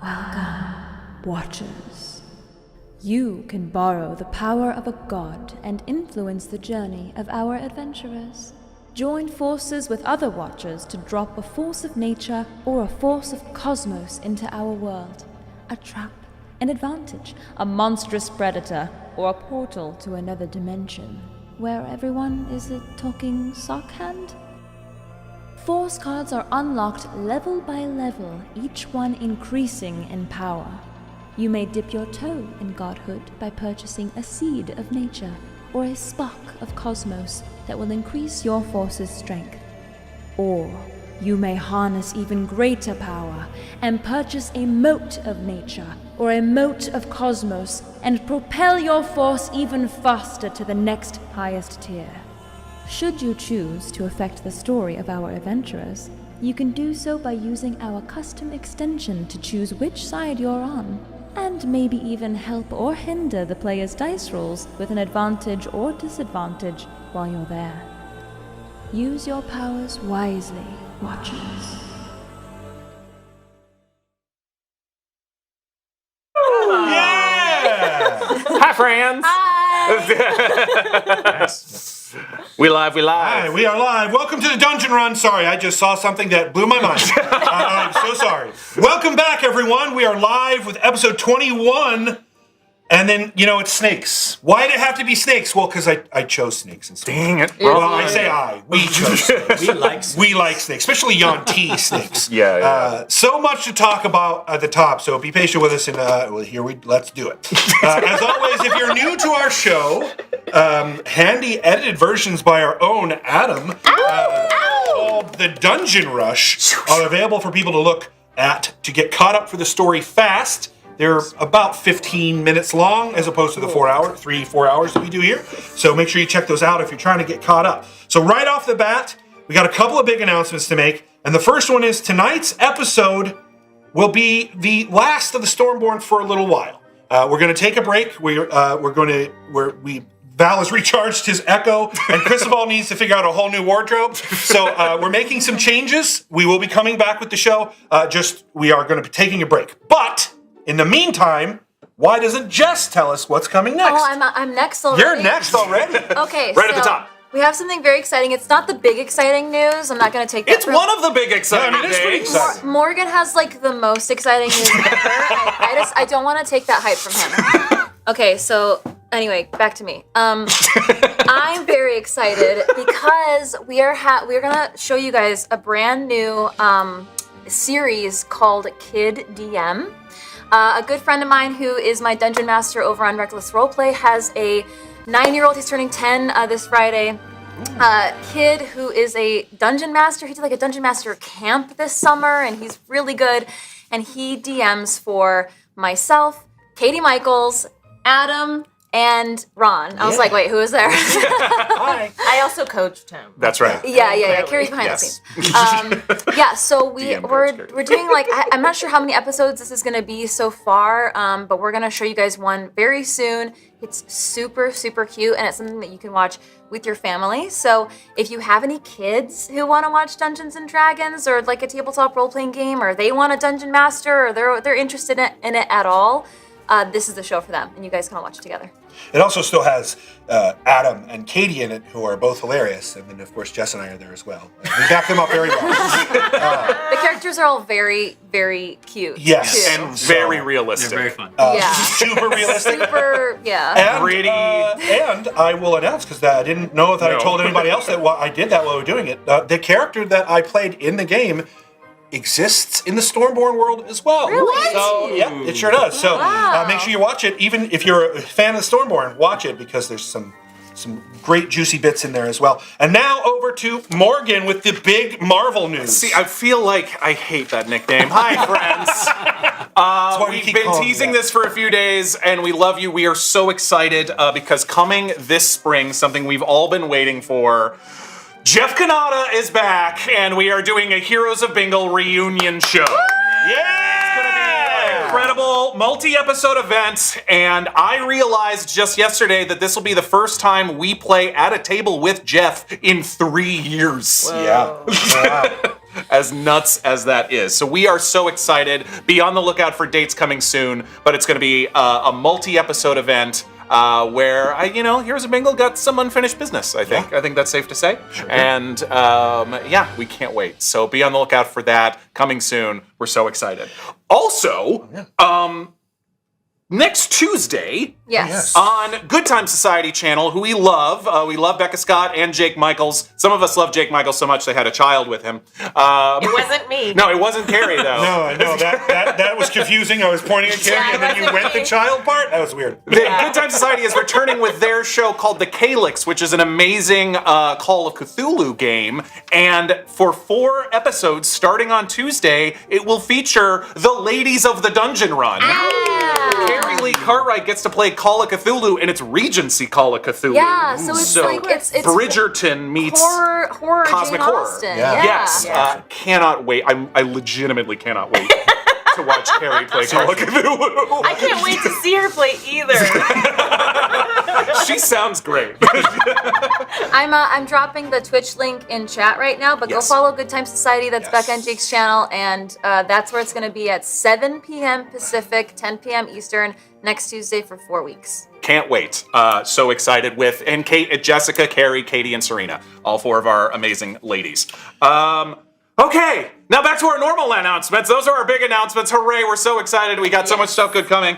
Welcome, Watchers. You can borrow the power of a god and influence the journey of our adventurers. Join forces with other Watchers to drop a force of nature or a force of cosmos into our world. A trap, an advantage, a monstrous predator, or a portal to another dimension, where everyone is a talking sock hand. Force cards are unlocked level by level, each one increasing in power. You may dip your toe in godhood by purchasing a seed of nature or a spark of cosmos that will increase your force's strength. Or you may harness even greater power and purchase a mote of nature or a mote of cosmos and propel your force even faster to the next highest tier. Should you choose to affect the story of our adventurers, you can do so by using our custom extension to choose which side you're on, and maybe even help or hinder the player's dice rolls with an advantage or disadvantage while you're there. Use your powers wisely, Watchers. Yeah! Hi, friends. Hi! We live. Hi, we are live. Welcome to the Dungeon Run. Sorry, I just saw something that blew my mind. I'm so sorry. Welcome back, everyone. We are live with episode 21. And then, it's snakes. Why did it have to be snakes? Well, because I chose snakes instead. Dang it. Well, I say I. We chose snakes. We like snakes. We like snakes, especially Yon T snakes. Yeah. So much to talk about at the top, so be patient with us, and let's do it. As always, if you're new to our show, handy edited versions by our own Adam, called The Dungeon Rush, are available for people to look at to get caught up for the story fast. They're about 15 minutes long as opposed to the 4 hours that we do here. So make sure you check those out if you're trying to get caught up. So right off the bat, we got a couple of big announcements to make. And the first one is tonight's episode will be the last of the Stormborn for a little while. We're going to take a break. Val has recharged his Echo, and Cristobal needs to figure out a whole new wardrobe. So we're making some changes. We will be coming back with the show. We are going to be taking a break. But in the meantime, why doesn't Jess tell us what's coming next? Oh, I'm next already. You're next already. Okay, Right at the top. We have something very exciting. It's not the big exciting news. I'm not going to take that. It's one of the big exciting it's pretty things. exciting. Morgan has the most exciting news ever. I don't want to take that hype from him. Okay, so anyway, back to me. I'm very excited because we're gonna show you guys a brand new series called Kid DM. A good friend of mine who is my dungeon master over on Reckless Roleplay has a 9-year-old. He's turning 10 this Friday. Kid who is a dungeon master. He did a dungeon master camp this summer, and he's really good. And he DMs for myself, Katie Michaels, Adam, and Ron. I was like, wait, who is there? Hi. I also coached him. That's right. Yeah. Kari's behind the scenes. So we're doing I'm not sure how many episodes this is going to be so far, but we're going to show you guys one very soon. It's super, super cute, and it's something that you can watch with your family. So if you have any kids who want to watch Dungeons and Dragons or a tabletop role-playing game, or they want a dungeon master, or they're interested in it at all, this is the show for them, and you guys can all watch it together. It also still has Adam and Katie in it, who are both hilarious. And then, of course, Jess and I are there as well. And we back them up very well. The characters are all very, very cute. Yes. too. And very realistic. They're very fun. Super realistic. Super, yeah. And, Pretty. And I will announce, because I didn't know that I told anybody else that I did that while we were doing it. The character that I played in the game exists in the Stormborn world as well. Really? So, yeah, it sure does. So make sure you watch it. Even if you're a fan of the Stormborn, watch it, because there's some great juicy bits in there as well. And now over to Morgan with the big Marvel news. See, I feel like I hate that nickname. Hi, friends. We've been teasing this for a few days, and we love you. We are so excited because coming this spring, something we've all been waiting for, Jeff Kanata is back, and we are doing a Heroes of Bingle reunion show. Yeah! It's going to be an incredible multi-episode event, and I realized just yesterday that this will be the first time we play at a table with Jeff in 3 years. Yeah. as nuts as that is. So we are so excited. Be on the lookout for dates coming soon, but it's going to be a multi-episode event where Heroes of Bingle got some unfinished business, I think. Yeah. I think that's safe to say. Sure. And we can't wait. So be on the lookout for that coming soon. We're so excited. Also, next Tuesday, on Good Time Society channel, who we love Becca Scott and Jake Michaels. Some of us love Jake Michaels so much they had a child with him. It wasn't me. No, it wasn't Kari, though. No, that was confusing. I was pointing at Kari, and then you went the child part? That was weird. The Good Time Society is returning with their show called The Calyx, which is an amazing Call of Cthulhu game. And for 4 episodes, starting on Tuesday, it will feature the ladies of the Dungeon Run. Kari Lee Cartwright gets to play Call of Cthulhu, and it's Regency Call of Cthulhu. Yeah, so it's Bridgerton meets horror cosmic Jane horror. Austen. Yeah. Yes, cannot wait. I legitimately cannot wait to watch Kari play Call of Cthulhu. I can't wait to see her play either. She sounds great. I'm dropping the Twitch link in chat right now, but go follow Good Time Society. That's Becca and Jake's channel, and that's where it's going to be at 7 p.m. Pacific, 10 p.m. Eastern, next Tuesday for 4 weeks. Can't wait. So excited with, and Kate, Jessica, Kari, Katie, and Serena. All 4 of our amazing ladies. Okay, now back to our normal announcements. Those are our big announcements. Hooray, we're so excited. We got so much stuff good coming.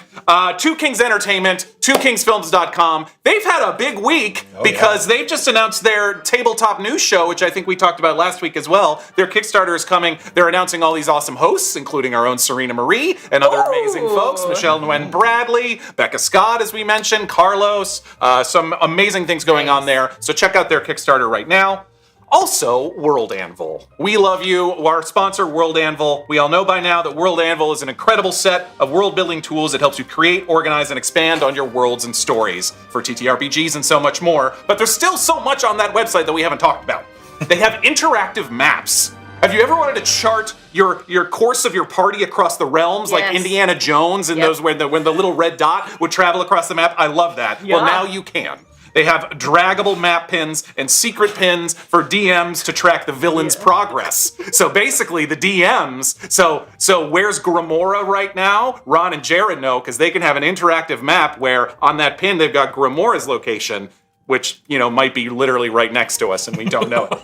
Two Kings Entertainment, twokingsfilms.com. They've had a big week because they've just announced their tabletop news show, which I think we talked about last week as well. Their Kickstarter is coming. They're announcing all these awesome hosts, including our own Serena Marie and other amazing folks. Michelle Nguyen Bradley, Becca Scott, as we mentioned, Carlos. Some amazing things going on there. So check out their Kickstarter right now. Also, World Anvil. We love you. Our sponsor, World Anvil. We all know by now that World Anvil is an incredible set of world-building tools that helps you create, organize, and expand on your worlds and stories for TTRPGs and so much more. But there's still so much on that website that we haven't talked about. They have interactive maps. Have you ever wanted to chart your course of your party across the realms, like Indiana Jones and those when the little red dot would travel across the map? I love that. Well, now you can. They have draggable map pins and secret pins for DMs to track the villain's progress. So basically, the DMs. So where's Grimora right now? Ron and Jared know because they can have an interactive map where on that pin they've got Grimora's location, which might be literally right next to us and we don't know it.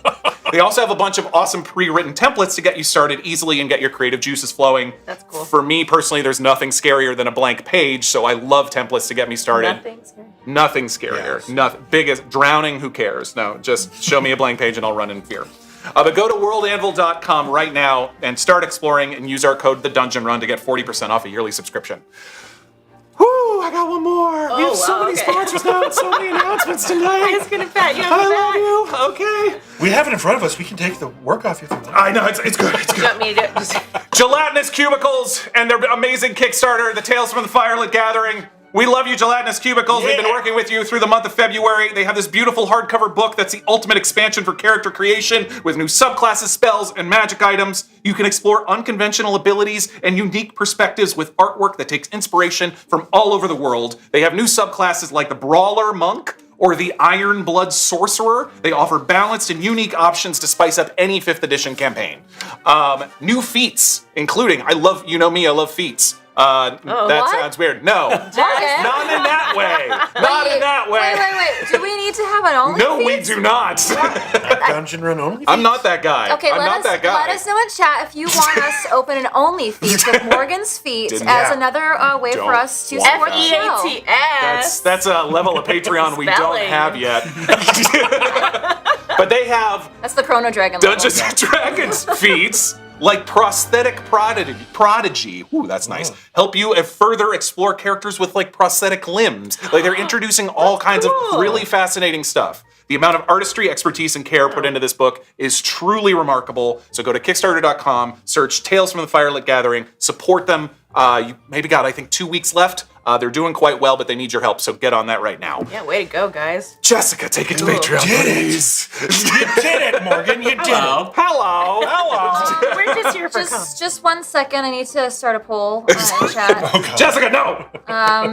They also have a bunch of awesome pre-written templates to get you started easily and get your creative juices flowing. That's cool. For me personally, there's nothing scarier than a blank page, so I love templates to get me started. Nothing scarier. Yes. Nothing. Biggest drowning, who cares? No, just show me a blank page and I'll run in fear. But go to worldanvil.com right now and start exploring and use our code TheDungeonRun to get 40% off a yearly subscription. Whoo, I got one more. We have so many sponsors now and so many announcements tonight. I was gonna pat you on the I back. love you. Okay. We have it in front of us. We can take the work off you. I know, it's good. It's You good. want me to just... Gelatinous Cubicles and their amazing Kickstarter, The Tales from the Firelit Gathering. We love you, Gelatinous Cubicles. We've been working with you through the month of February. They have this beautiful hardcover book that's the ultimate expansion for character creation with new subclasses, spells, and magic items. You can explore unconventional abilities and unique perspectives with artwork that takes inspiration from all over the world. They have new subclasses like the Brawler Monk or the Iron Blood Sorcerer. They offer balanced and unique options to spice up any 5th edition campaign. New feats, including, I love feats. That sounds weird. No. Not in that way. Not in that way. Wait. Do we need to have an only No, we feeds? do not. Dungeon Run only? I'm not that guy. Okay, I'm let not us that guy. let us know in chat if you want us to open an only feat with Morgan's feet as another way for Don't us to want support the show. F-E-A-T-S. That's a level of Patreon we don't Spelling. have yet. But they have That's the Chrono Dragon Dungeons level. and Dragons feats like prosthetic prodigy. Ooh, that's nice. Help you further explore characters with like prosthetic limbs. Like they're introducing all kinds of really fascinating stuff. The amount of artistry, expertise, and care put into this book is truly remarkable. So go to Kickstarter.com, search Tales from the Firelit Gathering, support them. You maybe got, I think, 2 weeks left. They're doing quite well, but they need your help, so get on that right now. Yeah, way to go, guys. Jessica, take it to Patreon, please. You did it, Morgan. You did it. Hello. We're just here for Just 1 second. I need to start a poll in chat. Jessica, no.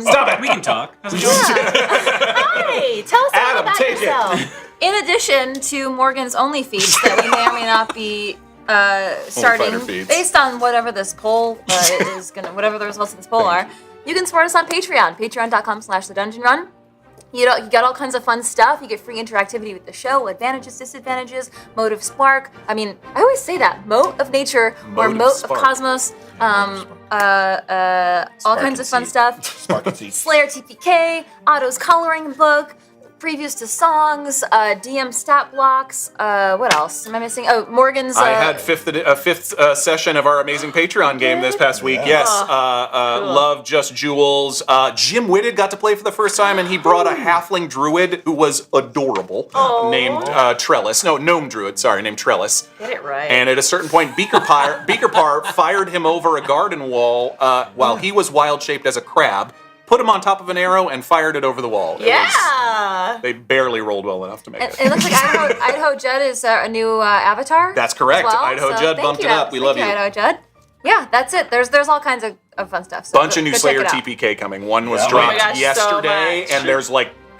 Stop it. We can talk. Hey, tell us Adam, all about take it. yourself. In addition to Morgan's only feats that we may or may not be starting Fighter feeds. based on whatever this poll whatever the results of this poll are. You can support us on Patreon, patreon.com/thedungeonrun. You get all kinds of fun stuff. You get free interactivity with the show, advantages, disadvantages, mote of spark. I mean, I always say that, mote of nature or mote of cosmos. All kinds of fun stuff. Slayer TPK, Otto's coloring book, previews to songs, DM stat blocks. What else am I missing? Oh, Morgan's. I had fifth session of our amazing Patreon game this past week. Yes, Love Just Jewels. Jim Whitted got to play for the first time, and he brought a halfling druid who was adorable, named Trellis. No, gnome druid. Sorry, named Trellis. Get it right. And at a certain point, Beaker Par fired him over a garden wall while he was wild shaped as a crab. Put him on top of an arrow and fired it over the wall. They barely rolled well enough to make it. It looks like Idaho Judd is a new avatar. That's correct. Well, Idaho Judd bumped it up. We love you. Idaho Judd. Yeah, that's it. There's all kinds of fun stuff. So Bunch of new go Slayer check it out. TPK coming. One was Oh my dropped gosh, so yesterday, much. and there's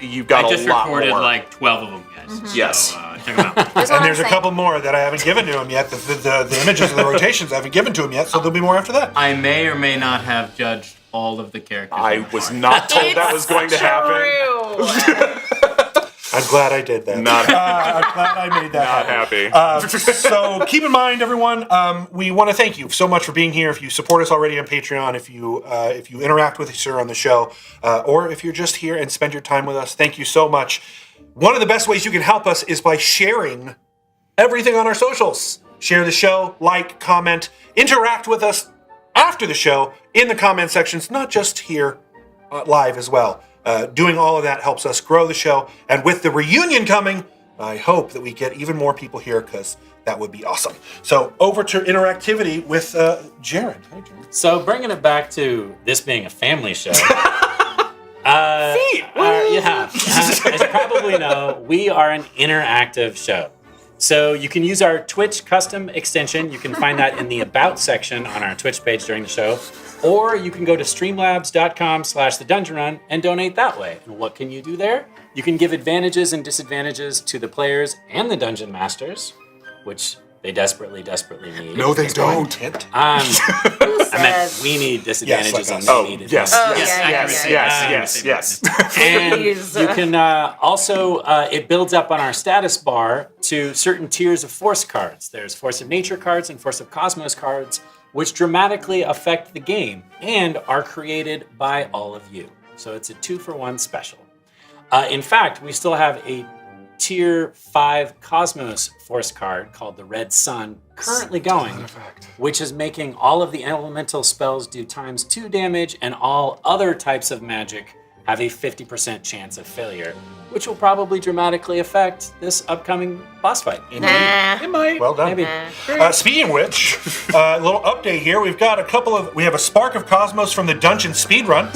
you've got I a just lot recorded more. like 12 of them, guys. Yes. So, check them out. Here's what And I'm there's a saying. couple more that I haven't given to him yet. The images of the rotations I haven't given to him yet, so there'll be more after that. I may or may not have judged all of the characters. I was not told that was going to happen. True. I'm glad I did that. Not I'm glad I made that Not happen. happy. So keep in mind, everyone, we want to thank you so much for being here. If you support us already on Patreon, if you interact with us here on the show, or if you're just here and spend your time with us, thank you so much. One of the best ways you can help us is by sharing everything on our socials. Share the show, like, comment, interact with us after the show in the comment sections, not just here live as well. Doing all of that helps us grow the show. And with the reunion coming, I hope that we get even more people here because that would be awesome. So over to interactivity with Jared. Hi, Jared. So bringing it back to this being a family show. As you probably know, we are an interactive show. So you can use our Twitch custom extension. You can find that in the About section on our Twitch page during the show. Or you can go to streamlabs.com/thedungeonrun and donate that way. And what can you do there? You can give advantages and disadvantages to the players and the dungeon masters, which they desperately need. No, they don't. Who I meant says? we need disadvantages like and us. they Oh, need yes. advantages. Yes. And Please. you can also, it builds up on our status bar to certain tiers of force cards. There's Force of Nature cards and Force of Cosmos cards, which dramatically affect the game and are created by all of you. So it's a 2-for-1 special. In fact, we still have a Tier 5 Cosmos Force card called the Red Sun currently going, which is making all of the elemental spells do ×2 damage and all other types of magic have a 50% chance of failure, which will probably dramatically affect this upcoming boss fight. Nah. It might. Well done. Maybe. Speaking of which, a little update here. We've got we have a Spark of Cosmos from the Dungeon Speedrun.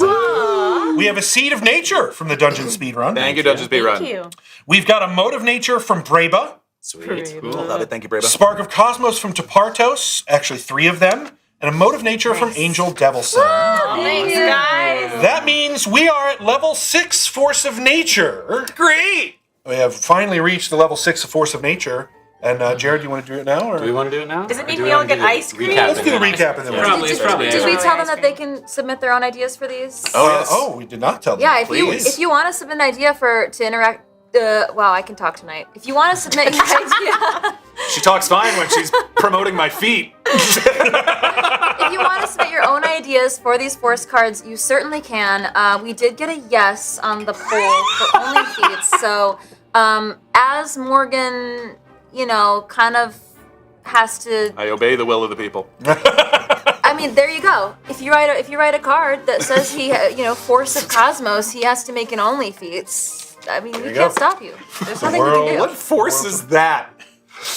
We have a Seed of Nature from the Dungeon Speedrun. Thank you, Dungeon Speedrun. Thank you. We've got a Mode of Nature from Breba. Sweet. Cool. Love it. Thank you, Breva. Spark of Cosmos from Tepartos, actually 3 of them, and a Mode of Nature from Angel Devilson. Thanks, guys. That means we are at level 6 Force of Nature. Great. We have finally reached the level 6 of Force of Nature. And Jared, do you want to do it now? Or? Do we want to do it now? Does it Or make do me we all wanna get do the ice cream? recap Let's at do the end? recap and then Probably, it's probably. Did we Yeah. tell them that they can submit their own ideas for these? Oh, yes. Oh, we did not tell them. Yeah, Please. if you want to submit an idea to interact, wow, I can talk tonight. If you want to submit your idea, She talks fine when she's promoting my feet. if you want to submit your own ideas for these force cards, you certainly can. We did get a yes on the poll for only feats. So, as Morgan, kind of has to. I obey the will of the people. I mean, there you go. If you write a card that says he, Force of Cosmos, he has to make an only feats. I mean, we you can't go. stop you. There's nothing we world- can do. What force is that?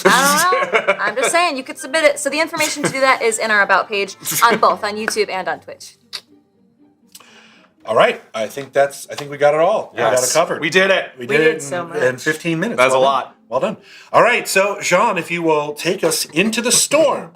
I don't know. I'm just saying, you could submit it. So the information to do that is in our About page on both, on YouTube and on Twitch. All right. I think we got it all. We got it covered. We did it. We did it so in much. 15 minutes. That's Well a done. lot. Well done. All right. So, Jean, if you will take us into the storm.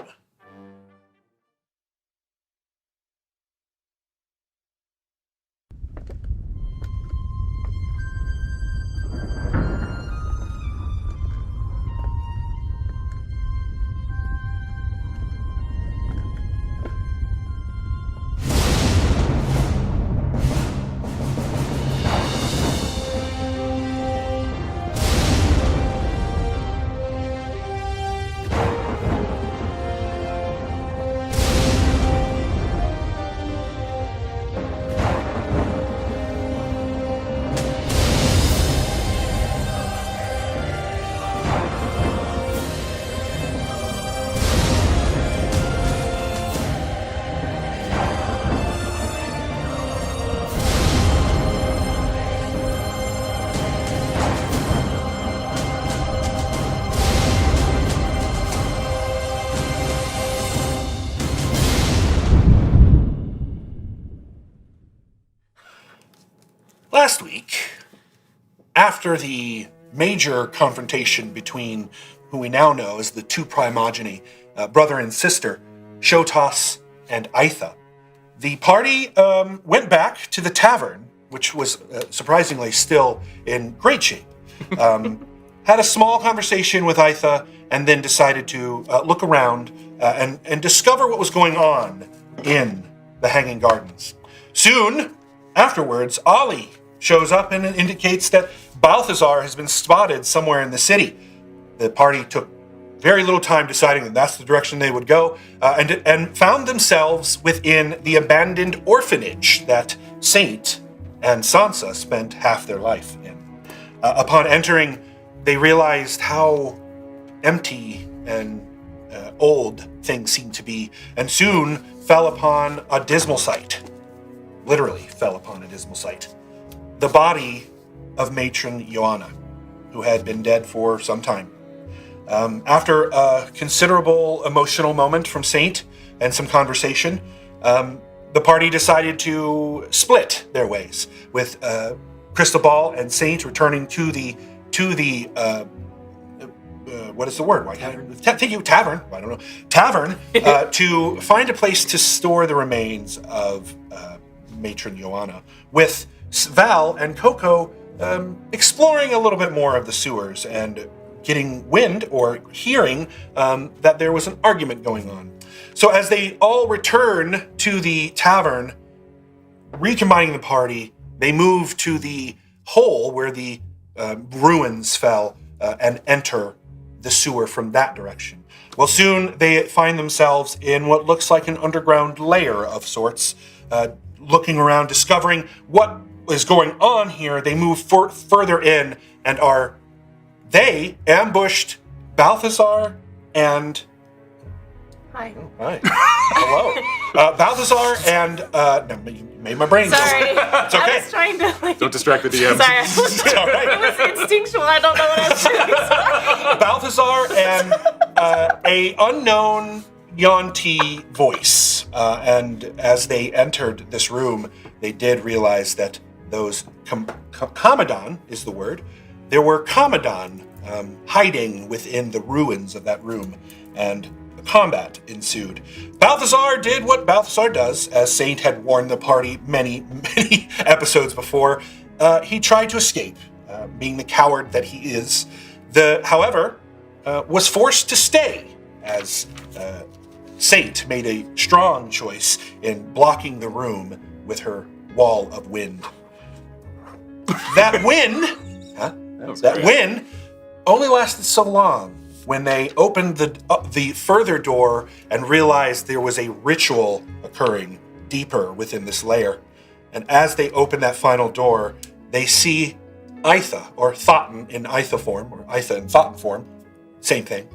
Last week, after the major confrontation between who we now know as the two primogeny, brother and sister, Shotos and Aitha, the party went back to the tavern, which was surprisingly still in great shape. Had a small conversation with Aitha, and then decided to look around and discover what was going on in the Hanging Gardens. Soon afterwards, Ali shows up and indicates that Balthazar has been spotted somewhere in the city. The party took very little time deciding that that's the direction they would go, and found themselves within the abandoned orphanage that Saint and Sansa spent half their life in. Upon entering, they realized how empty and old things seemed to be, and soon fell upon a dismal sight. Literally fell upon a dismal sight. The body of matron Joanna, who had been dead for some time. After a considerable emotional moment from Saint and some conversation, the party decided to split their ways, with Cristobal and Saint returning to the what is the word? Why can't thank you, tavern. I don't know. Tavern to find a place to store the remains of matron Joanna, with Val and KoKo exploring a little bit more of the sewers and getting wind or hearing that there was an argument going on. So as they all return to the tavern, recombining the party, they move to the hole where the ruins fell and enter the sewer from that direction. Well, soon they find themselves in what looks like an underground lair of sorts. Looking around, discovering what is going on here, they move further in and they ambushed Balthazar and... Hi. Oh, hi. Hello. Balthazar and... no, you made my brain go. Sorry. It's okay. I was trying to Don't distract the DM. Sorry. It's all right. It was instinctual. I don't know what I was doing. Balthazar and a unknown Yuan-Ti voice. And as they entered this room, they did realize that those Commodon is the word. There were Commodon hiding within the ruins of that room, and combat ensued. Balthazar did what Balthazar does, as Saint had warned the party many episodes before. He tried to escape, being the coward that he is. However, was forced to stay, as Saint made a strong choice in blocking the room with her wall of wind. That wind only lasted so long when they opened the further door and realized there was a ritual occurring deeper within this layer. And as they open that final door, they see Aitha, or Thotten in Aitha form, or Aitha in Thotten form, same thing,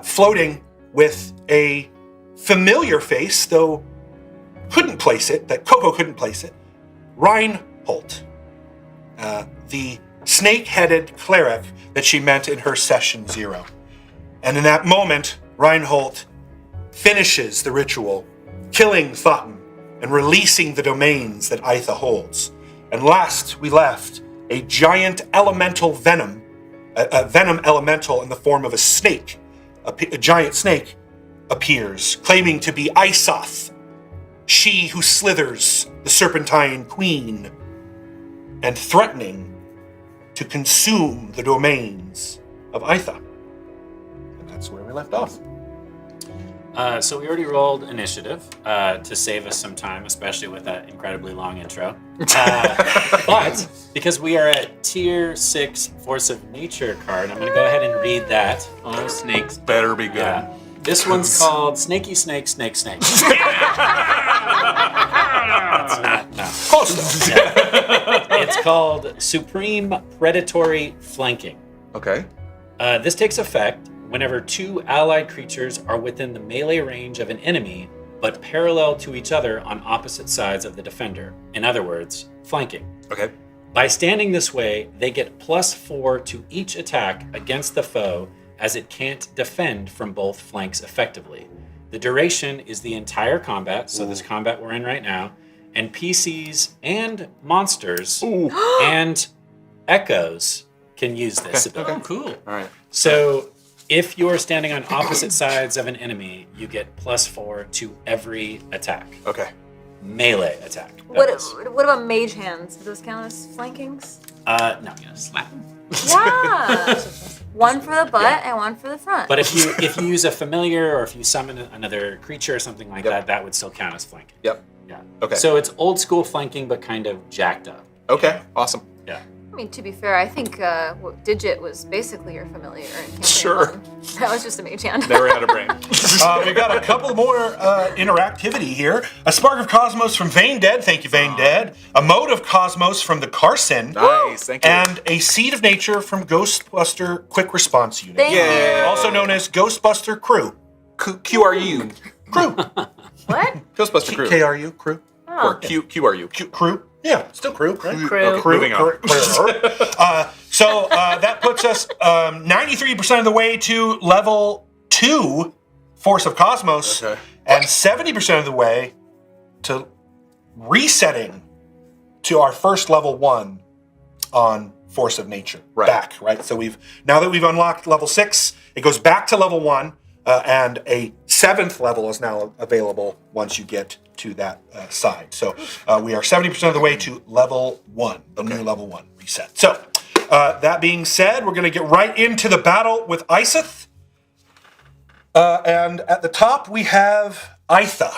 floating with a familiar face, though couldn't place it, that KoKo couldn't place it, Reinhold, the snake-headed cleric that she met in her session 0. And in that moment, Reinhold finishes the ritual, killing Thotten and releasing the domains that Aitha holds. And last we left, a giant elemental venom, a venom elemental in the form of a snake, a giant snake, appears, claiming to be Isoth, she who slithers, the Serpentine Queen, and threatening to consume the domains of Aitha. And that's where we left off. So we already rolled initiative to save us some time, especially with that incredibly long intro. But because we are at Tier 6 Force of Nature card, I'm going to go ahead and read that. Oh, snakes better be good. Yeah. This one's called Snaky Snake Snake Snake. Close enough. It's called Supreme Predatory Flanking. Okay. This takes effect whenever two allied creatures are within the melee range of an enemy, but parallel to each other on opposite sides of the defender. In other words, flanking. Okay. By standing this way, they get +4 to each attack against the foe, as it can't defend from both flanks effectively. The duration is the entire combat, so this combat we're in right now, NPCs and monsters and echoes can use this ability. Oh, cool. All right. So if you're standing on opposite sides of an enemy, you get +4 to every attack. Okay. Melee attack. What about mage hands? Do those count as flankings? No. Yeah, slap him. Yeah. One for the butt and one for the front. But if you use a familiar or if you summon another creature or something like that, that would still count as flanking. Yep. Yeah. Okay. So it's old school flanking, but kind of jacked up. Okay. Awesome. Yeah. I mean, to be fair, I think Digit was basically your familiar in campaign Sure. 1. That was just a mage hand. Never had a brain. We've got a couple more interactivity here. A spark of cosmos from Vane Dead. Thank you, Vane Dead. A mode of cosmos from the Carson. Nice. Thank you. And a seed of nature from Ghostbuster Quick Response Unit. Thank Yeah. you. Also known as Ghostbuster Crew. QRU. Crew. What? Ghostbuster Crew. KRU. Crew. Or QRU. Crew. Yeah, still crew, right? Crew. Okay, Crew. moving on. So that puts us 93% of the way to level 2 Force of Cosmos, Okay. and 70% of the way to resetting to our first level 1 on Force of Nature. Right. Back, right? So now that we've unlocked level 6, it goes back to level 1, and a 7th level is now available once you get to that side. So we are 70% of the way to level 1, the new level 1 reset. So that being said, we're going to get right into the battle with Iseth. And at the top, we have Aitha.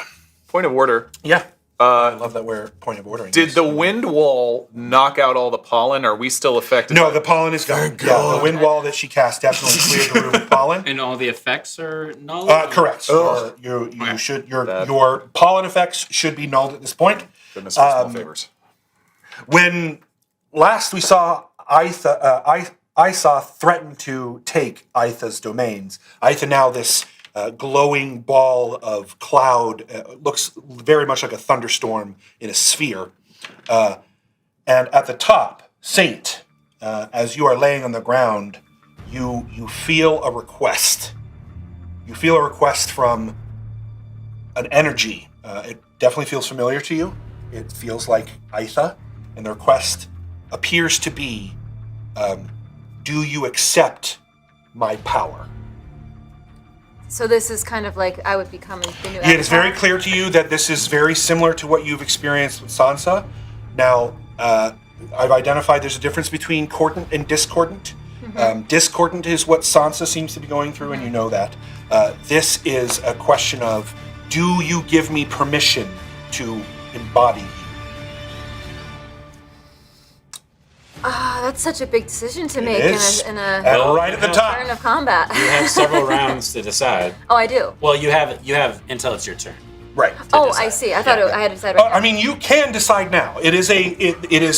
Point of order. Yeah. I love that we're point of ordering. Did this. the wind wall knock out all the pollen? Are we still affected? No, the pollen is gone. Yeah, the wind wall that she cast definitely cleared the room of pollen. And all the effects are null? Correct. Your pollen effects should be nulled at this point. Goodness for small favors. When last we saw Isa threaten to take Aitha's domains, Aitha now this glowing ball of cloud looks very much like a thunderstorm in a sphere. And at the top, Saint, as you are laying on the ground, you feel a request. You feel a request from an energy. It definitely feels familiar to you. It feels like Aitha, and the request appears to be, do you accept my power? So this is kind of like I would become the new It is very Avatar. clear to you that this is very similar to what you've experienced with Sansa. Now, I've identified there's a difference between cordant and discordant. Discordant is what Sansa seems to be going through, and you know that. This is a question of, do you give me permission to embody you? That's such a big decision to make is. in And a right at the top. turn of combat. You have several rounds to decide. Oh, I do. Well, you have until it's your turn. Right. Oh, decide. I see. I thought I had to decide right now. I mean, you can decide now. It is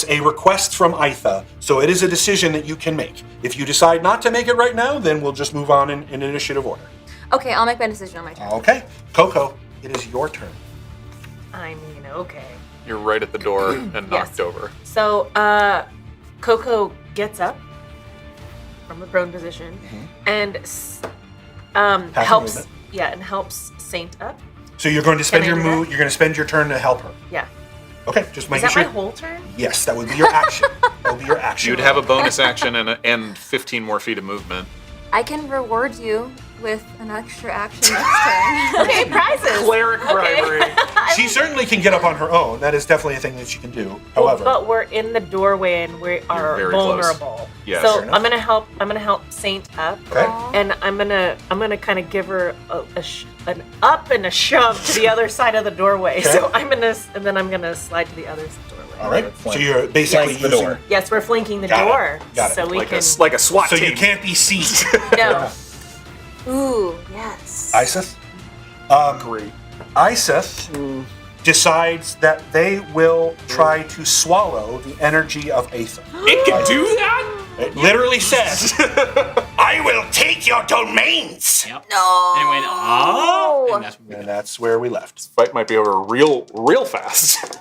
a request from Aitha, so it is a decision that you can make. If you decide not to make it right now, then we'll just move on in initiative order. Okay, I'll make my decision on my turn. Okay, KoKo, it is your turn. I mean, okay. You're right at the door and knocked over. So, KoKo gets up from the prone position and helps. movement. Yeah, and helps Saint up. So you're going to spend Can I your do that? move. You're going to spend your turn to help her. Yeah. Okay, just Is making that sure. my whole turn? Yes, that would be your action. That would be your action. You'd have a bonus action and 15 more feet of movement. I can reward you with an extra action next turn. Okay, prizes. Cleric bribery. She certainly can get up on her own. That is definitely a thing that she can do. However, But we're in the doorway and we are very close. vulnerable. Yeah, so fair enough. I'm gonna help Saint up. okay. And I'm gonna kind of give her an up and a shove to the other side of the doorway. Okay. So I'm gonna slide to the other doorway. All right. So you're basically Flank the using. door. Yes, we're flanking the Got it. door, Got it. so we Like can. a SWAT So team. you can't be seen. No. Ooh, yes. Iseth. Great. Iseth decides that they will try to swallow the energy of Aether. It can do that? It literally says, "I will take your domains," Yep. No. And it went, oh! And that's what we and did. that's where we left. Fight might be over real fast.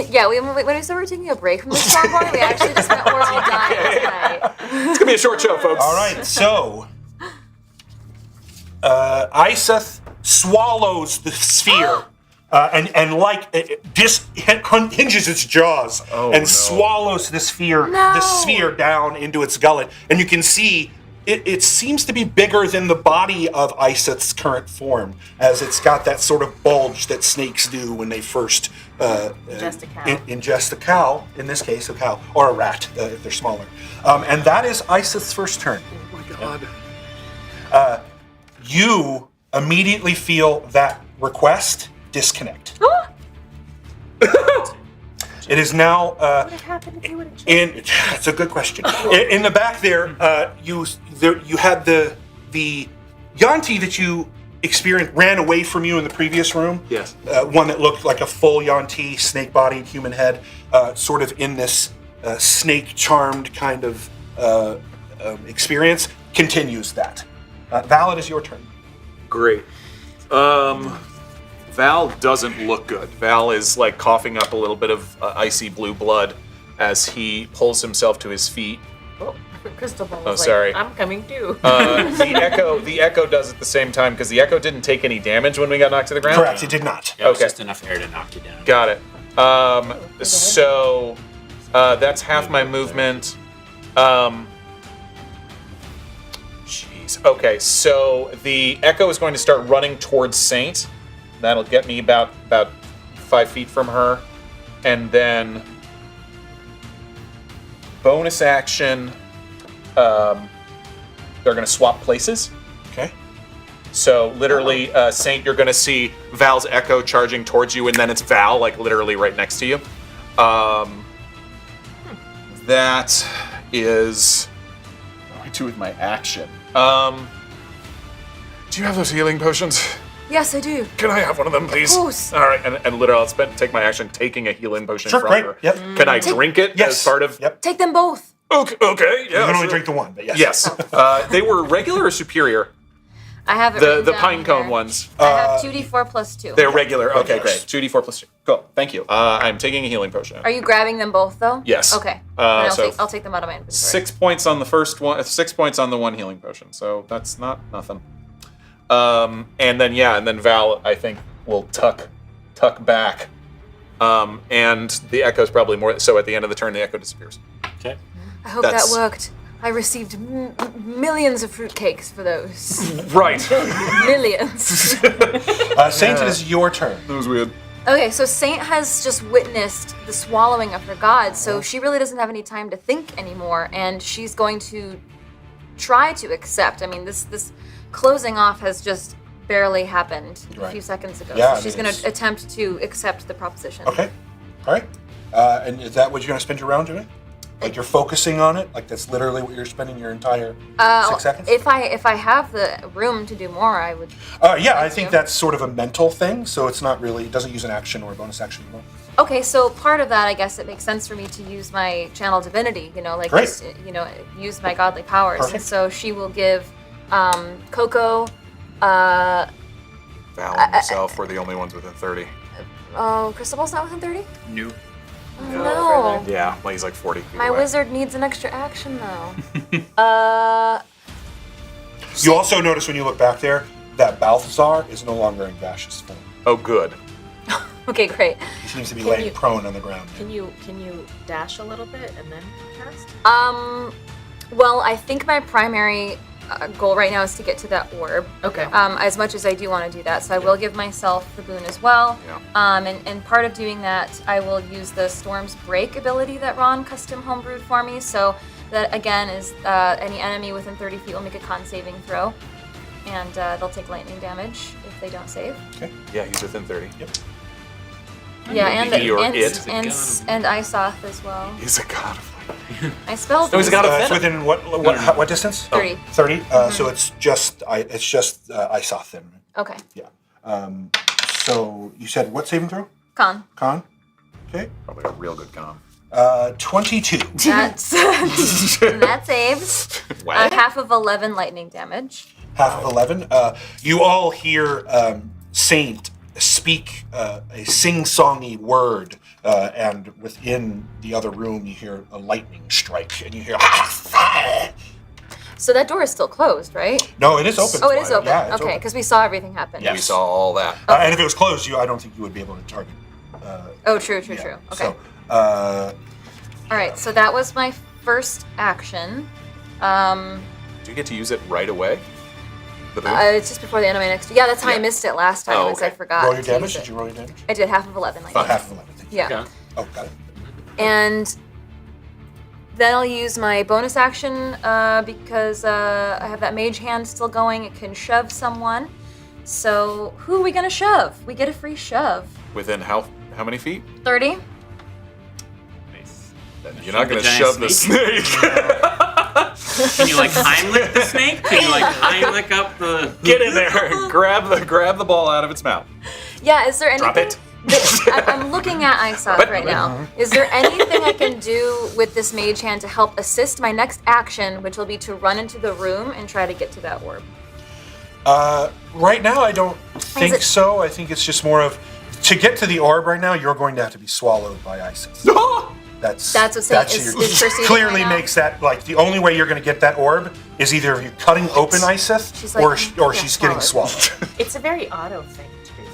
Yeah, when we said we were taking a break from the Stormborn, we actually just went, we're all dying tonight. It's gonna be a short show, folks. All right, so Iseth swallows the sphere and like it hinges its jaws and swallows the sphere down into its gullet, and you can see it seems to be bigger than the body of Iseth's current form, as it's got that sort of bulge that snakes do when they first ingest a cow. In this case, a cow or a rat if they're smaller. And that is Iseth's first turn. Oh my god! You immediately feel that request disconnect. It is now. What would happen if you would have changed? That's a good question. In the back there, you had the Yanti that you experienced ran away from you in the previous room. Yes. One that looked like a full Yanti, snake-bodied human head, sort of in this snake-charmed kind of experience. Continues that. Val, it is your turn. Great. Val doesn't look good. Val is like coughing up a little bit of icy blue blood as he pulls himself to his feet. Oh, Cristobal was Oh, like, sorry. I'm coming too. The echo does at the same time because the echo didn't take any damage when we got knocked to the ground. Correct, it did not. Yeah, it was Okay. just enough air to knock you down. Got it. So that's half my movement. Jeez. Okay, so the echo is going to start running towards Saint. That'll get me about 5 feet from her, and then bonus action. They're going to swap places. Okay. So literally, Saint, you're going to see Val's echo charging towards you, and then it's Val, like literally right next to you. That is what do I do with my action? Do you have those healing potions? Yes, I do. Can I have one of them, please? Of course. All right, and literally, I'll take my action taking a healing potion Sure, from great. her. Yep. Can I drink it as part of? Yep. Take them both. Okay, yeah. You can only sure. drink the one, but yes. Yes. They were regular or superior? I have it The written down pine cone here. ones. I have 2d4 plus 2. They're regular. Okay, Regulars. great. 2d4 plus 2. Cool. Thank you. I'm taking a healing potion. Are you grabbing them both though? Yes. Okay. Then so I'll take them out of my inventory. 6 points on the first one. 6 points on the one healing potion. So that's not nothing. And then Val, I think, will tuck back. And the echo's probably more. So at the end of the turn, the echo disappears. Okay. I hope That's- that worked. I received millions of fruitcakes for those. Right. Millions. Saint, it is your turn. That was weird. Okay, so Saint has just witnessed the swallowing of her god, so she really doesn't have any time to think anymore, and she's going to try to accept. I mean, this closing off has just barely happened a Right. few seconds ago. Yeah, so I she's mean, going it's- to attempt to accept the proposition. Okay. All right. And is that what you're going to spend your round doing? Like you're focusing on it? Like that's literally what you're spending your entire 6 seconds? If I have the room to do more, I would. Yeah, I think you. that's sort of a mental thing, so it's not really, it doesn't use an action or a bonus action. No. Okay, so part of that, I guess it makes sense for me to use my channel divinity, like Great. just, use my godly powers. Perfect. And so she will give KoKo, Val and myself were the only ones within 30. Cristobal's not within 30? New. No. Yeah, well, he's like 40 feet My away. wizard needs an extra action though. You also notice when you look back there that Balthazar is no longer in Vash's form. Oh, good. Okay, great. He seems to be Can laying you- prone on the ground. Can you dash a little bit and then cast? Well, I think my primary goal right now is to get to that orb. Okay. As much as I do want to do that, so I will give myself the boon as well. Yeah. And part of doing that, I will use the Storm's Break ability that Ron custom homebrewed for me. So that again is any enemy within 30 feet will make a con saving throw, and they'll take lightning damage if they don't save. Okay. Yeah, he's within 30. Yep. Yeah, and He or and it. and Isoth as well. He's a god of lightning. I spelled. No, he's a god of It's venom. within what distance? 30. 30. So it's just Isoth then. Okay. Yeah. So you said what saving throw? Con. Con. Okay. Probably a real good con. 22. That's that saves. What? Half of 11 lightning damage. Half of 11. You all hear Saint speak a sing-songy word, and within the other room you hear a lightning strike, and you hear. So that door is still closed, right? No, it is open. Oh, it is open. Yeah, it's Okay, open. because we saw everything happen. Yes. We saw all that. And if it was closed, I don't think you would be able to target. Oh, true. Okay. So, All right, so that was my first action. Do you get to use it right away? The move? It's just before the end of my next. Yeah, that's how I Yeah. missed it last time. Oh, Was I okay. forgot. roll your to damage. use Did you roll your damage? I did half of 11. Like Oh, half of 11. Thank you. Yeah. Okay. Oh, got it. And then I'll use my bonus action because I have that mage hand still going. It can shove someone. So who are we gonna shove? We get a free shove. Within how many feet? 30. Nice. You're not going to giant shove the snake. Can you like Heimlich the snake? Can you like Heimlich up the? Get in there and grab the ball out of its mouth. Yeah, is there anything? Drop it. I'm looking at Isoth right now. Is there anything I can do with this mage hand to help assist my next action, which will be to run into the room and try to get to that orb? Right now, I don't think it- so. I think it's just more of to get to the orb. Right now, you're going to have to be swallowed by Isis. That's what's saying is perceiving clearly right now? makes that like the only way you're going to get that orb is either you cutting open Isis She's like, or yeah, she's getting swallowed. It's a very auto thing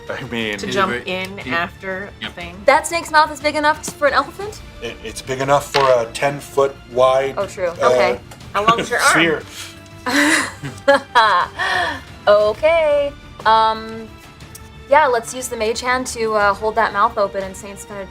I mean, to jump very- in yeah. after Yep. thing. That snake's mouth is big enough for an elephant? It's big enough for a 10-foot wide. Oh, true. Okay. How long is your arm? Sphere. Okay. Yeah, let's use the mage hand to hold that mouth open, and Saint's gonna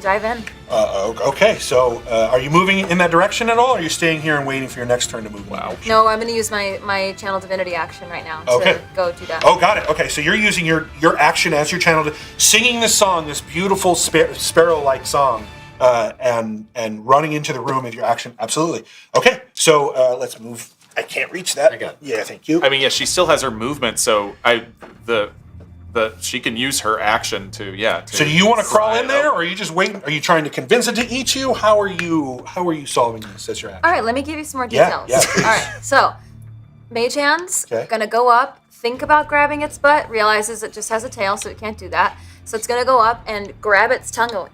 dive in. Okay, so are you moving in that direction at all, or are you staying here and waiting for your next turn to move? Wow. No, I'm gonna use my channel divinity action right now Okay. to go do that. Oh, got it. Okay, so you're using your action as your channel to singing this song, this beautiful sparrow-like song, and running into the room with your action. Absolutely. Okay, so let's move. I can't reach that. I got it. Yeah, thank you. I mean, yeah, she still has her movement, so she can use her action to So do you want to crawl slide in there, up. or are you just waiting? Are you trying to convince it to eat you? How are you solving this as your action? All right, let me give you some more Yeah, details. yeah, please. All right, so mage hands Okay. gonna go up, think about grabbing its butt, realizes it just has a tail, so it can't do that. So it's gonna go up and grab its tongue, go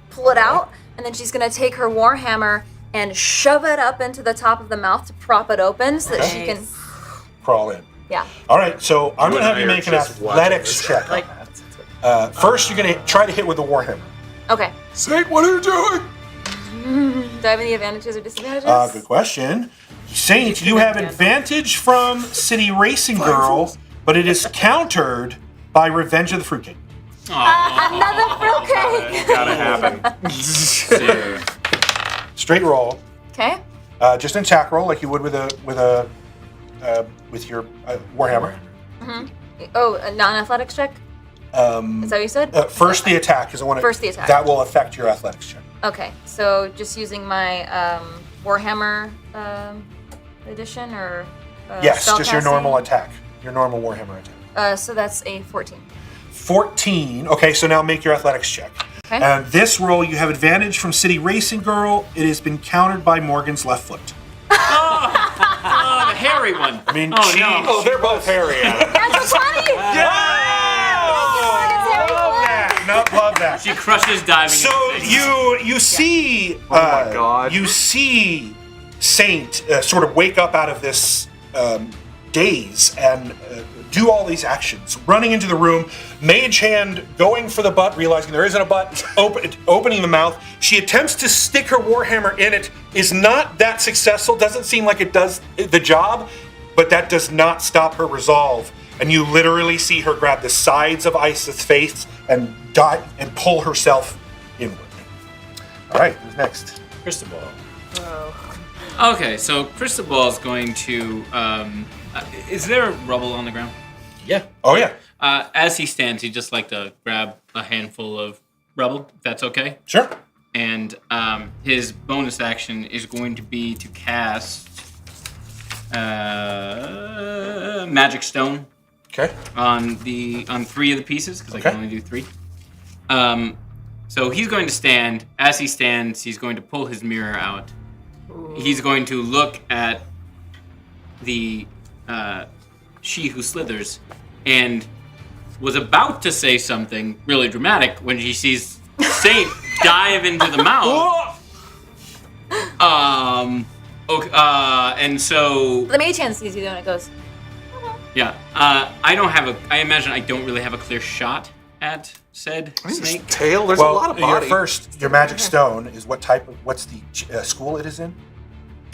pull it out, and then she's gonna take her warhammer and shove it up into the top of the mouth to prop it open, so that she can. Crawl in. Yeah. All right, so I'm going to have you and I are make an just watching athletics this. check. Like, First, you're going to try to hit with the warhammer. Okay. Saint, what are you doing? Do I have any advantages or disadvantages? Good question. Saint, you have advantage from City Racing Girl, but it is countered by Revenge of the Fruitcake. Another fruitcake. Gotta happen. Straight roll, Okay. just an attack roll like you would with your warhammer. Oh, a non-athletics check. Is that what you said? First, the attack is the one. First the attack. That will affect your athletics check. Okay, so just using my Warhammer edition or Yes, just your spellcasting? normal attack. Your normal warhammer attack. So that's a 14. 14. Okay, so now make your athletics check. Okay. And this roll, you have advantage from City Racing Girl. It has been countered by Morgan's left foot. Oh, the hairy one. I mean, Oh, she, no. Oh, they're both hairy. Adam. That's a 20! Love that. She crushes diving. So in the face. you see, my God. you see Saint sort of wake up out of this daze and do all these actions, running into the room, mage hand going for the butt, realizing there isn't a butt, opening the mouth. She attempts to stick her warhammer in it, is not that successful, doesn't seem like it does the job, but that does not stop her resolve. And you literally see her grab the sides of Isis' face and dive and pull herself inward. All right, who's next? Cristobal. Okay, so Cristobal is going to. Is there rubble on the ground? Yeah. Oh yeah, As he stands, he'd just like to grab a handful of rubble, if that's okay. sure. And his bonus action is going to be to cast Magic Stone Okay. on 3 of the pieces, because I Okay. can only do 3. So he's going to stand. As he stands, he's going to pull his mirror out. He's going to look at the she who slithers, and was about to say something really dramatic when she sees Saint dive into the mouth. Okay, and so The mage hand sees you and it goes, yeah, I imagine I don't really have a clear shot at said snake. Tail. There's Well, a lot of body. your magic stone is what's the school it is in?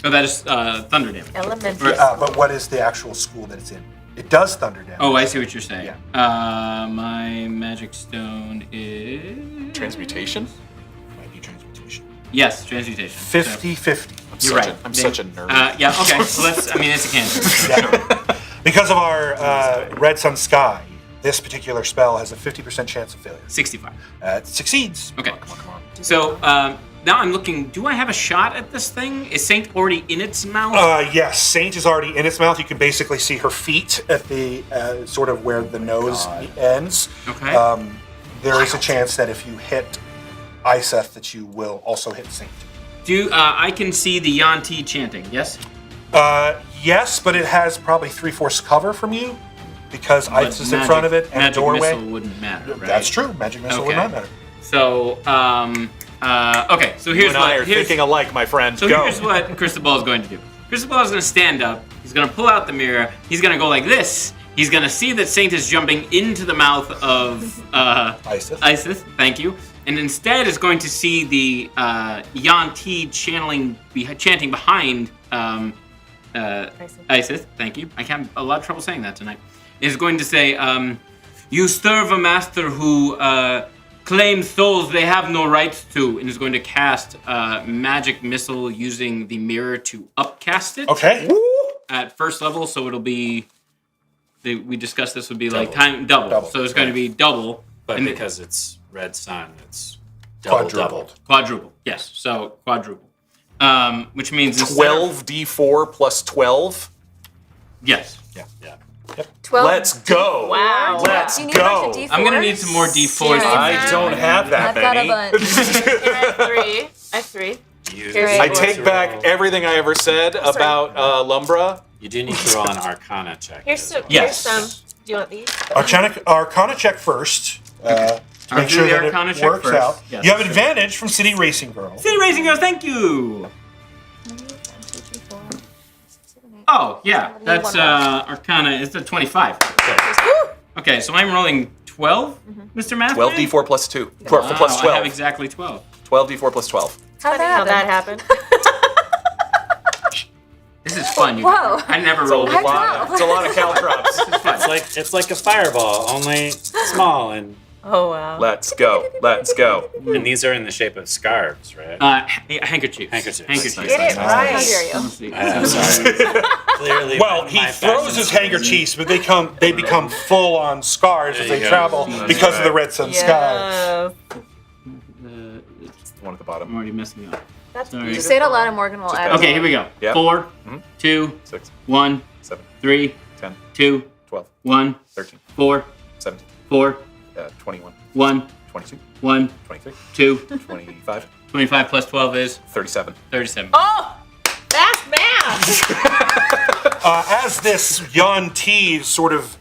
Oh, that is thunder damage. Elementary. But what is the actual school that it's in? It does thunder damage. Oh, I see what you're saying. Yeah. My magic stone is Transmutation. Might be transmutation. Yes, transmutation. 50-50. You're right. I'm such a nerd. Yeah. Okay. So it's a cancer. Yeah. Because of our Red Sun Sky, this particular spell has a 50% chance of failure. 65. It succeeds. Okay. Come on. So now I'm looking. Do I have a shot at this thing? Is Saint already in its mouth? Yes, Saint is already in its mouth. You can basically see her feet at the sort of where the nose ends. Okay. There is a chance that if you hit Iseth, that you will also hit Saint. I can see the Yanti chanting? Yes. Yes, but it has probably 3/4 cover from you because Iseth is in front of it and a doorway. Magic missile wouldn't matter, right? That's true. Magic missile would not matter. So, okay. So here's you and I are thinking alike, my friend. So here's what Cristobal is going to do. Cristobal is going to stand up. He's going to pull out the mirror. He's going to go like this. He's going to see that Saint is jumping into the mouth of Iseth. Thank you. And instead is going to see the Yanti chanting behind Iseth. Thank you. I have a lot of trouble saying that tonight. Is going to say, "You serve a master who claims souls they have no rights to," and is going to cast magic missile using the mirror to upcast it. Okay. At first level, so it'll be. We discussed this would be double. Like double. So it's going to be double. But because it's Red Sun, it's double. Quadruple. Yes. So quadruple. Which means 12d4 plus 12. Yes. Yeah. 12. Let's go. Wow. Let's Do you need a go. bunch of D4s? I'm gonna need some more D4s. I don't have that I've got a many. bunch. I have three. Here's I take back everything I ever said about Lumbra. You do need to roll an Arcana check. Here's some. Yes. Here's some. Do you want these? Arcana check first. To make sure that Arcana it check works first. out. Yes, You have sure. advantage from City Racing Girl. City Racing Girls, thank you. Oh yeah, that's Arcana. It's a 25. Okay, so I'm rolling 12, Mr. Mathman? 12d4 plus 2. Wow, Plus 12. I have exactly 12. 12d4 plus 12. How'd How that that happen? happened? This is fun. You Whoa. I never It's a rolled. lot. It's a lot of caltrops. It's like a fireball, only small, and Oh wow. Let's go. Let's go. these are in the shape of scarves, right? Handkerchiefs. Handkerchiefs. Get it right. How dare you? Let's see. I'm sorry. Clearly, Well, my he fashion throws his handkerchiefs, but they become full on scars as There they you go. travel That's because of the right. Red Sun Sky. Yeah. It's the one at the bottom. I'm already messing up. That's Sorry. You beautiful. say it out loud and Morgan will add. Okay, here we go. Yeah. 4, 2, 6, 1, 7, 3, 10, 2, 12, 1, 13, 4, 17, 4, 21, 1, 22, 1, 23, 2, 25, 25 plus 12 is 37. 37. Oh, that's math. As this Yon T sort of,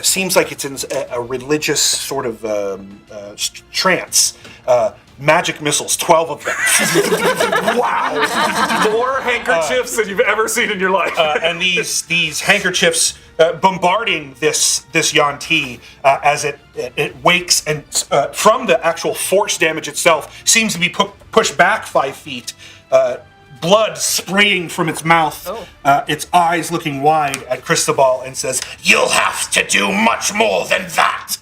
seems like it's in a religious sort of trance. Magic missiles, 12 of them. Wow! More handkerchiefs than you've ever seen in your life. And these handkerchiefs bombarding this Yon T as it wakes, and from the actual force damage itself, seems to be pushed back 5 feet. Blood spraying from its mouth, its eyes looking wide at Cristobal, and says, "You'll have to do much more than that."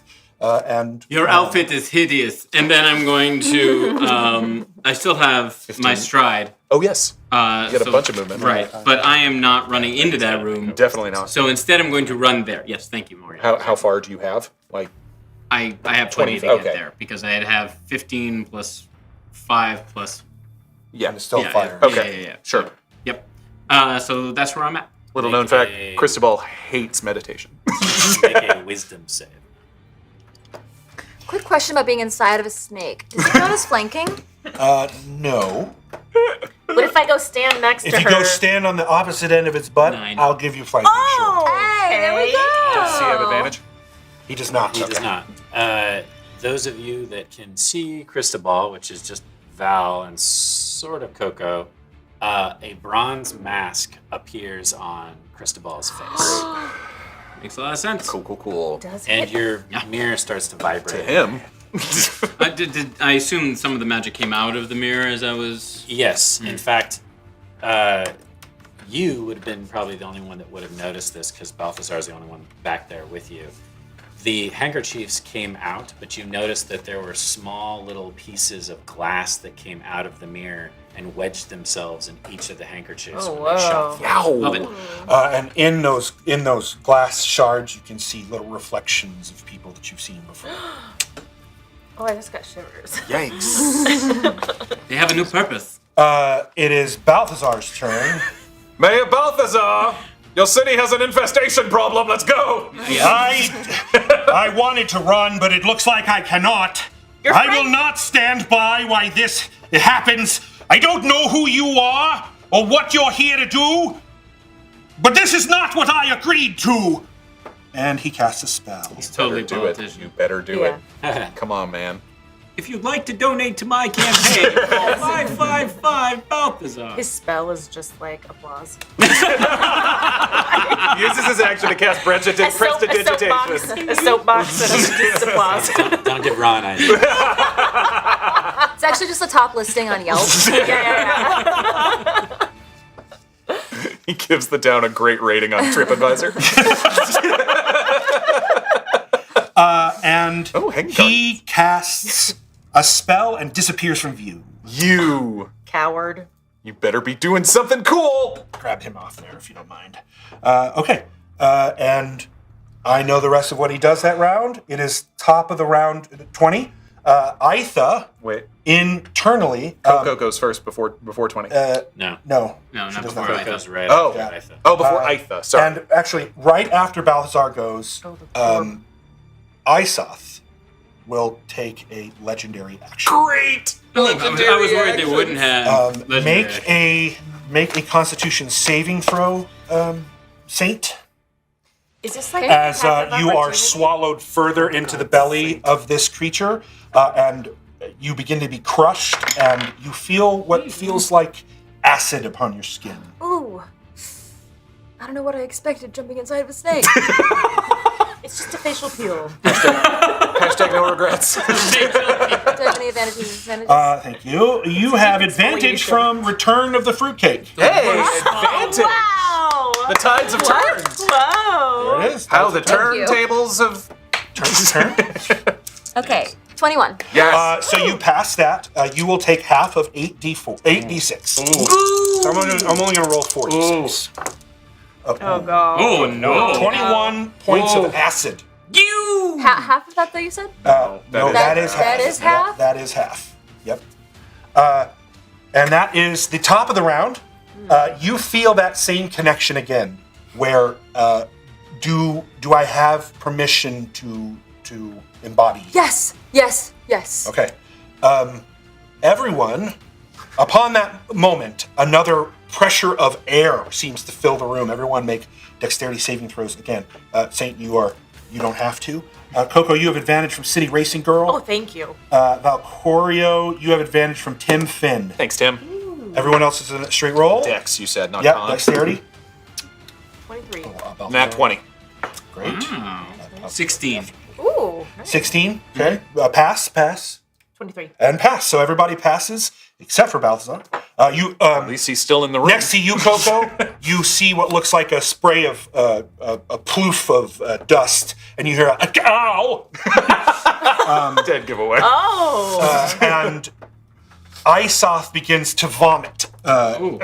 Your outfit is hideous. And then I'm going to. I still have 15. my stride. Oh, yes. You get a bunch of movement. Right. But I am not running into that room. Definitely not. So instead, I'm going to run there. Yes, thank you, Mario. How far do you have? Like, I have 20 to 20, get there because I have 15 plus 5 plus. yeah. And it's still Yeah, fire. yeah, Okay. yeah. Sure. Yep. So that's where I'm at. Little known fact, Cristobal hates meditation. Make a wisdom save. Quick question about being inside of a snake. Does he notice flanking? No. What if I go stand next If to you her? go stand on the opposite end of its butt, 9. I'll give you flanking. Sure. Oh, Hey, there we go. Does he have advantage? He does not. He does not. Those of you that can see Cristobal, which is just Val and sort of KoKo, a bronze mask appears on Cristobal's face. Makes a lot of sense. Cool. Does And it? your mirror starts to vibrate. To him. Did I assume some of the magic came out of the mirror as I was... Yes. In fact, you would have been probably the only one that would have noticed this because Balthazar is the only one back there with you. The handkerchiefs came out, but you noticed that there were small little pieces of glass that came out of the mirror and wedged themselves in each of the handkerchiefs. Oh, when they shot whoa. Love it. And in those glass shards, you can see little reflections of people that you've seen before. Oh, I just got shivers. Yikes. They have a new purpose. It is Balthazar's turn. Mayor Balthazar, your city has an infestation problem. Let's go. I wanted to run, but it looks like I cannot. I will not stand by while this happens. I don't know who you are or what you're here to do, but this is not what I agreed to. And he casts a spell. It's totally do it. politician. You better do Yeah. it. Come on, man. If you'd like to donate to my campaign, call 555 Balthazar. His spell is just like applause. He uses his action to cast prestidigitation. A soapbox and just applause. Don't get Ron idea. It's actually just a top listing on Yelp. Yeah. He gives the town a great rating on TripAdvisor. And he casts a spell and disappears from view. You Coward. better be doing something cool. Grab him off there if you don't mind. Okay. And I know the rest of what he does that round. It is top of the round 20. Aitha, Wait, internally. KoKo goes first before 20. No. No. No, she not does before not. I Goes right Oh. after Yeah. Aitha. Oh, before Aitha. Sorry. And actually, right after Balthazar goes, Isoth will take a legendary action. Great. I was worried they wouldn't have. legendary. Make a Constitution saving throw, Saint. Is this like As an attack of you are opportunity? swallowed further into the belly of this creature, and you begin to be crushed, and you feel what feels like acid upon your skin. Ooh. I don't know what I expected jumping inside of a snake. It's just a facial peel. Hashtag no regrets. Do I have any advantages? Thank you. You have advantage exfoliation. from Return of the Fruitcake. Hey, advantage. Wow! The tides have turned. Whoa! There it is. How the Thank you. turntables have. Turn. Okay, 21. Yes. So you pass that. You will take half of 8d6. So I'm only going to roll 4d6. Oh god. Oh no! 21 points of acid. You! Half of that, though, you said? No, that is half. That is half? That is half. Yep. And that is the top of the round. You feel that same connection again, where do I have permission to embody you? Yes, yes, yes. Okay. Everyone, upon that moment, another pressure of air seems to fill the room. Everyone make dexterity saving throws again. Saint, you don't have to. KoKo, you have advantage from City Racing Girl. Oh, thank you. Valcorio, you have advantage from Tim Finn. Thanks, Tim. Everyone else is in a straight roll. Dex, you said, not Yep, con. dexterity. 23. Nat 20. Great. 16. Ooh. Nice. 16. Okay. Pass. 23. And pass. So everybody passes except for Balthazar. At least he's still in the room. Next to you, KoKo, you see what looks like a spray of a ploof of dust, and you hear a ow, Dead giveaway. Oh! and Isoth begins to vomit, and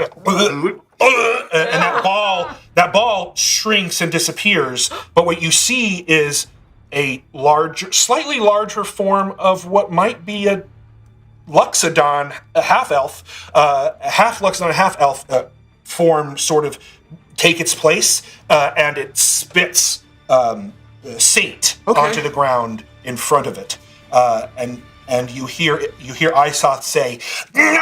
that ball shrinks and disappears. But what you see is a slightly larger form of what might be a Luxodon, a half-elf, half Luxodon, half-elf form sort of take its place, and it spits Saint onto the ground in front of it, and you hear Isoth say, "No,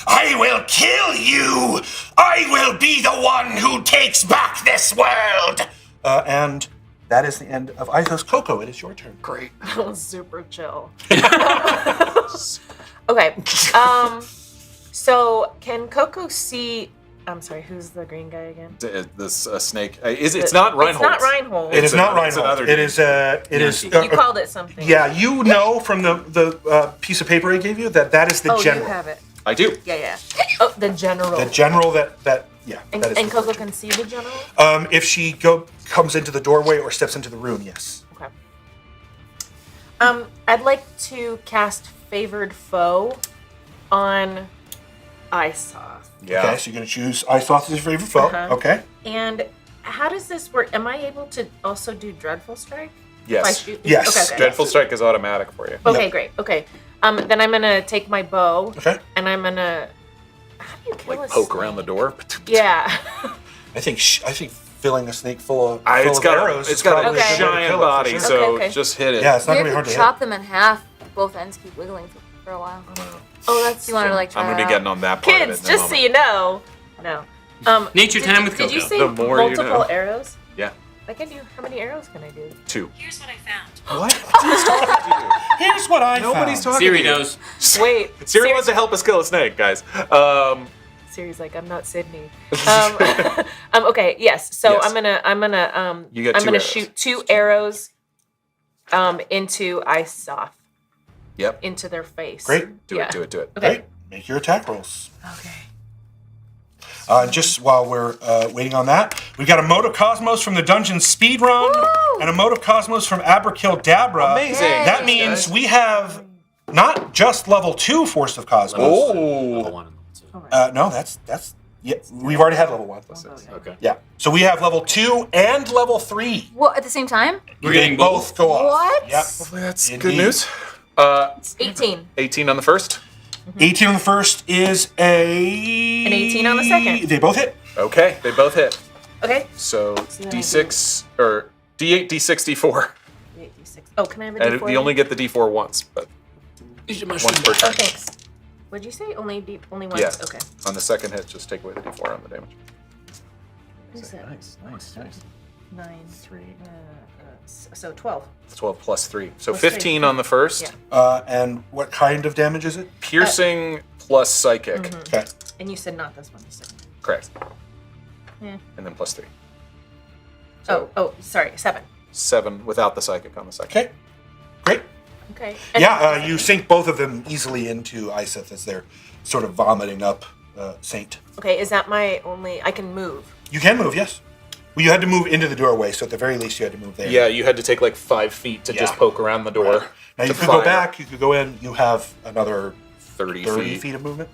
I will kill you. I will be the one who takes back this world." And that is the end of Isoth's KoKo. It is your turn. Great. That was super chill. Okay. So can KoKo see? I'm sorry, who's the green guy again? This snake. It's not Reinhold. It's not Reinhold. It is not It's Reinhold. another It is. It is. You called it something. Yeah, you know from the piece of paper I gave you that is the Oh, general. you have it. I do. Yeah. Oh, the general. The general that yeah. And, that is and the KoKo general. can see the general? If she comes into the doorway or steps into the room, yes. Okay. I'd like to cast Favored Foe on Isoth. Yeah. Okay, so you're gonna choose Isoth as your favorite foe. Uh-huh. Okay. And how does this work? Am I able to also do Dreadful Strike? Yes. If I shoot? Yes. Okay. Dreadful Strike is automatic for you. Okay, Yep. great. Okay. Then I'm gonna take my bow. Okay. And I'm gonna. How do you kill Like a poke snake? around the door. Yeah. I think filling a snake full of It's got arrows. it's got a Okay. giant body, so Okay. just hit it. Yeah, it's not You gonna be hard could to chop hit. them in half. Both ends keep wiggling for a while. Oh, that's. You want to like try I'm gonna be that getting out? on that part of it. Kids, in a just so moment. you know. No. Nature time with Did you KoKo. say The more you multiple know. arrows? Yeah. I can do. How many arrows can I do? 2. Here's what I found. What? Who's talking to you? Here's what I Nobody's found. talking Siri to you. knows. Wait. Siri wants to help us kill a snake, guys. Siri's like, I'm not Sydney. Okay, yes. So Yes. I'm gonna You get I'm 2 gonna arrows. shoot 2 arrows into Isoth, Yep. into their face. Great. Do it. Do it. Okay. Great. Make your attack rolls. Okay. Just while we're waiting on that, we've got a Mode of Cosmos from the Dungeon Speedrun and a Mode of Cosmos from Aberkill-Dabra. Amazing. Yay. That means we have not just level 2 Force of Cosmos. Level Oh. 1 and level 2. No, that's yeah. We've already had level 1. Okay. Yeah. So we have level 2 and level 3. What, at the same time? We're They getting both go off. What? Yep. Hopefully that's good Indeed. news. 18. 18 on the first. 18 on the first is a... An 18 on the second. They both hit. Okay, they both hit. Okay. So then I D6 or D8, D6, D4, 8, D6. Oh, can I have a and D4? you only get the D4 once, but once per Oh, turn. thanks. What'd you say? Only once? Yeah. Okay. On the second hit, just take away the D4 on the damage. What is that? Nice. 9, 3, so 12. It's 12 plus 3, so Plus 3. 15 on the first. Yeah. And what kind of damage is it? Piercing plus psychic. Okay. And you said not this one. You said. Correct. Yeah. And then plus 3. Sorry, 7. 7 without the psychic on the second. Okay. Great. Okay. Yeah, you sink both of them easily into Isoth as they're sort of vomiting up Saint. Okay, is that my only? I can move. You can move, yes. Well, you had to move into the doorway, so at the very least you had to move there. Yeah, you had to take like 5 feet to just Yeah. poke around the door. Right. Now you to could go fire. back, you could go in, you have another 30 30 feet. feet of movement.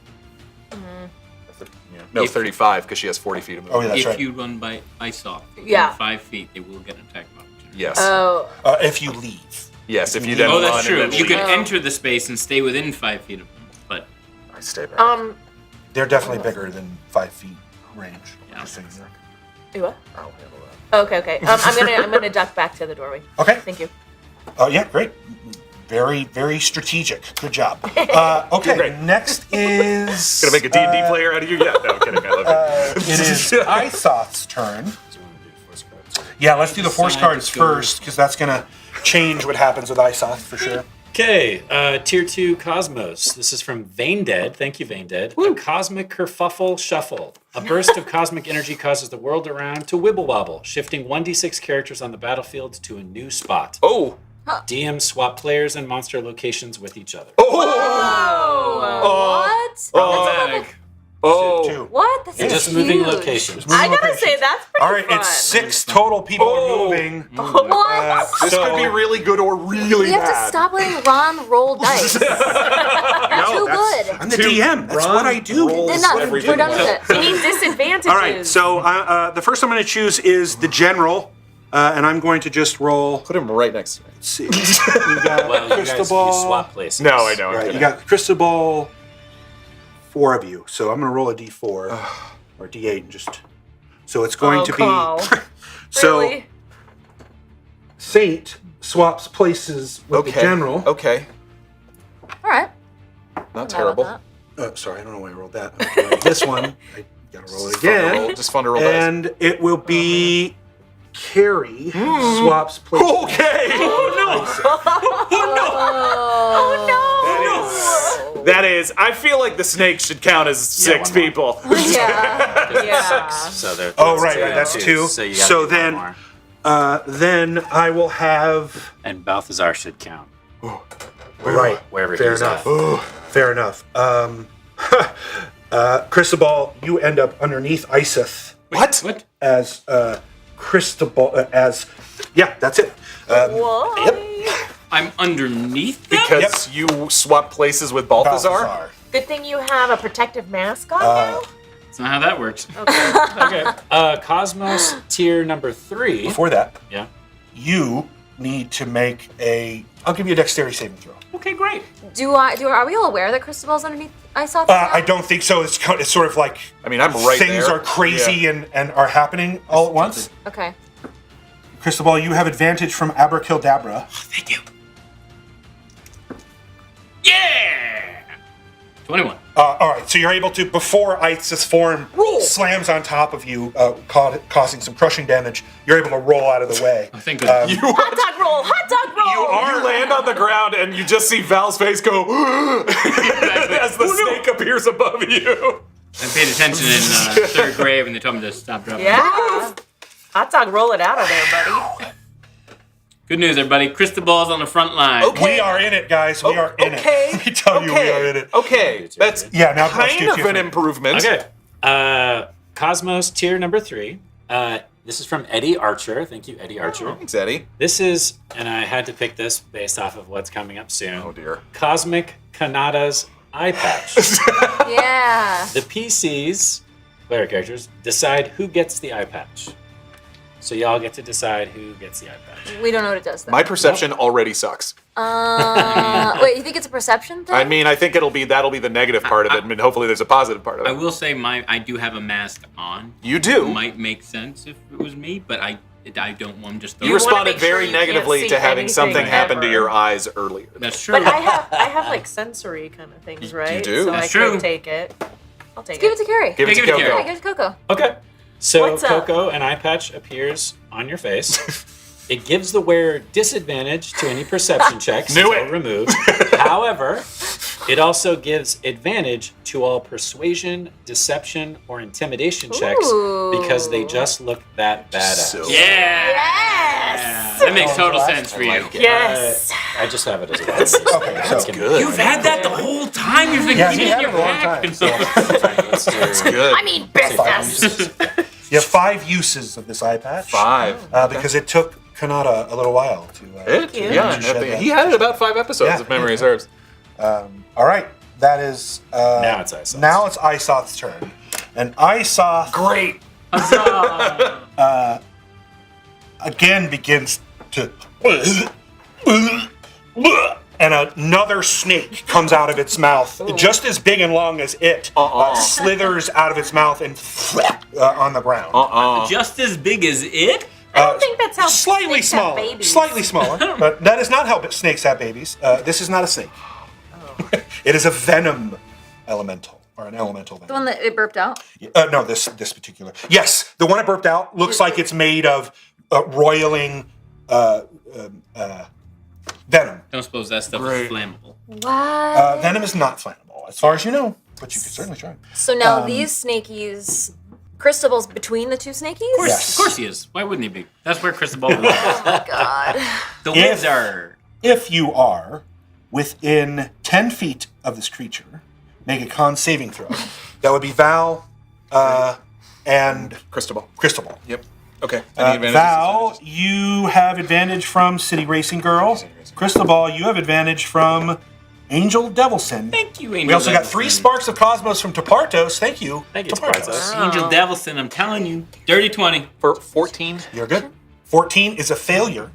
Yeah. No, 35 because she has 40 feet of movement. Oh, yeah, that's If right. you run by Isoth Yeah. within 5 feet, they will get an attack of opportunity. Yes. Oh. If you leave. Yes, if you then Oh, run that's true. and then You can leave. enter the space and stay within 5 feet of them, but I stay back. They're definitely bigger than 5 feet range. Yeah. Just so you know. Do what? I'll handle that. Okay. I'm gonna duck back to the doorway. Okay. Thank you. Oh, yeah, great. Very, very strategic. Good job. Okay, great. next is... Gonna make a D&D player out of you? Yeah, no, I'm kidding. I love you. It is Isoth's turn. Yeah, let's do the force Decide cards to go- first, because that's going to change what happens with Isoth for sure. Okay, Tier 2 Cosmos. This is from Vanedead. Thank you, Vanedead. A cosmic kerfuffle shuffle. A burst of cosmic energy causes the world around to wibble wobble, shifting 1d6 characters on the battlefield to a new spot. Oh! DM swap players and monster locations with each other. What? Oh! Two. What? That's Just huge. moving locations. I gotta say that's pretty All right, fun. it's 6 total people are moving. What? This could be really good or really We have to bad. stop letting Ron roll dice. You're too good. I'm the DM. That's what I do. Enough. We're done with it. We need disadvantages. All right, so the first I'm going to choose is the general, and I'm going to just roll. Put him right next to me. Let's see. We've got Well, you guys Cristobal. you swap places. No, I know. I'm Right, you kidding. got Cristobal, 4 of you. So I'm going to roll a d4 or d8 and just. So it's going to be. So Really? Saint swaps places with the general. Okay. All right. Not How terrible. about Sorry, I don't know why I rolled that. Okay, this one, I gotta roll it Fun to roll- again. Just fun to roll dice. And it will be Kari swaps places. Okay! that? Oh, That is, I feel like the snake should count as 6 people. Yeah. So there. That's 2. So, you So gotta do then, one more. then I will have. And Balthazar should count. Right. Wherever Fair he's enough. at. Fair enough. Cristobal, you end up underneath Iseth What? as Cristobal as. Yeah, that's it. Whoa. Yep. I'm underneath them? Because you swap places with Balthazar? Good thing you have a protective mask on now. That's not how that works. Okay. Cosmos tier number 3. Before that, Yeah. you need to make a. I'll give you a dexterity saving throw. Okay, great. Are we all aware that Cristobal's underneath Iseth? I don't think so. It's sort of like I mean, I'm right things there. are crazy and are happening all at once. Okay. Cristobal, you have advantage from Abracadabra. Thank you. Yeah! 21. All right, so you're able to, before Iseth's form slams on top of you, causing some crushing damage, you're able to roll out of the way. Oh, thank goodness. Hot dog roll! Hot dog roll! You land on the ground and you just see Val's face go as the snake appears above you. I paid attention in 3rd grade when they told me to stop dropping. Yeah. Hot dog, roll it out of there, buddy. Good news, everybody. Cristobal's on the front line. Okay. We are in it, guys. We are in it. Let me tell you, we are in it. Okay, that's Yeah, now let's kind do of two an for- improvement. Okay. Cosmos tier number 3. This is from Eddie Archer. Thank you, Eddie Archer. Thanks, Eddie. This is, and I had to pick this based off of what's coming up soon. Oh dear. Cosmic Kanata's eye patch. Yeah. The PCs, player characters, decide who gets the eye patch. So y'all get to decide who gets the eye patch. We don't know what it does though. My perception already sucks. Wait, you think it's a perception thing? I mean, I think that'll be the negative part of it, and hopefully there's a positive part of I it. will say I do have a mask on. You do. It might make sense if it was me, but I don't want to just throw You it. wanna responded make sure very you can't negatively see to having anything something happen to ever. your eyes earlier. That's true. But I have like sensory kind of things, right? do? So That's I true. could take it. I'll take Give it to Kari. Give it to Give it to KoKo. Yeah, give it to KoKo. Okay. So What's up? KoKo, an eye patch appears on your face. It gives the wearer disadvantage to any perception checks Knew until it. removed. However, it also gives advantage to all persuasion, deception, or intimidation checks because they just look that badass. So- yeah! Yes! That makes total sense for you. Yes. I just have it as a bonus. Okay, so Good. You've had that the whole time. You've been Yeah, keeping he it had in it your a long pack. time. And so, Let's do That's good. I mean business. you have 5 uses of this eye patch. 5. Because it took Kanata a little while to. It? Yeah, to shed that. he had it about 5 episodes, Yeah. if memory serves. All right, that is. Now it's Iseth's. Now it's Isoth's turn, and Isoth Great. again begins to. And another snake comes out of its mouth, just as big and long as it, slithers out of its mouth and on the ground. just as big as it? I don't think that's how Slightly snakes have smaller, babies. slightly smaller, but that is not how snakes have babies. This is not a snake. It is a venom elemental, or an elemental venom. The one that it burped out? No, this particular. Yes, the one that burped out looks like it's made of roiling venom. Don't suppose that stuff is flammable. What? Venom is not flammable, as far as you know, but you could certainly try. So now these snakies, Cristobal's between the 2 snakies? Yes. Of course he is. Why wouldn't he be? That's where Cristobal lives. Oh my god. The If- wizard. If you are within 10 feet of this creature, make a con saving throw. That would be Val and Cristobal. Cristobal. Yep. Okay. Any advantages? Val, you have advantage from City Racing Girl. Cristobal, you have advantage from Angel Devilson. Thank you, Angel We also got 3 Devilson. sparks of Cosmos from Tapartos. Thank you. Thank you, Tapartos. Tapartos. Angel Devilson, I'm telling you. Dirty 20. For 14. You're good. 14 is a failure.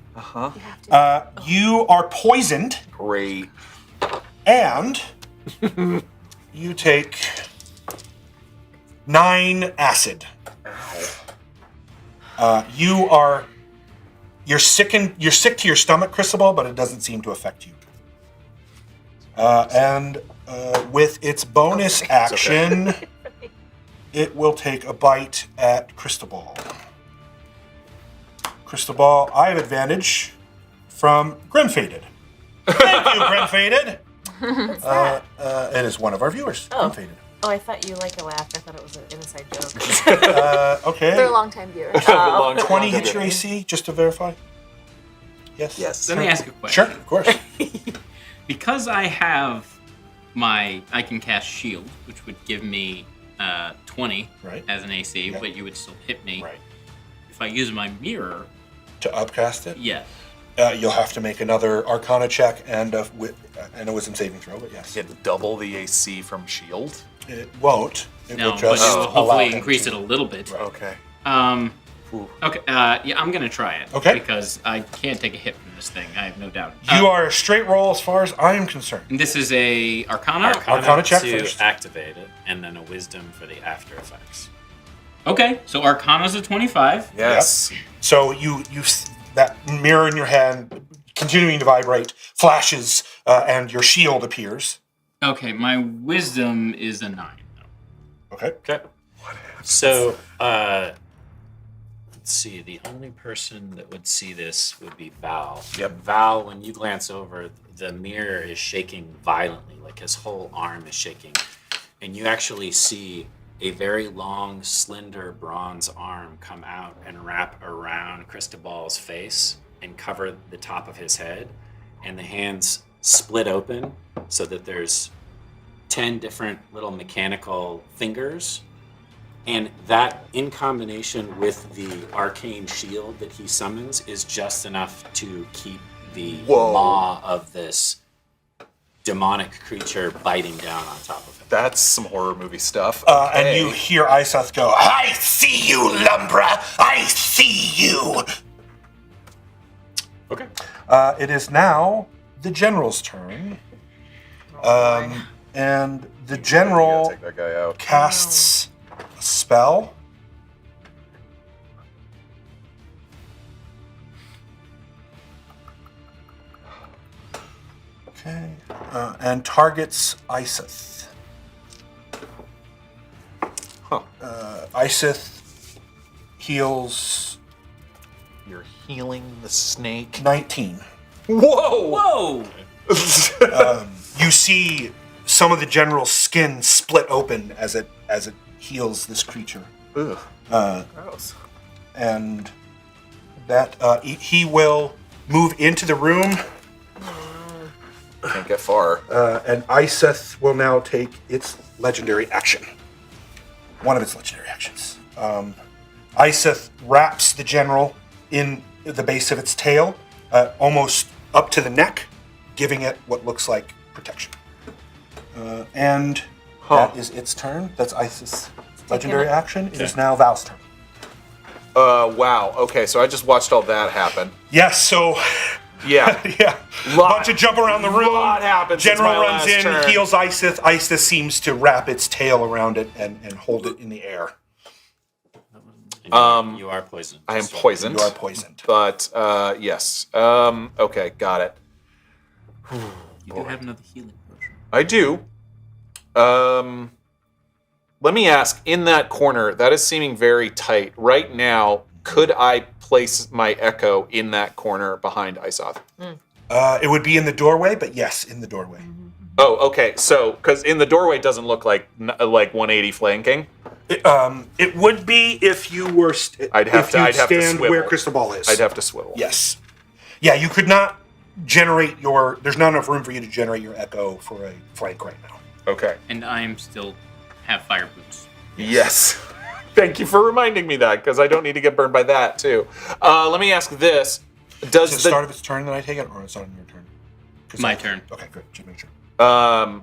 You are poisoned, Great. and you take 9 acid. You're sick to your stomach, Cristobal, but it doesn't seem to affect you. And with its bonus action, it will take a bite at Cristobal. Cristobal, I have advantage from Grimfaded. Thank you, Grimfaded. It is one of our viewers. Oh. Unfaded. Oh, I thought you like a laugh. I thought it was an inside joke. Okay. They're a long-time viewer. 20 hits your AC, just to verify? Yes. Yes. Let me ask a question. Sure, of course. Because I have I can cast shield, which would give me 20 Right. as an AC, Yeah. but you would still hit me. Right. If I use my mirror, To upcast it, yes. you'll have to make another Arcana check and a Wisdom saving throw, but yes. Hit double the AC from shield. It won't. It No, will but just it will allow hopefully him increase to- it a little bit. Okay. Okay, yeah, I'm gonna try it. Okay. Because I can't take a hit from this thing, I have no doubt. You are a straight roll as far as I am concerned. And this is a Arcana? Arcana check to first. activate it, and then a wisdom for the after effects. Okay, so Arcana's a 25. Yes. So you that mirror in your hand, continuing to vibrate, flashes, and your shield appears. Okay, my wisdom is a 9. Okay. Okay. So, let's see. The only person that would see this would be Val. Yep. Val, when you glance over, the mirror is shaking violently, like his whole arm is shaking. And you actually see a very long, slender bronze arm come out and wrap around Cristobal's face and cover the top of his head. And the hands split open so that there's 10 different little mechanical fingers. And that, in combination with the arcane shield that he summons, is just enough to keep the maw of this demonic creature biting down on top of him. That's some horror movie stuff. And you hear Iseth go, "I see you, Lumbra! I see you!" Okay. It is now the general's turn. And the general Take that guy out. casts a spell. Okay. And targets Iseth. Huh. Iseth heals You're healing the snake. 19. Whoa! Whoa! You see some of the general's skin split open as it heals this creature. Ugh. Gross. And that he will move into the room, Can't get far. and Iseth will now take its legendary action. One of its legendary actions. Iseth wraps the general in the base of its tail, almost up to the neck, giving it what looks like protection. And that is its turn. That's Iseth's legendary action. It is now Val's turn. Wow. Okay, so I just watched all that happen. Yes, so Yeah. yeah, bunch of jump around the room. Lot happens since General my runs last in, turn. heals Iseth. Iseth seems to wrap its tail around it and hold it in the air. And you are poisoned. I am poisoned. You are poisoned. But yes. Okay, got it. You do have another healing potion. I do. Let me ask, in that corner, that is seeming very tight. Right now, could I place my echo in that corner behind Iseth? It would be in the doorway, but yes, in the doorway. Oh, okay. So, because in the doorway doesn't look like 180 flanking. It would be if you were. I'd have to stand swivel. where Cristobal is. I'd have to swivel. Yes. Yeah, you could not generate your. There's not enough room for you to generate your echo for a flank right now. Okay. And I am still have fire boots. Yes. Thank you for reminding me that, because I don't need to get burned by that too. Let me ask this: Does Is it the start of its turn that I take it, or is it on your turn? 'Cause My turn. Okay, good. Just make sure.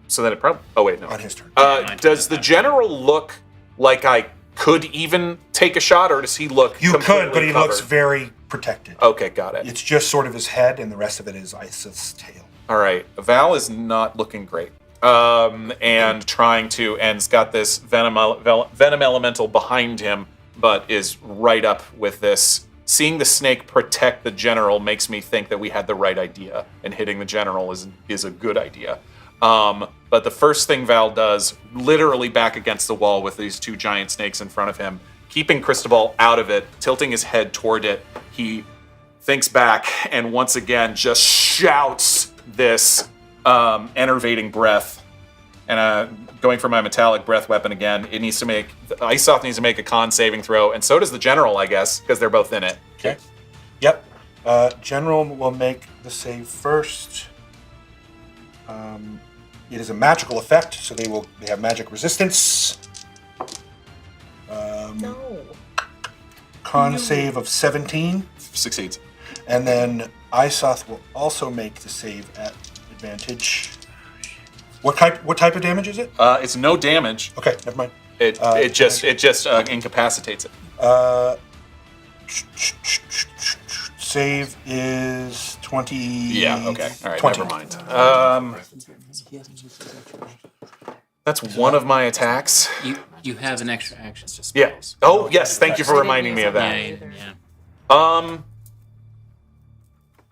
so then it probably. Oh wait, no. On his turn. Does the general look like I could even take a shot, or does he look? You could, but he completely looks covered? very protected. Okay, got it. It's just sort of his head, and the rest of it is Iseth's tail. All right, Val is not looking great. And trying to, and's got this venom elemental behind him, but is right up with this. Seeing the snake protect the general makes me think that we had the right idea, and hitting the general is a good idea. But the first thing Val does, literally back against the wall with these two giant snakes in front of him, keeping Cristobal out of it, tilting his head toward it, he thinks back and once again just shouts this enervating breath, and going for my metallic breath weapon again. It needs to make Isoth needs to make a con saving throw, and so does the general, I guess, because they're both in it. Okay. Yep. General will make the save first. It is a magical effect, so they have magic resistance. No. Con save of 17. Succeeds. And then Isoth will also make the save at advantage. What type of damage is it? It's no damage. Okay, never mind. It just incapacitates it. Save is 20. Yeah. Okay. All right. 20. Never mind. That's one of my attacks. You have an extra action. Yeah. Oh yes. Thank you for reminding me of that. Yeah.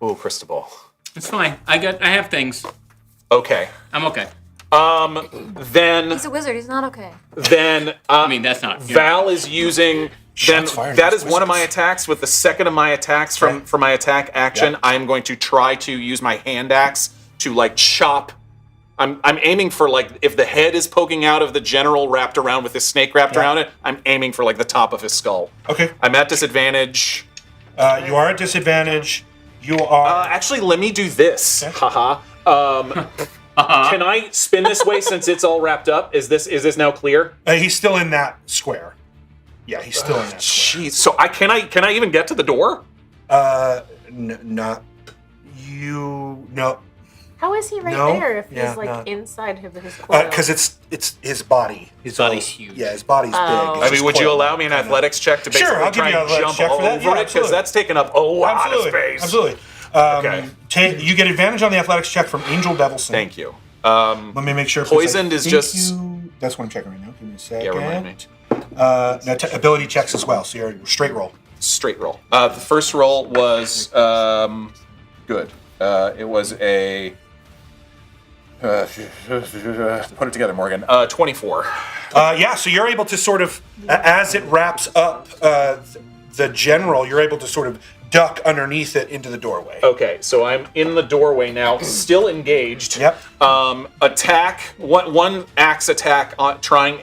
Oh, Cristobal. It's fine. I have things. Okay. I'm okay. Then He's a wizard. He's not okay. then I mean, that's not. Val is using. Then Shots fired that against is one of my wizards. attacks. With the second of my attacks from my attack action, Yeah. I am going to try to use my hand axe to like chop. I'm aiming for like if the head is poking out of the general wrapped around with his snake wrapped around it. I'm aiming for like the top of his skull. Okay. I'm at disadvantage. You are at disadvantage. You are. Actually, let me do this. Okay. Haha. Can I spin this way since it's all wrapped up? Is this now clear? He's still in that square. Yeah, he's still in that square. Jeez. So can I even get to the door? Not you. No, How is he right No, there if yeah, he's like no. inside of his coil? because it's his body. His body's huge. Yeah, his body's big. Oh. It's I mean, just would you coiled allow me an kind of. athletics check to basically Sure, I'll give try you an and athletics jump check for that. over Yeah, it? Because absolutely. that's taking up a lot of space. Absolutely. Okay. You get advantage on the athletics check from Angel Devilson. Thank you. Let me make sure. 'cause Poisoned I is think just- That's what I'm checking right now. Give me a second. Yeah, remind me. Now ability checks as well. So you're straight roll. Straight roll. The first roll was good. It was a. Put it together, Morgan. 24. Yeah, so you're able to sort of, as it wraps up the general, you're able to sort of duck underneath it into the doorway. Okay, so I'm in the doorway now, still engaged. Yep. Attack. One axe attack,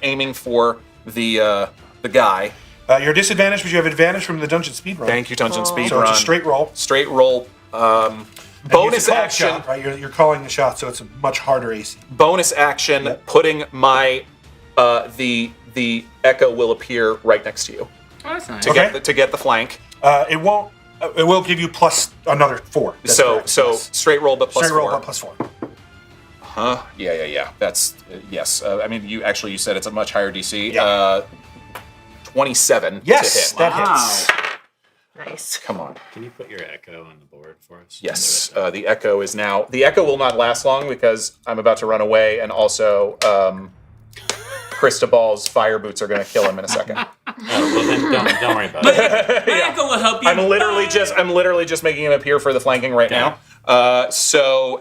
aiming for the guy. You're disadvantaged, but you have advantage from the dungeon speed run. Thank you, Dungeon Speed So Run. it's a straight roll. Straight roll. And Bonus it's a called action. shot, right? You're calling the shot, so it's a much harder AC. Bonus action. Yep. Putting my the echo will appear right next to you Oh, that's nice. to get the flank. It won't. It will give you plus another 4. That's So correct, so yes. straight roll but plus Straight roll, 4. but plus 4. Huh? Yeah. That's yes. I mean, you said it's a much higher DC. Yeah. 27 Yes, to hit. that hits. Nice. Come on. Can you put your echo on the board for us? Yes. The echo is now. The echo will not last long because I'm about to run away, and also Cristobal's fire boots are going to kill him in a second. Oh, well then don't worry about it. My echo will help you. I'm literally just making him appear for the flanking right now. So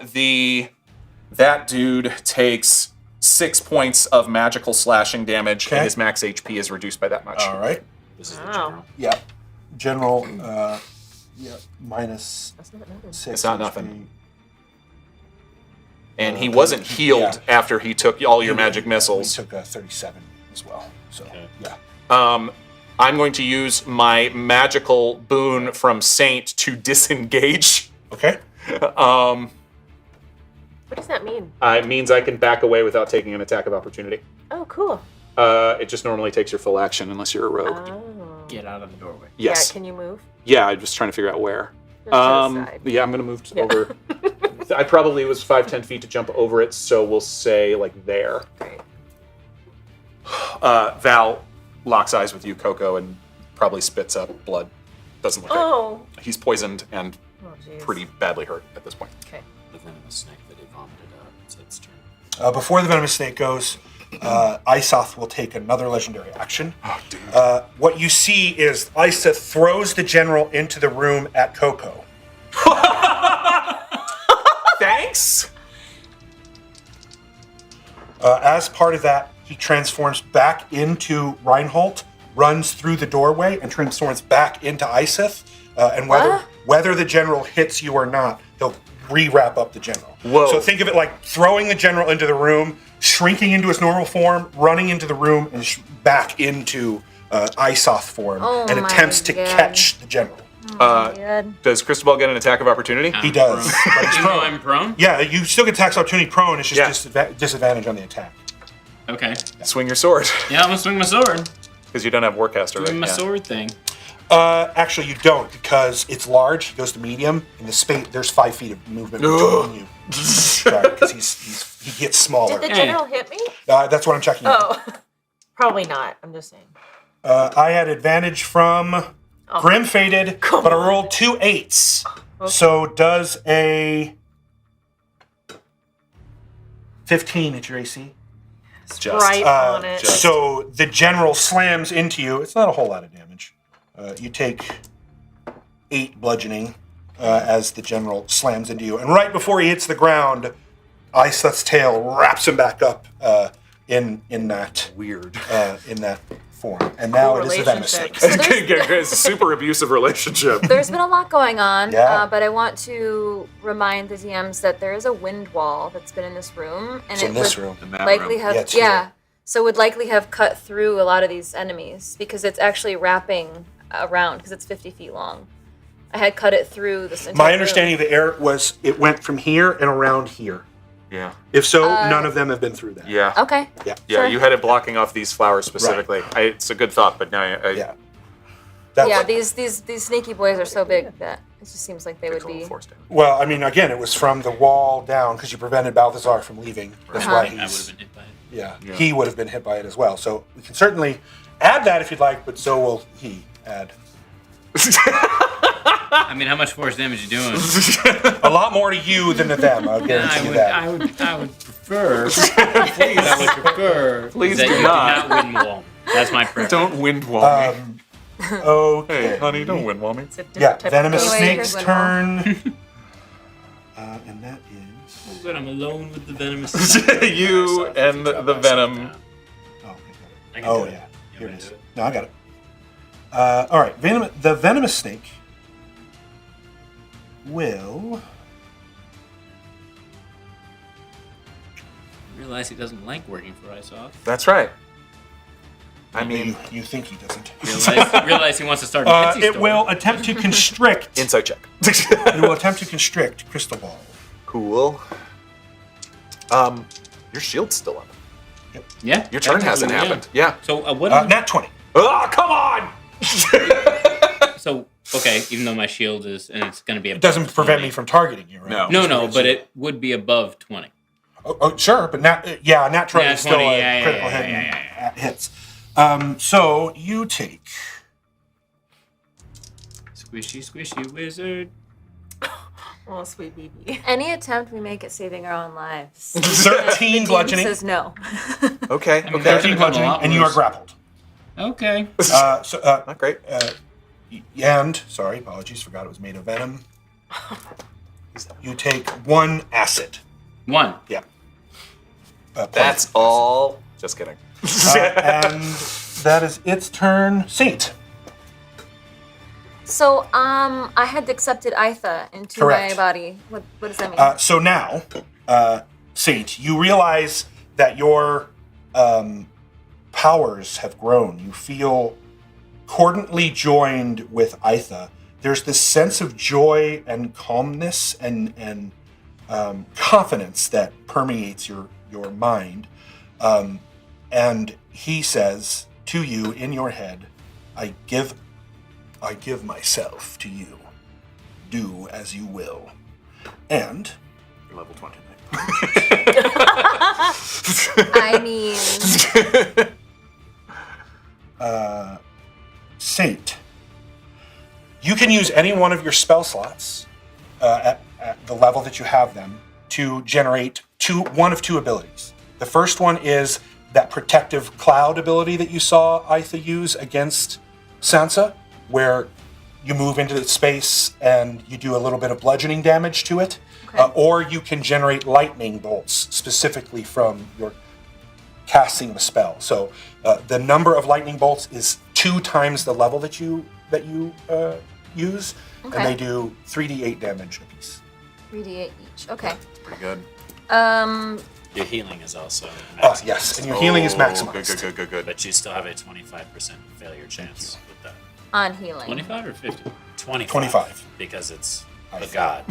that dude takes 6 points of magical slashing damage, Okay. and his max HP is reduced by that much. All right. This is the Wow. general. Yeah. General. Minus That's not nothing. 6. It's not HP. nothing. And he wasn't healed after he took all your magic He missiles. took 37 as well. So Okay. yeah. I'm going to use my magical boon from Saint to disengage. Okay. What does that mean? It means I can back away without taking an attack of opportunity. Oh, cool. It just normally takes your full action unless you're a rogue. Oh. Get out of the doorway. Yes. Yeah, can you move? Yeah, I'm just trying to figure out where. Just to the side. Yeah, I'm gonna move over. I probably was 5-10 feet to jump over it, so we'll say like there. Great. Val locks eyes with you, KoKo, and probably spits up blood. Doesn't look Oh. right. He's poisoned and Oh, jeez. pretty badly hurt at this point. Okay. The venomous snake that he vomited out. It's its turn. Before the venomous snake goes, Isoth will take another legendary action. Oh, dude. What you see is Isoth throws the general into the room at KoKo. Thanks. As part of that, he transforms back into Reinhold, runs through the doorway, and transforms back into Isoth. And whether the general hits you or not, he'll re-wrap up the general. Whoa. So think of it like throwing the general into the room, shrinking into his normal form, running into the room, and back into Isoth form, and my attempts to God. catch the general. Does Cristobal get an attack of opportunity? He does. But he's Even though prone. I'm prone? Yeah, you still get tax opportunity prone. It's just Yeah. disadvantage on the attack. Okay. Swing your sword. Yeah, I'm gonna swing my sword. Because you don't have Warcaster, right? Doing my Yeah. sword thing. Actually, you don't because it's large. It goes to medium. In the space, there's 5 feet of movement between you. Sorry, because he gets smaller. Did the general hit me? That's what I'm checking. Oh, probably not. I'm just saying. I had advantage from Grim Fated, but I rolled 2 8s. Okay. So does a 15 at your AC? Just. Right on it. So the general slams into you. It's not a whole lot of damage. You take 8 bludgeoning as the general slams into you. And right before he hits the ground, Isoth's tail wraps him back up in that Weird. in that form. And now Cool it is a venomous snake. relationship. It's a super abusive relationship. There's been a lot going on, Yeah. but I want to remind the DMs that there is a wind wall that's been in this room, and It's in this room. In that likely room. have Yeah, it's here. so would likely have cut through a lot of these enemies because it's actually wrapping around because it's 50 feet long. I had cut it through this entire My room. understanding of the air was it went from here and around here. Yeah. If so, none of them have been through that. Yeah. Okay. Yeah. Yeah, Sure. you had it blocking off these flowers specifically. It's a good thought, but now Yeah. That's, Yeah, these sneaky boys are so big that it just seems like they would be. forced it. Well, I mean, again, it was from the wall down because you prevented Balthazar from leaving. That's why I would have he's. been hit by it. Yeah, he would have been hit by it as well. So we can certainly add that if you'd like, but so will he add. I mean, how much force damage you doing? A lot more to you than to them, I'll guarantee you that. I would prefer. Please, I would prefer. Please that do you not. do not wind wall. That's my preference. Don't wind wall me. Okay. Hey, honey, don't wind wall me. It's a different Yeah, type of Venomous ghost. Anyway, Snake's here's one turn. And that is. Oh, good, I'm alone with the venomous. You and the venom. Oh, I can oh do it. yeah. You Here want it me is. to do it? No, I got it. All right, the Venomous Snake will. I realize he doesn't like working for Isoth. That's right. I mean, You think he doesn't. Realize he wants to start an Etsy It store. will attempt to constrict. insight check. It will attempt to constrict Cristobal. Cool. Your shield's still up. Yeah. Your turn hasn't technically, happened. Yeah. So what? Nat 20. Oh, come on! So okay, even though my shield is and it's going to be It doesn't prevent me from targeting you, right? No. No, but it would be above 20. Oh, sure, but nat 20 Yeah, is still 20, a yeah, critical yeah, hit yeah, and hits. So you take Squishy wizard. Oh, sweet baby. Any attempt we make at saving our own lives. 13 Team bludgeoning. says no. Okay. I mean, Okay. that's 13 gonna come a bludgeoning, lot and you are worse. grappled. Okay. Not great. Sorry, apologies, forgot it was made of venom. You take 1 acid. 1. Yeah. That's all. Just kidding. And that is its turn. Saint. So, I had accepted Itha into Correct. my body. What does that mean? So now, Saint, you realize that your powers have grown. You feel cordantly joined with Itha. There's this sense of joy and calmness and confidence that permeates your mind. And he says to you in your head, I give myself to you. Do as you will. And you're level 20. I mean, Saint, you can use any one of your spell slots at the level that you have them to generate one of 2 abilities. The first one is that protective cloud ability that you saw Itha use against Sansa, where you move into the space and you do a little bit of bludgeoning damage to it. Okay. Or you can generate lightning bolts specifically from your casting of a spell. So the number of lightning bolts is 2 times the level that you use, Okay. and they do 3d8 damage apiece. 3d8 each. Okay. Pretty good. Your healing is also Oh, maximized. yes, and your healing is maximized. Good. But you still have a 25% failure chance with that. On healing. 25 or 50? 25. Because it's a god.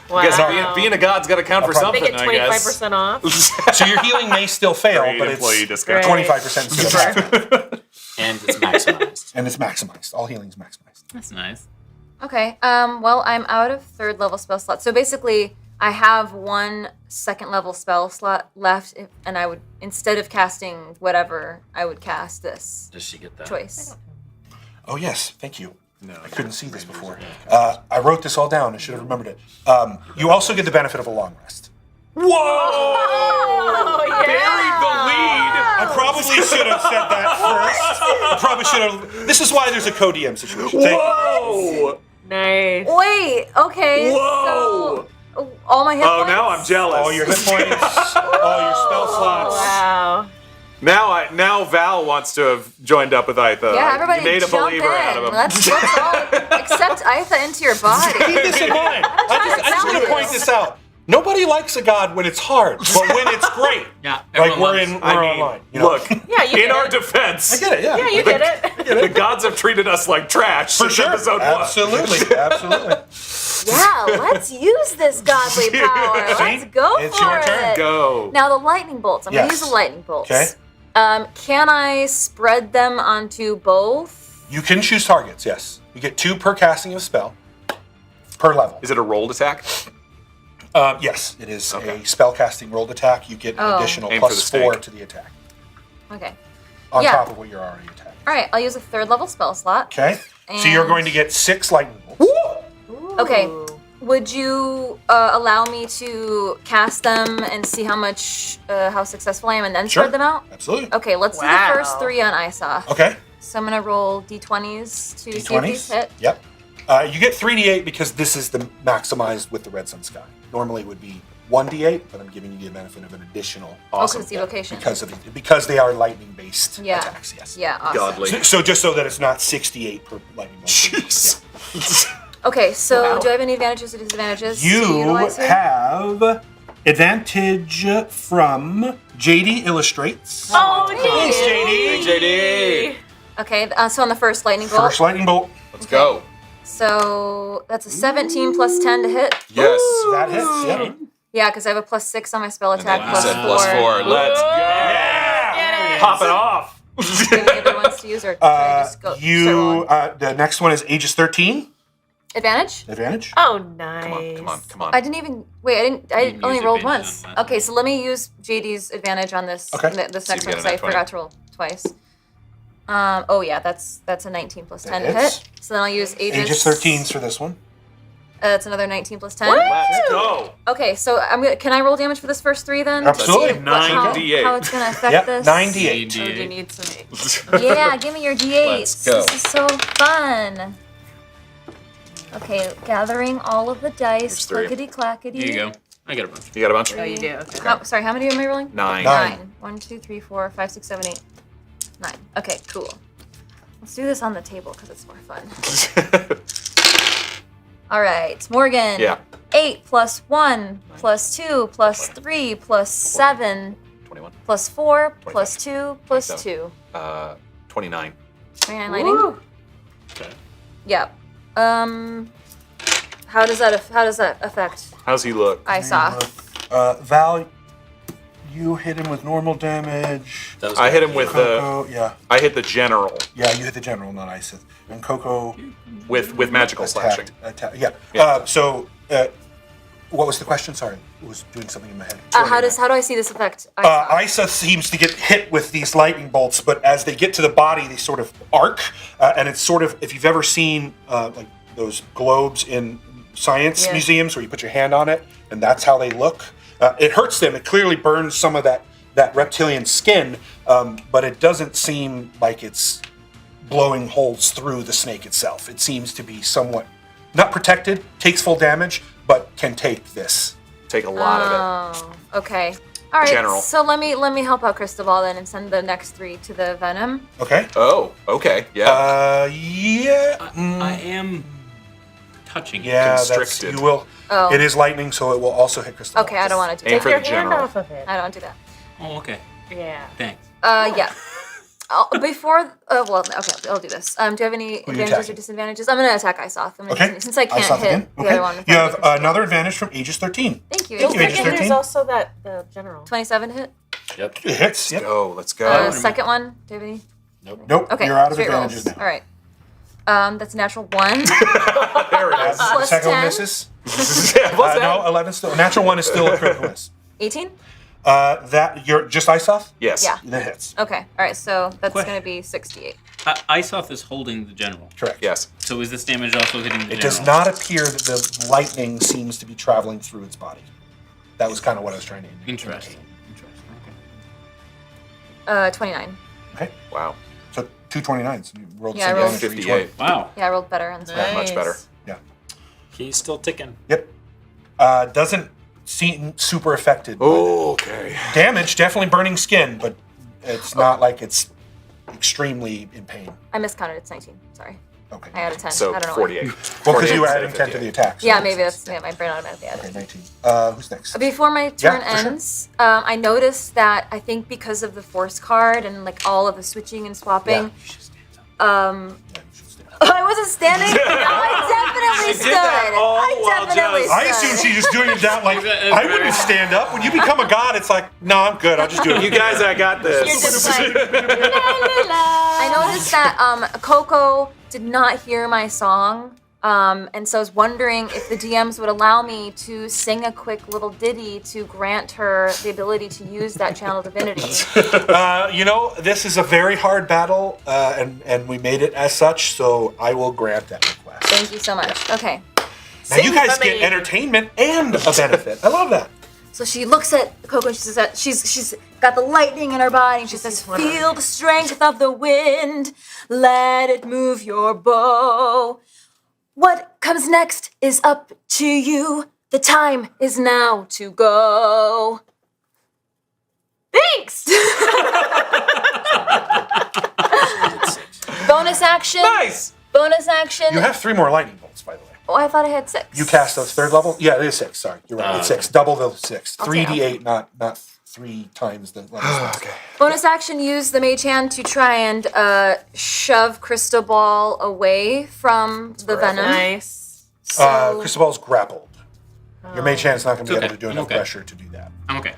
Wow. I guess being a god's got to count for They something, They get I guess. 25% off. So your healing may still fail, Great but employee it's discount. 25% still. And it's maximized. And it's maximized. All healing's maximized. That's nice. Okay. Well, I'm out of 3rd level spell slots. So basically, I have 1 2nd level spell slot left, and I would, instead of casting whatever, I would cast this Does she get that? choice. Oh, yes. Thank you. No, I couldn't see this before. I wrote this all down. I should have remembered it. You also get the benefit of a long rest. Whoa! Oh, yeah. Buried the lead. I probably should have said that first. I probably should have. This is why there's a co-DM situation. Thank you. Whoa! Nice. Wait. Okay. Whoa! So, all my hit Oh, points? now I'm jealous. All your hit points, all your spell slots. Wow. Now Val wants to have joined up with Aitha. Yeah, everybody You made a jump believer in. out of him. Let's all accept Aitha into your body. Keep this in mind. I just want to point this out. Nobody likes a god when it's hard, but when it's great. Yeah, Like everyone we're loves- online. You know? Look, Yeah, you in get our it. defense, I get it. Yeah. Yeah, you get it. the gods have treated us like trash For since sure. episode 1. Absolutely. Absolutely. Yeah, let's use this godly power. Let's go It's for your turn. it. Go. Now the lightning bolts. I'm gonna Yes. use the lightning bolts. Okay. Can I spread them onto both? You can choose targets. Yes. You get 2 per casting of a spell per level. Is it a rolled attack? Yes, it is Okay. a spell casting rolled attack. You get an Oh. additional Aim for plus the 4 snake. to the attack Okay. on Yeah. top of what you're already attacking. All right. I'll use a 3rd level spell slot. Okay. So you're And- going to get 6 lightning bolts. Okay. Would you allow me to cast them and see how successful I am, and then Sure. spread them out? Absolutely. Okay. Let's do Wow. the first 3 on Isa. Okay. So I'm gonna roll d20s to see if D20s. these hit. Yep. You get 3d8 because this is the maximized with the red sun sky. Normally it would be 1d8, but I'm giving you the benefit of an additional. Awesome. It's evocation. Because they are lightning based Yeah. attacks. Yes. Yeah. Awesome. Godly. So just so that it's not 68 per lightning bolt. Jeez. Okay. So Wow. do I have any advantages or disadvantages? to You utilize here? have advantage from JD Illustrates. Oh, Thanks, JD. JD. Okay. So on the first lightning bolt. First lightning bolt. Let's go. So that's a 17 plus 10 to hit. Yes. That hits. Yeah. Yeah, because I have a plus 6 on my spell attack. You Plus said 4. +4. Let's go. Yeah. Pop it off. Do you have any other ones to use, or should I just go? start rolling? The next one is ages 13. Advantage? Advantage. Oh, nice. Come on. I didn't even wait. I didn't only use rolled advantage once. on that. Okay, so let me use JD's advantage on this. Okay. This So you next get one a because I nat 20. forgot to roll twice. Oh yeah, that's a 19 plus 10 to hits. hit. So then I'll use ages. Ages 13s for this one. That's another 19 plus 10. Let's go. Okay, so can I roll damage for this first 3 then? Absolutely. To see what- how- 9d8. How it's gonna affect Yep. this? 9d8. Oh, do you need some? Yeah, give me your d8s. Let's go. This is so fun. Okay, gathering all of the dice. Here's 3. Clickety clackety. Here you go. I got a bunch. You got a bunch? Oh, you do. Okay. Sorry, how many am I rolling? 9. 9. 1, 2, 3, 4, 5, 6, 7, 8, 9. Okay, cool. Let's do this on the table because it's more fun. All right, Morgan. Yeah. 8 plus 1 plus 2 plus 3 plus 7 21. plus 4 plus 2 plus 2. 29. 29 lightning. Woo. Okay. Yep. How does that affect How's he look? Isa? Val, you hit him with normal damage. That was I hit good. him with the. KoKo, yeah. I hit the general Yeah, you hit the general, not Isith. And KoKo with magical slashing. Yeah. Yeah. What was the question? Sorry, it was doing something in my head. How do I see this affect Isa? Isa seems to get hit with these lightning bolts, but as they get to the body, they sort of arc, and it's sort of, if you've ever seen like those globes in science Yeah. museums where you put your hand on it, and that's how they look. It hurts them. It clearly burns some of that reptilian skin, but it doesn't seem like it's blowing holes through the snake itself. It seems to be somewhat not protected, takes full damage, but can take this. Take a lot of Oh, okay. All right. General. So let me help out Cristobal then and send the next 3 to the venom. Okay. it. Oh, okay. Yeah. Yeah. I am touching it. Yeah, that's, Constricted. you will. Oh. It is lightning, so it will also hit Cristobal. Okay, I don't want to do Aim that. for Take the your hand general. off of it. I don't do that. Oh, okay. Yeah. Thanks. Yeah. Before, well, okay, I'll do this. Do you have any you advantages attacking? or disadvantages? I'm gonna attack Isoth. Okay. Since I can't Isoth hit again. the Okay. other one. You have another advantage from Aegis 13. Thank you. Thank you, Second Aegis hit 13. is also the general. 27 hit. Yep. It hits. Yep. Go. Let's go. Second one. Do you have any? Nope. Okay. You're out of straight advantages rolls. now. All right. That's a natural 1. There it is. The Plus second 10. one misses. Yeah, what's that? No, 11 still. Natural 1 is still a critical miss. 18? That you're just Isoth? Yes. Yeah. That hits. Okay. All right. So that's Question. going to be 68. Isoth is holding the general. Correct. Yes. So is this damage also hitting the general? It does not appear that the lightning seems to be traveling through its body. That was kind of what I was trying to indicate. Interesting. Okay. 29. Okay. Wow. So 229s. You rolled the Yeah, I same rolled damage for each 58. one. Wow. Yeah, I rolled better on this Not one. much better. Yeah. He's still ticking. Yep. Doesn't seem super affected. Oh, okay. Damage, definitely burning skin, but it's not like it's extremely in pain. I miscounted. It's 19. Sorry. Okay. I added 10. So I don't know 48. Well, because you 48 added 10 instead to of the 58. attack. So Yeah, maybe that's my brain automatically added. Okay, 19. Who's next? Before my turn for sure. ends, I noticed that I think because of the force card and like all of the switching and swapping, I wasn't standing. No, I definitely stood. I definitely stood. I assume she's just doing it down like I wouldn't stand up. When you become a god, it's like, no, I'm good. I'll just do it. You guys, I got this. You're just like, la, la, la. I noticed that KoKo did not hear my song. And so I was wondering if the DMs would allow me to sing a quick little ditty to grant her the ability to use that channel divinity. This is a very hard battle, and we made it as such, so I will grant that request. Thank you so much. Okay. Now you guys get entertainment and a benefit. I love that. So she looks at KoKo and she says, she's got the lightning in her body and she says, feel the strength of the wind, let it move your bow. What comes next is up to you. The time is now to go. Thanks! Bonus action. Nice. Bonus action. You have 3 more lightning bolts, by the way. Oh, I thought I had 6. You cast those 3rd level? Yeah, it is 6. Sorry, you're right. It's 6. Double the 6. I'll 3d8, not 3 times the level. Okay. Bonus action, use the mage hand to try and shove Cristobal away from the venom. Nice. So, Cristobal's grappled. Your mage hand's not going to be It's able to do okay. enough Okay. pressure to do that. I'm okay.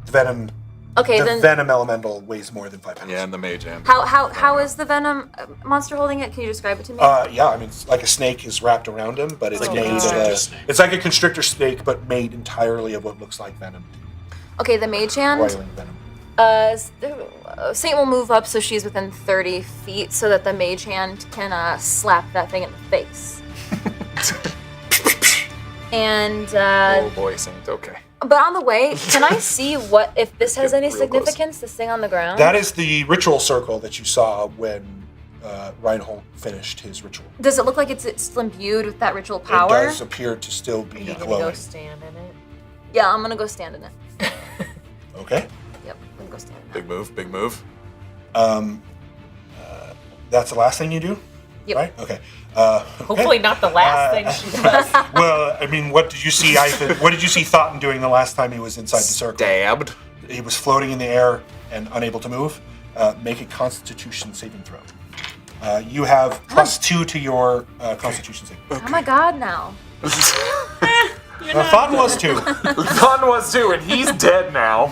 The venom, okay, the then venom elemental weighs more than 5 pounds. Yeah, and the mage hand. how is the venom monster holding it? Can you describe it to me? Yeah, I mean, it's like a snake is wrapped around him, but it's Like a made of constrictor snake. it's like a constrictor snake, but made entirely of what looks like venom. Okay, the mage hand. Roiling venom. Saint will move up so she's within 30 feet so that the mage hand can slap that thing in the face. And Oh boy, Saint. Okay. but on the way, can I see what if this has any Real close. significance? This thing on the ground. That is the ritual circle that you saw when Reinhold finished his ritual. Does it look like it's still imbued with that ritual It power? does appear to still be You're gonna glowing. go stand in it. Yeah, I'm gonna go stand in it. Okay. Yep, I'm gonna go stand in it. Big move. Big move. That's the last thing you do? Yep. Right? Okay. Hopefully not the last thing she does. Well, I mean, what did you see what did you see Thoughton doing the last time he was inside the circle? Stabbed. He was floating in the air and unable to move. Make a Constitution saving throw. You have +2 to your Constitution saving. Oh my god, now. Thoughton was 2. Thun was too, and he's dead now.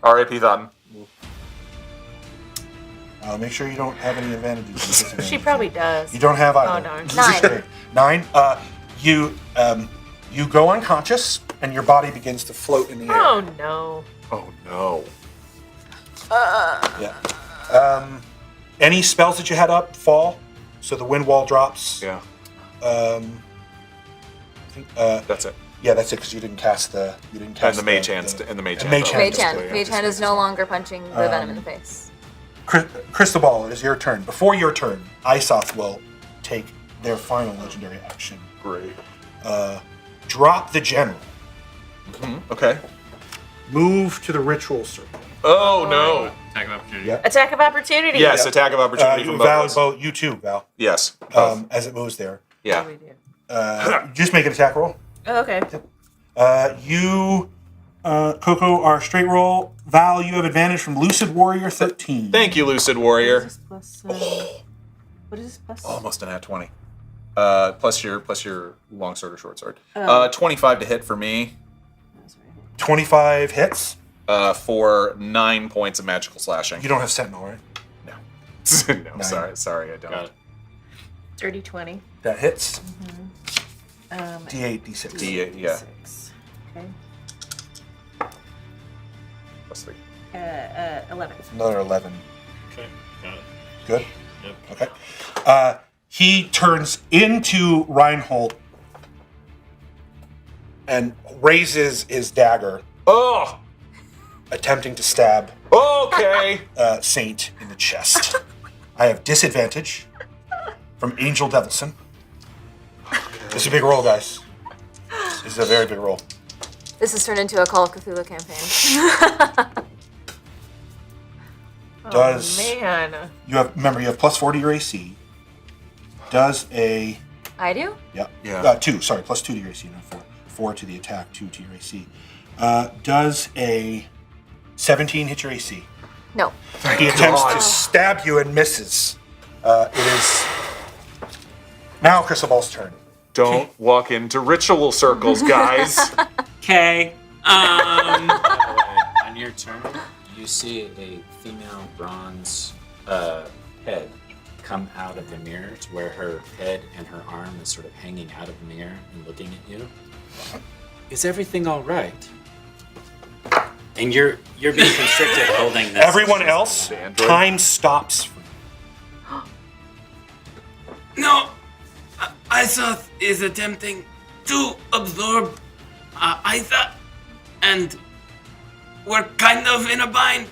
R.I.P. Thun. Make sure you don't have any advantages. She probably does. You don't have either. Oh, darn. This is great. 9. You go unconscious, and your body begins to float in the air. Oh no. Oh no. Yeah. Any spells that you had up fall, so the wind wall drops. Yeah. I think, That's it. yeah, that's it because you didn't cast the. You didn't cast And the mage hand. And the mage hand. mage hand. Mage hand. Basically, yeah. Mage hand is no longer punching the venom in the face. Cristobal, it is your turn. Before your turn, Isoth will take their final legendary action. Great. Drop the general. Okay. Move to the ritual circle. Oh no. Attack of opportunity. Yeah. Attack of opportunity. Yes, attack of opportunity from both of Val, us. both you too, Val. Yes. As it moves there. Yeah. What do we do? Just make an attack roll. Oh, okay. You, KoKo, are straight roll. Val, you have advantage from Lucid Warrior 13. Thank you, Lucid Warrior. What is this plus? What is this plus? Almost an at 20. Plus your long sword or short sword. 25 to hit for me. 25 hits. For 9 points of magical slashing. You don't have Sentinel, right? No. No, 9. sorry, I don't. Got it. Dirty 20. That hits. Um, D8, D6. D8, yeah. 6. Okay. Plus 3. 11. Another 11. Okay, got it. Good? Yep. Okay. He turns into Reinhold and raises his dagger, Oh! attempting to stab Okay! Saint in the chest. I have disadvantage from Angel Devilson. This is a big roll, guys. This is a very big roll. This has turned into a Call of Cthulhu campaign. Does Oh, man. you have plus 4 to your AC. Does a I do? Yeah. 2, sorry, plus 2 to your AC, not 4. 4 to the attack, 2 to your AC. Does a 17 hit your AC? No. He attempts to stab you and misses. It is now Cristobal's turn. Don't walk into ritual circles, guys. Okay. By the way, on your turn, you see a female bronze head come out of the mirror to where her head and her arm is sort of hanging out of the mirror and looking at you. Is everything all right? And you're being constricted holding this. Everyone else, Android. time stops for you. No, Isa is attempting to absorb Isa, and we're kind of in a bind.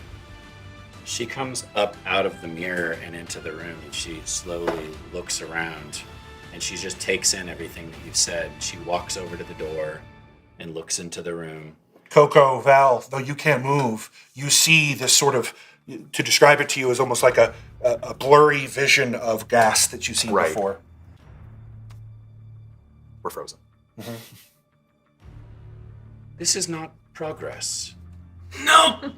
She comes up out of the mirror and into the room, and she slowly looks around, and she just takes in everything that you've said. She walks over to the door and looks into the room. KoKo, Val, though you can't move, you see this sort of, to describe it to you, is almost like a blurry vision of gas that you've seen Right. before. We're frozen. This is not progress. No.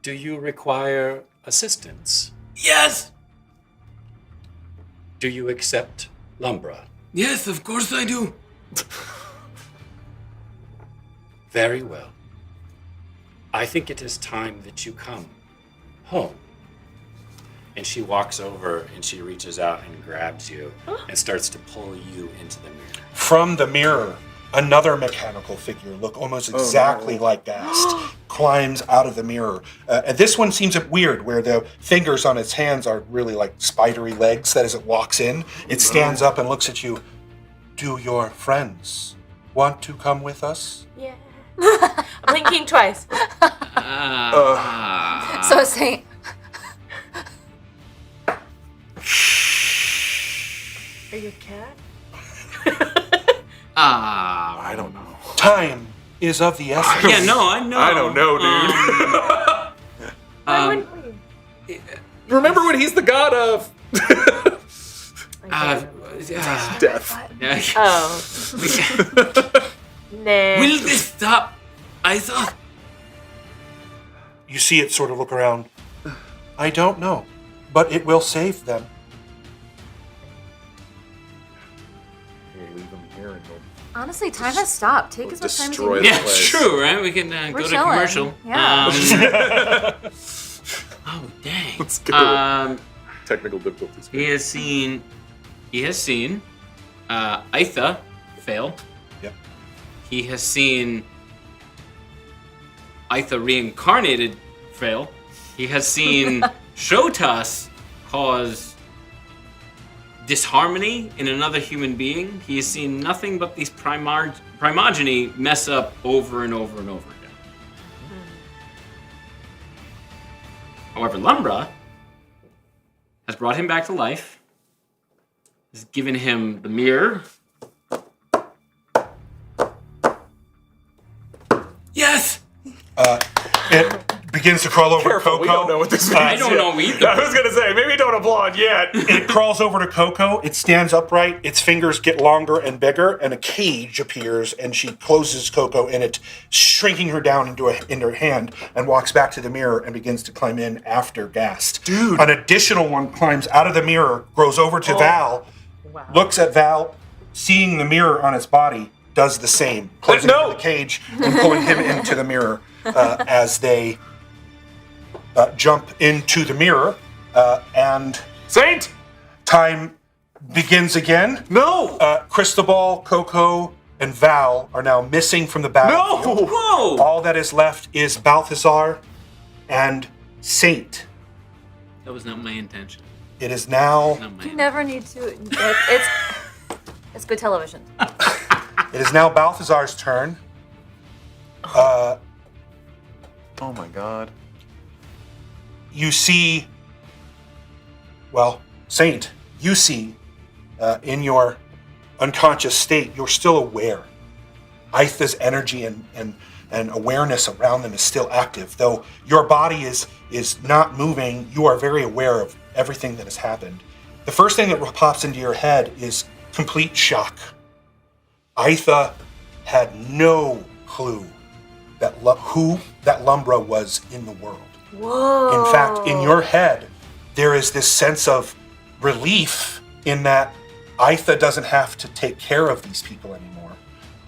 Do you require assistance? Yes. Do you accept Lumbra? Yes, of course I do. Very well. I think it is time that you come home. And she walks over and she reaches out and grabs you and starts to pull you into the mirror. From the mirror, another mechanical figure, look almost exactly like Gast, climbs out of the mirror. And this one seems weird, where the fingers on its hands are really like spidery legs, that as it walks in, it stands up and looks at you. Do your friends want to come with us? Yeah. I'm blinking twice. So Saint. Are you a cat? I don't know. Time is of the essence. Yeah, no, I know. I don't know, dude. Why wouldn't we? Remember what he's the god of? Death. Oh. Nah. Will this stop? I thought. You see it sort of look around. I don't know, but it will save them. We'll leave him here and we'll Honestly, time has stopped. Take as much time as you destroy need. Yeah, place. it's true, right? We can go to chilling. commercial. Yeah. Oh dang. Let's go. Technical difficulties. He has seen Aitha fail. Yep. He has seen Aitha reincarnated fail. He has seen Shotas cause disharmony in another human being. He has seen nothing but these primogeny mess up over and over and over again. However, Lumbra has brought him back to life, has given him the mirror. Yes! It begins to crawl over Careful, to we don't KoKo. know what this means. I don't know either. I was gonna say, maybe don't applaud yet. It crawls over to KoKo. It stands upright. Its fingers get longer and bigger, and a cage appears, and she closes KoKo in it, shrinking her down into her hand, and walks back to the mirror and begins to climb in after Gast. Dude. An additional one climbs out of the mirror, grows over to Val, looks at Val, seeing the mirror on its body, does the same, closing No. the cage and pulling him into the mirror as they jump into the mirror, and Saint! time begins again. No! Cristobal, KoKo, and Val are now missing from the battlefield. No! Whoa! All that is left is Balthazar and Saint. That was not my intention. It is now. Not my You never need to. It's good television. It is now Balthazar's turn. Oh my god. You see. Well, Saint, you see, in your unconscious state, you're still aware. Aitha's energy and awareness around them is still active, though your body is not moving. You are very aware of everything that has happened. The first thing that pops into your head is complete shock. Aitha had no clue that who that Lumbra was in the world. Whoa. In fact, in your head, there is this sense of relief in that Aitha doesn't have to take care of these people anymore.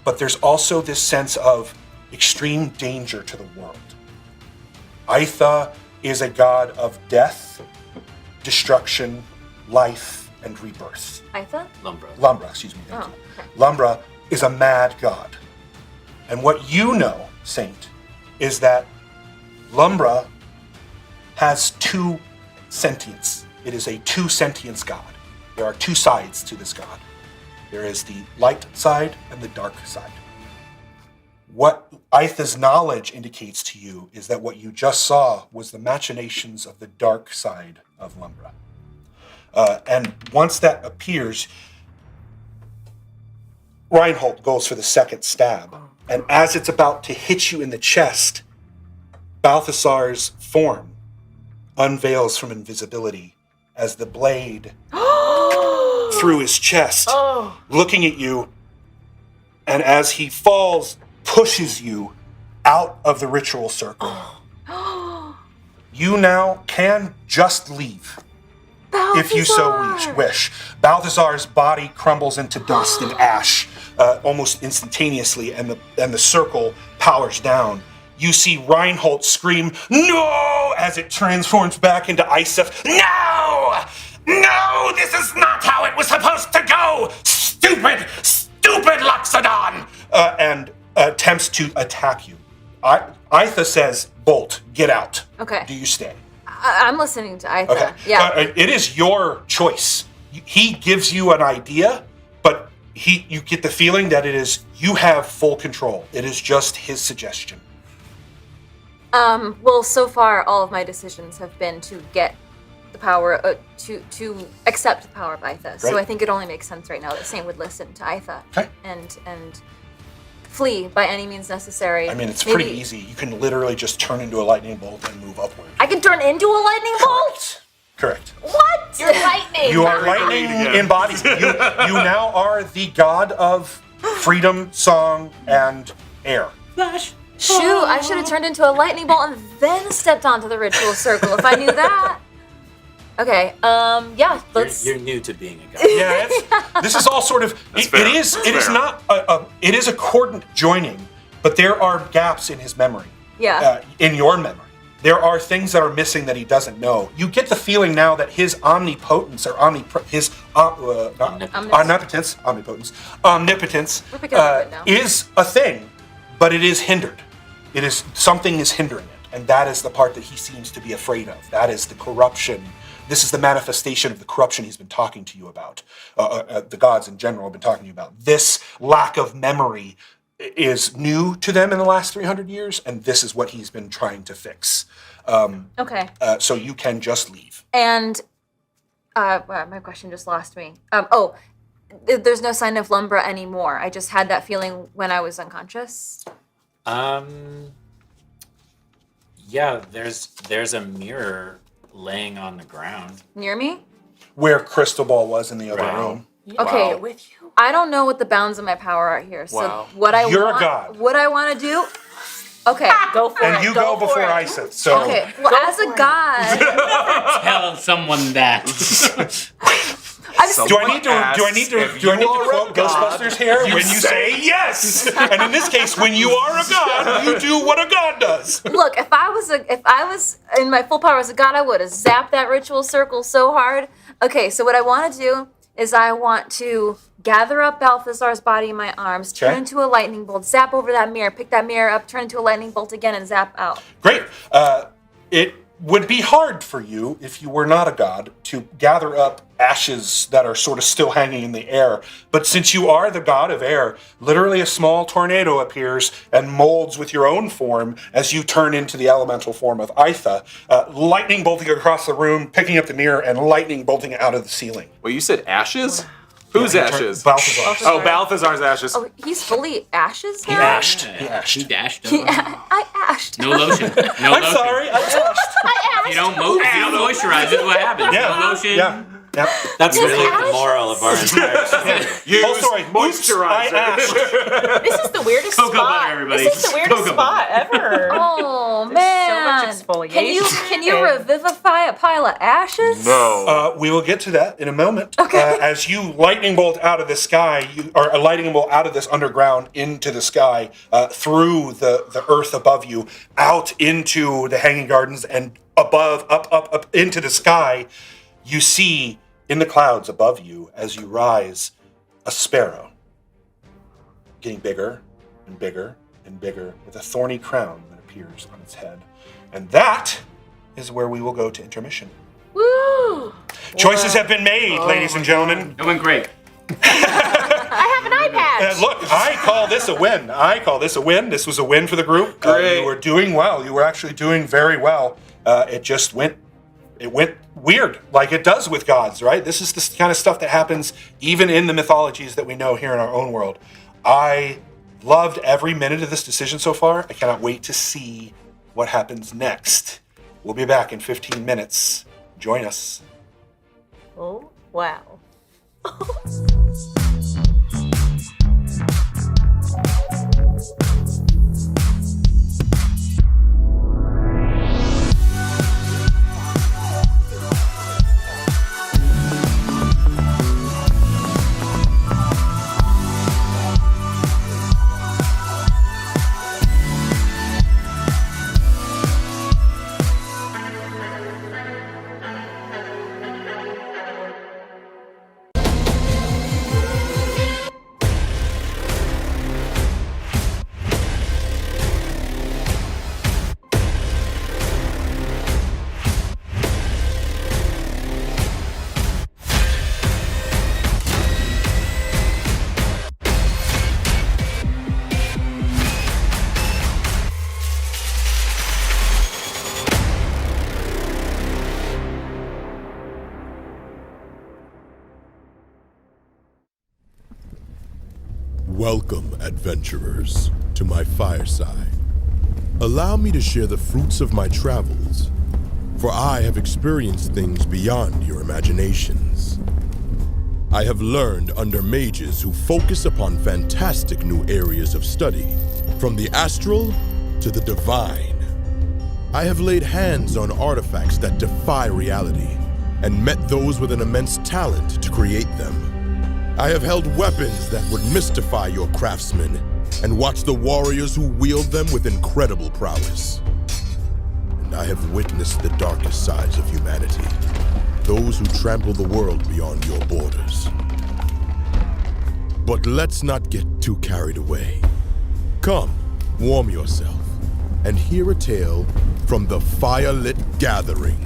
But there's also this sense of extreme danger to the world. Aitha is a god of death, destruction, life, and rebirth. Aitha? Lumbra, excuse me. Thank you. Okay. Lumbra is a mad god. And what you know, Saint, is that Lumbra has two sentience. It is a two sentience god. There are two sides to this god. There is the light side and the dark side. What Aitha's knowledge indicates to you is that what you just saw was the machinations of the dark side of Lumbra. And once that appears, Reinhold goes for the second stab. And as it's about to hit you in the chest, Balthasar's form unveils from invisibility as the blade through his chest, looking at you, and as he falls, pushes you out of the ritual circle. You now can just leave, if you so wish. Balthazar's body crumbles into dust and ash almost instantaneously, and the circle powers down. You see Reinhold scream, "No!" as it transforms back into Isef. "No! No! This is not how it was supposed to go! Stupid Loxodon!" And attempts to attack you. Aitha says, "Bolt, get out." Okay. Do you stay? I'm listening to Aitha. Okay. Yeah. It is your choice. He gives you an idea, but you get the feeling that you have full control. It is just his suggestion. Well, so far, all of my decisions have been to get the power, to accept the power of Aitha. So Right. I think it only makes sense right now that Saint would listen to Aitha. Okay. And flee by any means necessary. I mean, it's Maybe- pretty easy. You can literally just turn into a lightning bolt and move upward. I can turn into a lightning bolt? Correct. What? You're lightning. You are lightning embodied. You now are the god of freedom, song, and air. Shoot, I should have turned into a lightning bolt and then stepped onto the ritual circle if I knew that. Okay, yeah, let's... You're new to being a god. Yeah, this is all sort of. It is not it is accordant joining, but there are gaps in his memory. Yeah. In your memory, there are things that are missing that he doesn't know. You get the feeling now that his omnipotence or omnipotence, We're picking up on it now. is a thing, but it is hindered. Something is hindering it, and that is the part that he seems to be afraid of. That is the corruption. This is the manifestation of the corruption he's been talking to you about. The gods in general have been talking to you about. This lack of memory is new to them in the last 300 years, and this is what he's been trying to fix. Okay. So you can just leave. And, my question just lost me. There's no sign of Lumbra anymore. I just had that feeling when I was unconscious. Yeah, there's a mirror laying on the ground. Near me? Where Cristobal was in the other room. Okay. Wow. With you. I don't know what the bounds of my power are here. So Wow. You're a god. What I want to do. Okay. Go for it. And you go for before it. Isis. So Okay. Well, as a god, Tell someone that. do I need to quote Ghostbusters here? When you say yes, and in this case, when you are a god, you do what a god does. look. If I was in my full power as a god, I would have zapped that ritual circle so hard. Okay. So what I want to do is I want to gather up Balthazar's body in my arms, turn Okay. into a lightning bolt, zap over that mirror, pick that mirror up, turn into a lightning bolt again, and zap out. Great. It would be hard for you, if you were not a god, to gather up ashes that are sort of still hanging in the air. But since you are the god of air, literally a small tornado appears and molds with your own form as you turn into the elemental form of Aitha, lightning bolting across the room, picking up the mirror, and lightning bolting out of the ceiling. Well, you said ashes? Whose ashes? Balthazar. Oh, Balthazar's ashes. Oh, he's fully ashes He now? ashed. He dashed. I ashed. No lotion. No I'm lotion. sorry, I ashed. If you don't moisturize it, what happens? Yeah. No lotion. Yeah. Yep. That's really the moral of our entire story. Use Whole story. Oops, I moisturizer. ashed. This is the weirdest Cocoa spot. butter, everybody. This is the weirdest Cocoa spot ever. Oh so man! much exfoliation. Can you revivify a pile of ashes? No. We will get to that in a moment. Okay. As you lightning bolt out of the sky, or a lightning bolt out of this underground into the sky, through the earth above you, out into the Hanging Gardens, and above, up into the sky, you see in the clouds above you, as you rise, a sparrow, getting bigger and bigger and bigger, with a thorny crown that appears on its head. And that is where we will go to intermission. Woo! Choices have been made, ladies and gentlemen. It went great. I have an eye patch. Look, I call this a win. This was a win for the group. Great. You were doing well. You were actually doing very well. It went weird, like it does with gods, right? This is the kind of stuff that happens even in the mythologies that we know here in our own world. I loved every minute of this decision so far. I cannot wait to see what happens next. We'll be back in 15 minutes. Join us. Oh, wow. Welcome, adventurers, to my fireside. Allow me to share the fruits of my travels, for I have experienced things beyond your imaginations. I have learned under mages who focus upon fantastic new areas of study, from the astral to the divine. I have laid hands on artifacts that defy reality, and met those with an immense talent to create them. I have held weapons that would mystify your craftsmen, and watched the warriors who wield them with incredible prowess. And I have witnessed the darkest sides of humanity, those who trample the world beyond your borders. But let's not get too carried away. Come, warm yourself, and hear a tale from the Firelit Gathering.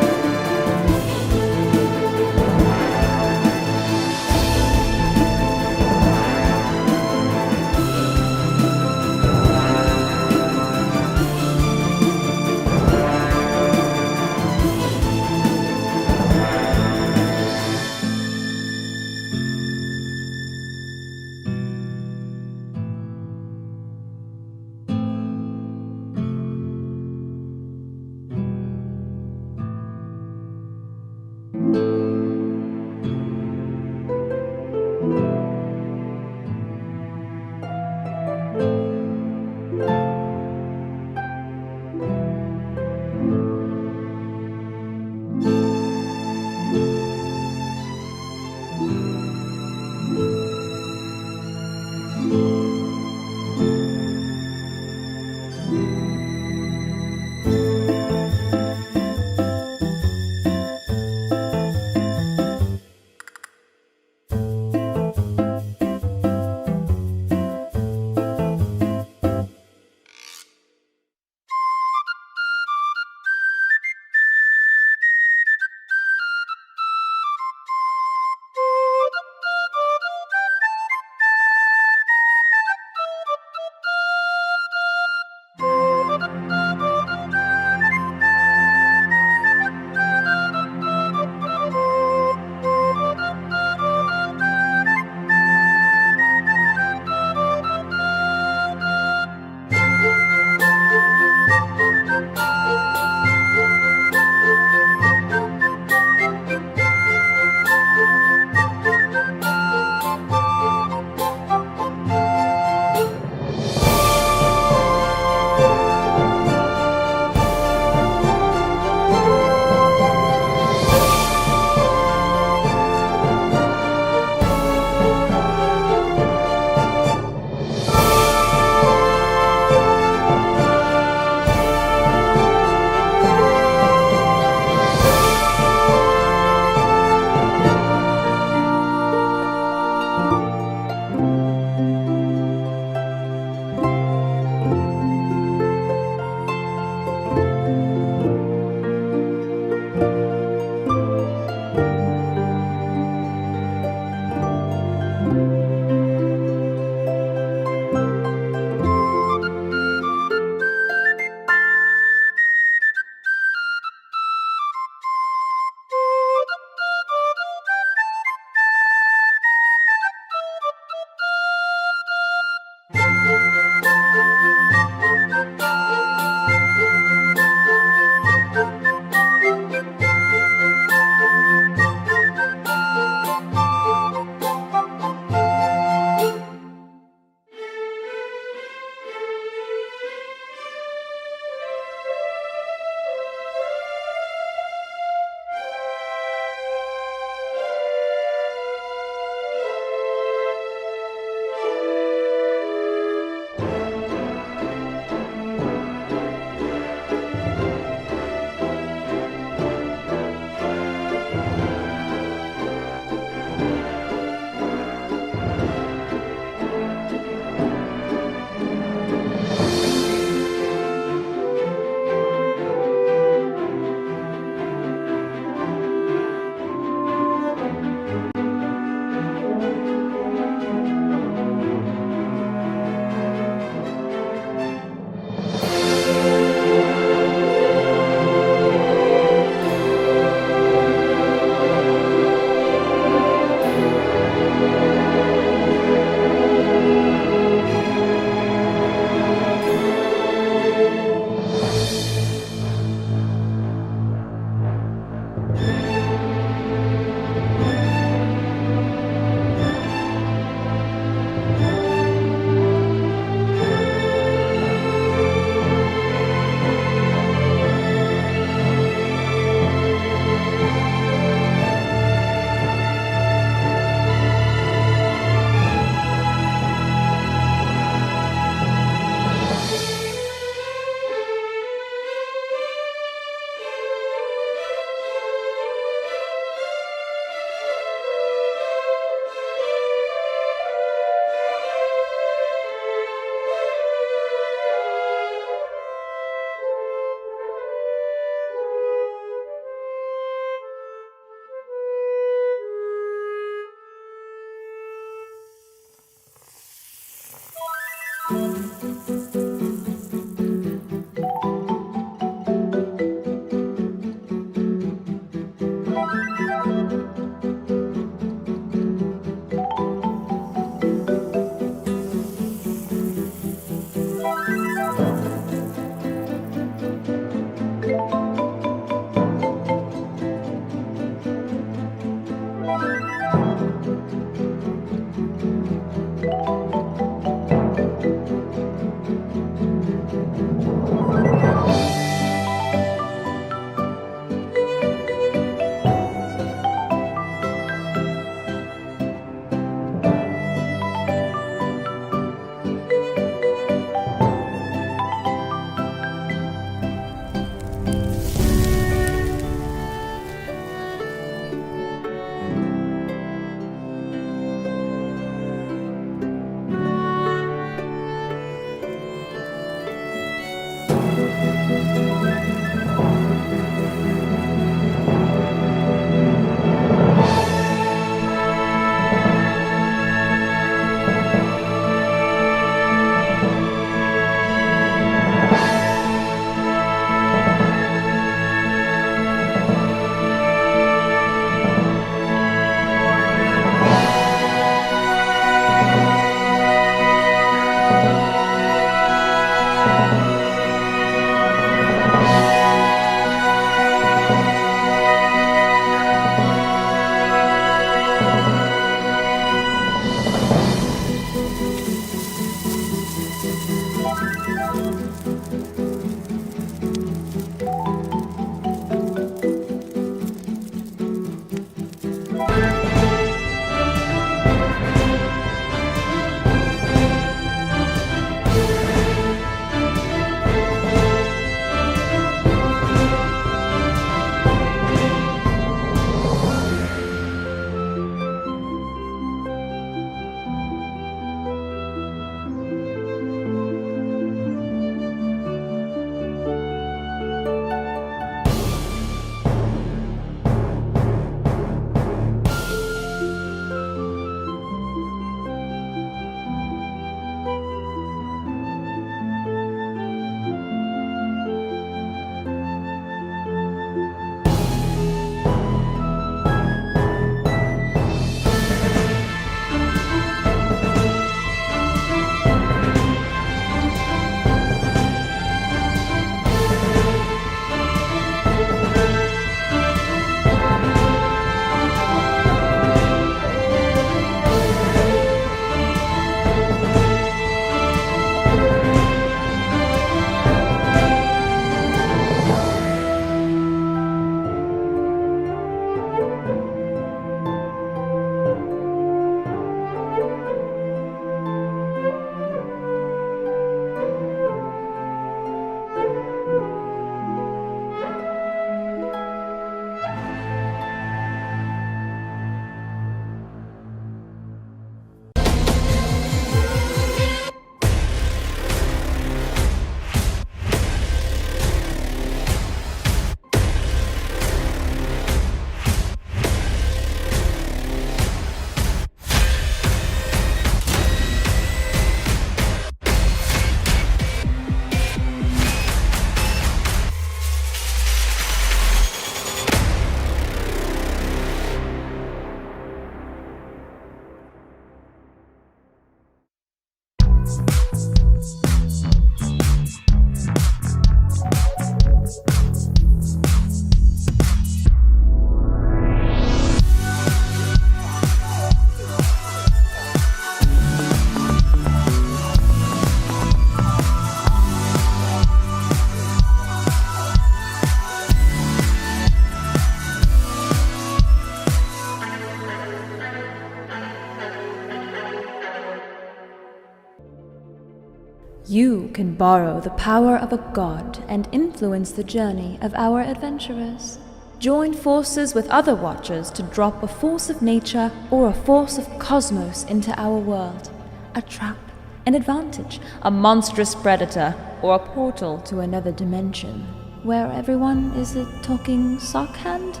can borrow the power of a god and influence the journey of our adventurers. Join forces with other watchers to drop a force of nature or a force of cosmos into our world. A trap, an advantage, a monstrous predator, or a portal to another dimension, where everyone is a talking sock hand?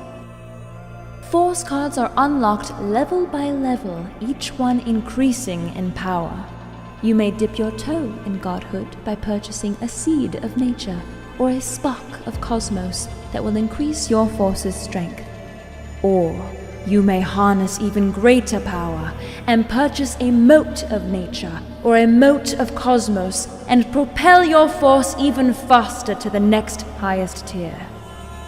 Force cards are unlocked level by level, each one increasing in power. You may dip your toe in godhood by purchasing a seed of nature or a spark of cosmos that will increase your force's strength. Or you may harness even greater power and purchase a mote of nature or a mote of cosmos and propel your force even faster to the next highest tier.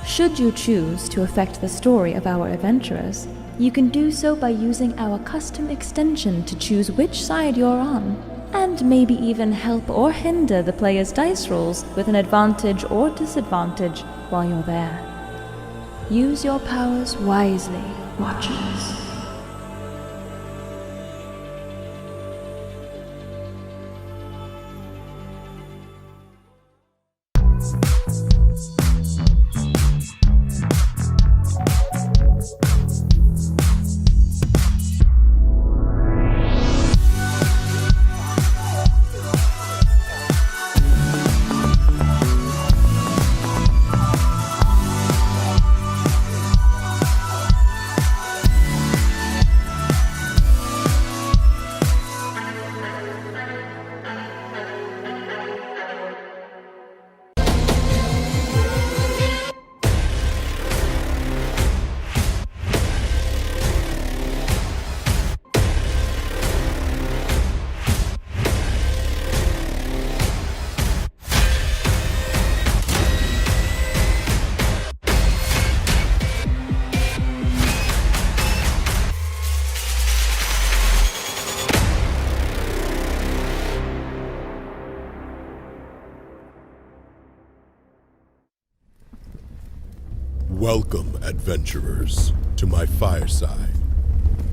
Should you choose to affect the story of our adventurers, you can do so by using our custom extension to choose which side you're on, and maybe even help or hinder the player's dice rolls with an advantage or disadvantage while you're there. Use your powers wisely, Watchers. Welcome, adventurers, to my fireside.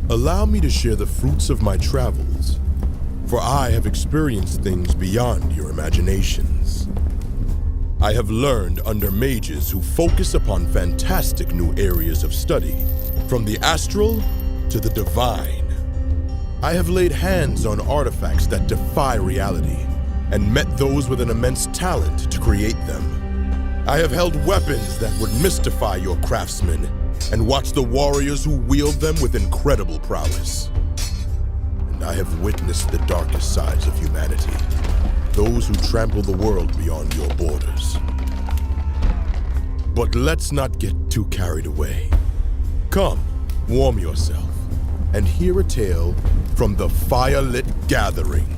Allow me to share the fruits of my travels, for I have experienced things beyond your imaginations. I have learned under mages who focus upon fantastic new areas of study, from the astral to the divine. I have laid hands on artifacts that defy reality, and met those with an immense talent to create them. I have held weapons that would mystify your craftsmen, and watched the warriors who wield them with incredible prowess. And I have witnessed the darkest sides of humanity, those who trample the world beyond your borders. But let's not get too carried away. Come, warm yourself, and hear a tale from the Firelit Gathering.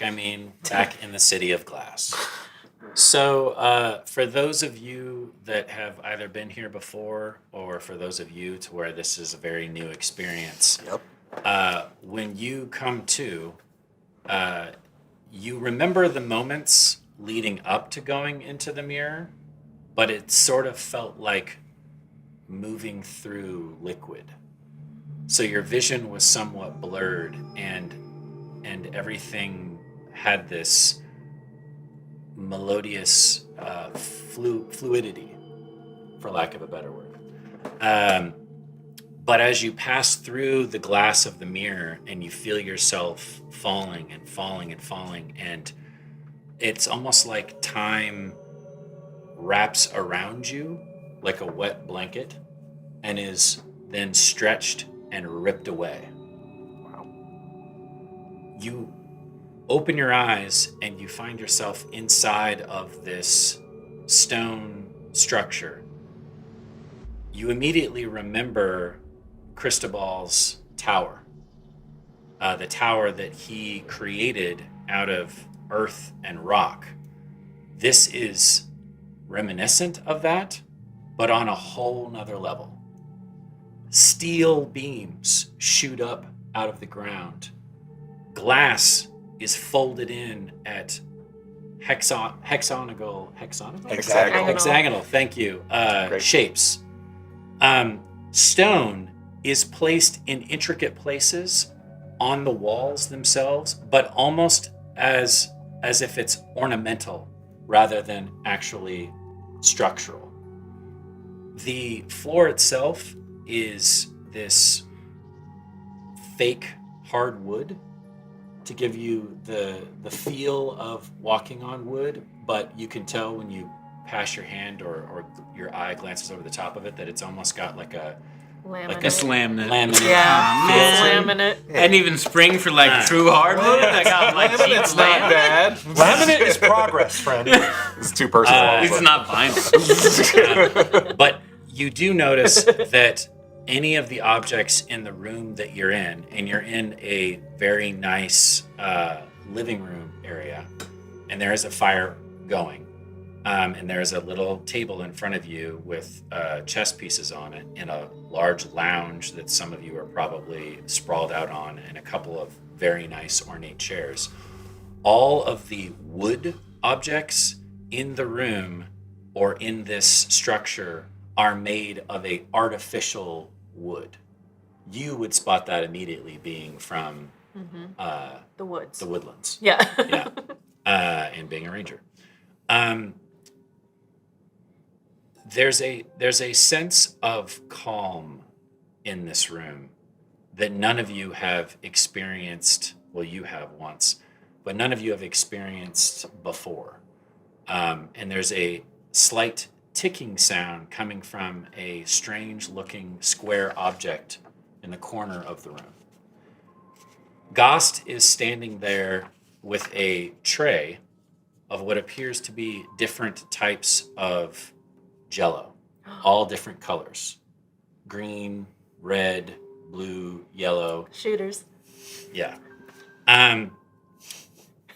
I mean back in the city of glass. So for those of you that have either been here before or for those of you to where this is a very new experience, when you come to, you remember the moments leading up to going into the mirror, but it sort of felt like moving through liquid. So your vision was somewhat blurred and everything had this melodious fluidity, for lack of a better word. But as you pass through the glass of the mirror and you feel yourself falling and falling and falling, and it's almost like time wraps around you like a wet blanket and is then stretched and ripped away. Wow. You open your eyes and you find yourself inside of this stone structure. You immediately remember Cristobal's tower, the tower that he created out of earth and rock. This is reminiscent of that, but on a whole nother level. Steel beams shoot up out of the ground. Glass is folded in at hexagonal, thank you, shapes. Stone is placed in intricate places on the walls themselves, but almost as if it's ornamental rather than actually structural. The floor itself is this fake hard wood to give you the feel of walking on wood, but you can tell when you pass your hand or your eye glances over the top of it that it's almost got like a laminate. Yeah, laminate. And even spring for like true hardwood. I got like Laminate's not bad. Laminate is progress, friend. It's too personal. It's not vinyl. But you do notice that any of the objects in the room that you're in, and you're in a very nice living room area, and there is a fire going, and there's a little table in front of you with chess pieces on it, and a large lounge that some of you are probably sprawled out on, and a couple of very nice ornate chairs. All of the wood objects in the room or in this structure are made of a artificial wood. You would spot that immediately being from the woods. the woodlands. Yeah. Yeah. And being a ranger. There's a sense of calm in this room that none of you have experienced. Well, you have once, but none of you have experienced before. And there's a slight ticking sound coming from a strange looking square object in the corner of the room. Gost is standing there with a tray of what appears to be different types of Jell-O, all different colors: green, red, blue, yellow. Shooters. Yeah.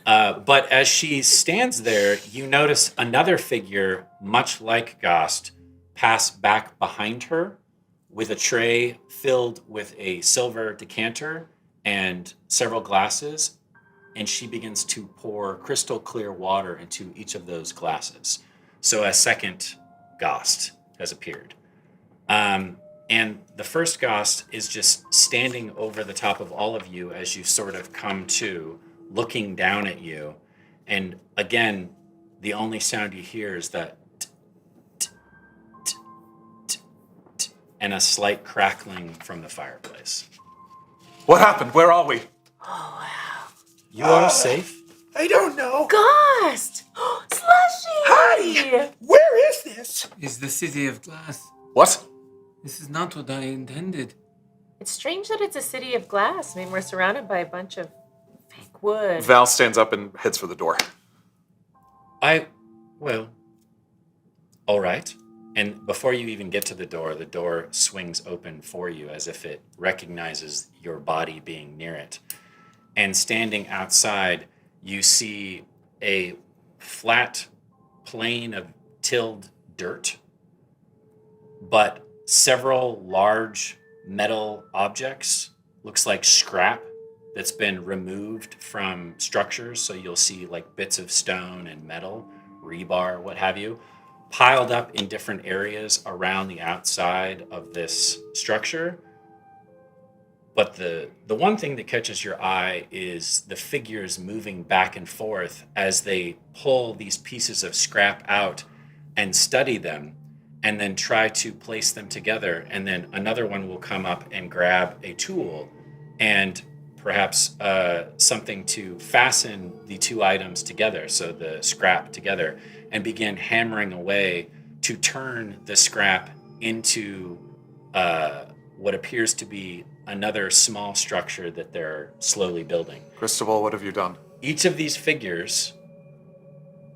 But as she stands there, you notice another figure, much like Gost, pass back behind her with a tray filled with a silver decanter and several glasses, and she begins to pour crystal clear water into each of those glasses. So a second Gost has appeared. And the first Gost is just standing over the top of all of you as you sort of come to, looking down at you. And again, the only sound you hear is that and a slight crackling from the fireplace. What happened? Where are we? Oh, wow. You are safe. I don't know. Ghost! Slushy! Hi! Where is this? Is the city of glass. What? This is not what I intended. It's strange that it's a city of glass. I mean, we're surrounded by a bunch of fake wood. Val stands up and heads for the door. All right. And before you even get to the door swings open for you as if it recognizes your body being near it. And standing outside, you see a flat plane of tilled dirt, but several large metal objects, looks like scrap that's been removed from structures. So you'll see like bits of stone and metal, rebar, what have you, piled up in different areas around the outside of this structure. But the one thing that catches your eye is the figures moving back and forth as they pull these pieces of scrap out and study them and then try to place them together. And then another one will come up and grab a tool and perhaps something to fasten the two items together, so the scrap together, and begin hammering away to turn the scrap into what appears to be another small structure that they're slowly building. Cristobal, what have you done? Each of these figures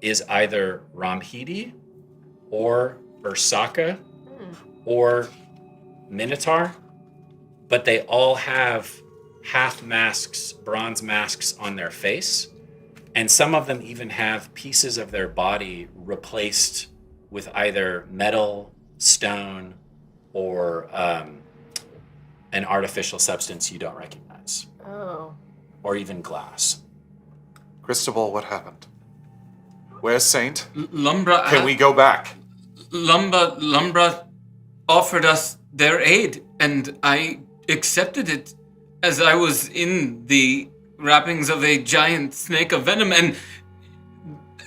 is either Ramhidi or Ursaka or Minotaur, but they all have half masks, bronze masks on their face, and some of them even have pieces of their body replaced with either metal, stone, or an artificial substance you don't recognize. Oh. Or even glass. Cristobal, what happened? Where's Saint? Lumbra. Can we go back? Lumbra offered us their aid, and I accepted it as I was in the wrappings of a giant snake of venom, and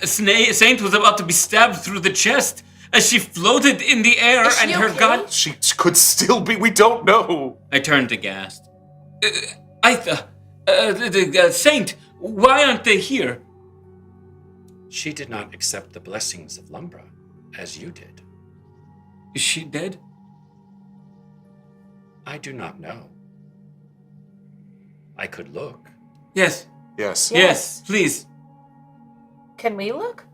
Saint was about to be stabbed through the chest as she floated in the air, and her god... She could still be, we don't know. I turned aghast. Saint, why aren't they here? She did not accept the blessings of Lumbra, as you did. Is she dead? I do not know. I could look. Yes. Yes. Yes, please. Can we look?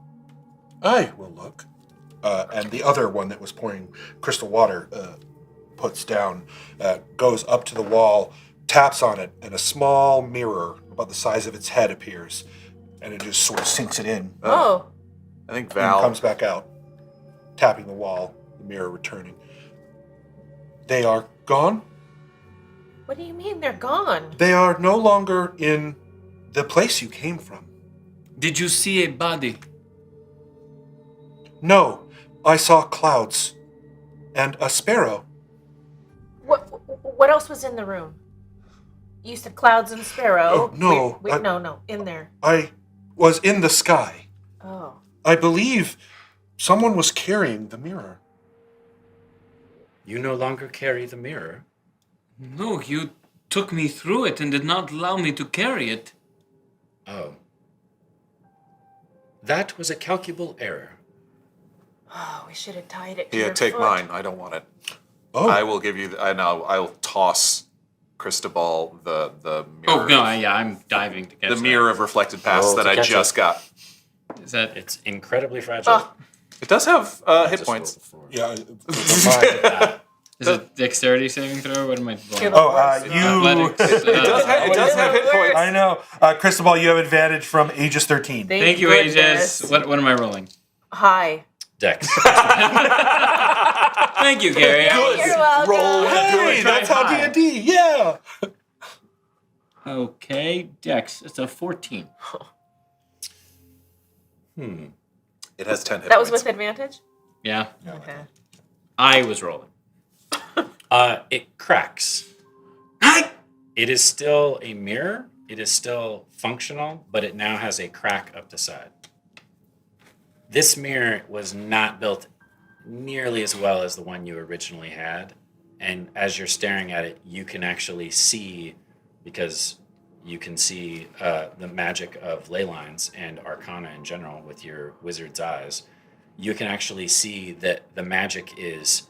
I will look. And the other one that was pouring crystal water puts down, goes up to the wall, taps on it, and a small mirror about the size of its head appears, and it just sort of sinks it in. Oh. I think And Val... comes back out, tapping the wall, the mirror returning. They are gone? What do you mean they're gone? They are no longer in the place you came from. Did you see a body? No, I saw clouds and a sparrow. What else was in the room? You said clouds and sparrow. Oh, no. No, in there. I was in the sky. Oh. I believe someone was carrying the mirror. You no longer carry the mirror. No, you took me through it and did not allow me to carry it. Oh. That was a calculable error. Oh, we should have tied it to Here, your take foot. mine. I don't want it. Oh. I will give you... I know. I'll toss Cristobal the mirror. Oh, no, I'm diving to catch The mirror of reflected past that I just got. Is that... It's incredibly fragile. Oh. It does have hit points. Yeah. Is it dexterity saving throw? What am I doing? You... Athletics? It does have hit points. I know. Cristobal, you have advantage from Aegis 13. Thank you, Aegis. What am I rolling? Hi. Dex. Thank you, Kari. You're welcome. Roll Hey, good. that's how D&D, yeah. Okay, Dex. It's a 14. It has 10 hit That was points. with advantage? Yeah, Okay. I was rolling. It cracks. It is still a mirror. It is still functional, but it now has a crack up the side. This mirror was not built nearly as well as the one you originally had. And as you're staring at it, you can actually see, because you can see the magic of ley lines and arcana in general with your wizard's eyes, you can actually see that the magic is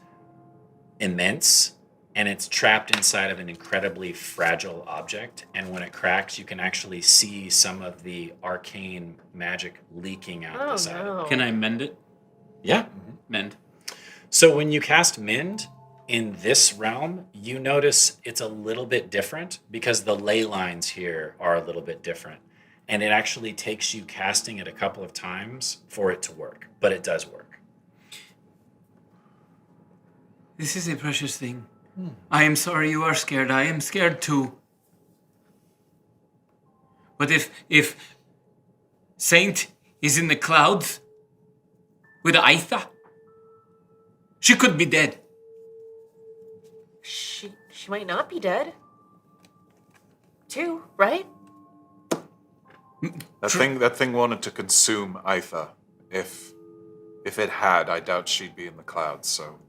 immense and it's trapped inside of an incredibly fragile object. And when it cracks, you can actually see some of the arcane magic leaking out the side. No. Can I mend it? Yeah. Mend. So when you cast Mend in this realm, you notice it's a little bit different because the ley lines here are a little bit different. and it actually takes you casting it a couple of times for it to work, but it does work. This is a precious thing. I am sorry you are scared. I am scared too. But if Saint is in the clouds with Aitha, she could be dead. She might not be dead. Too, right? That thing wanted to consume Aitha. If it had, I doubt she'd be in the clouds, so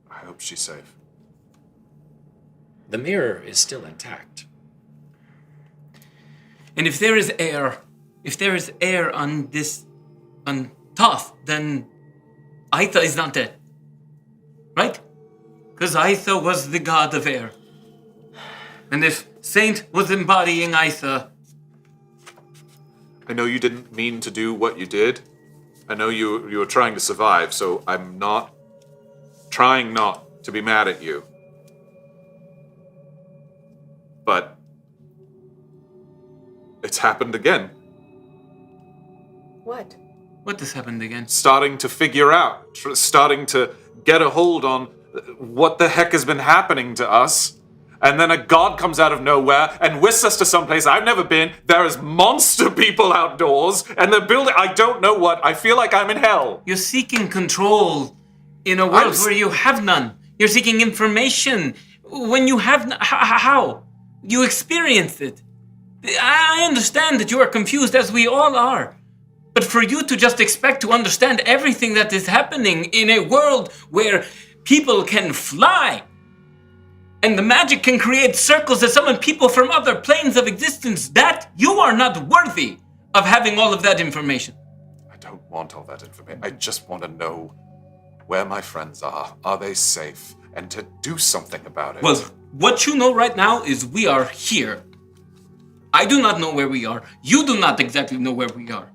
I hope she's safe. The mirror is still intact. And if there is air on Toth, then Aitha is not dead. Right? Because Aitha was the god of air. And if Saint was embodying Aitha... I know you didn't mean to do what you did. I know you were trying to survive, so I'm trying not to be mad at you. But it's happened again. What? What has happened again? Starting to figure out, starting to get a hold on what the heck has been happening to us. And then a god comes out of nowhere and whisks us to someplace I've never been. There is monster people outdoors, and they're building... I don't know what. I feel like I'm in hell. You're seeking control in a world where you have none. You're seeking information when you have... How? You experienced it. I understand that you are confused, as we all are. But for you to just expect to understand everything that is happening in a world where people can fly... and the magic can create circles that summon people from other planes of existence, that you are not worthy of having all of that information. I don't want all that information. I just want to know where my friends are. Are they safe? And to do something about it. Well, what you know right now is we are here. I do not know where we are. You do not exactly know where we are.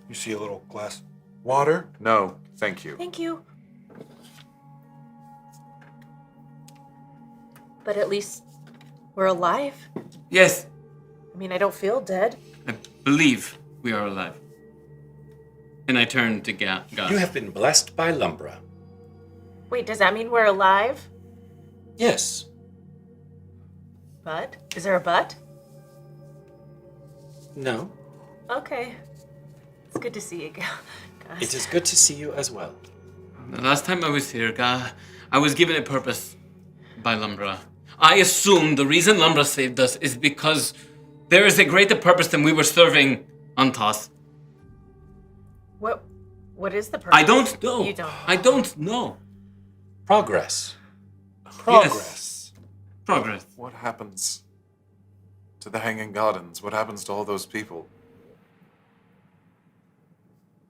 You see a little glass water? No, thank you. Thank you. But at least we're alive. Yes, I mean, I don't feel dead. I believe we are alive. And I turn to God. You have been blessed by Lumbra. Wait, does that mean we're alive? Yes. But? Is there a but? No. Okay. It's good to see you, guys. It is good to see you as well. The last time I was here, I was given a purpose by Lumbra. I assume the reason Lumbra saved us is because there is a greater purpose than we were serving on Toth. What is the purpose? I don't know. You don't. I don't know. Progress. Yes. Progress. What happens to the Hanging Gardens? What happens to all those people?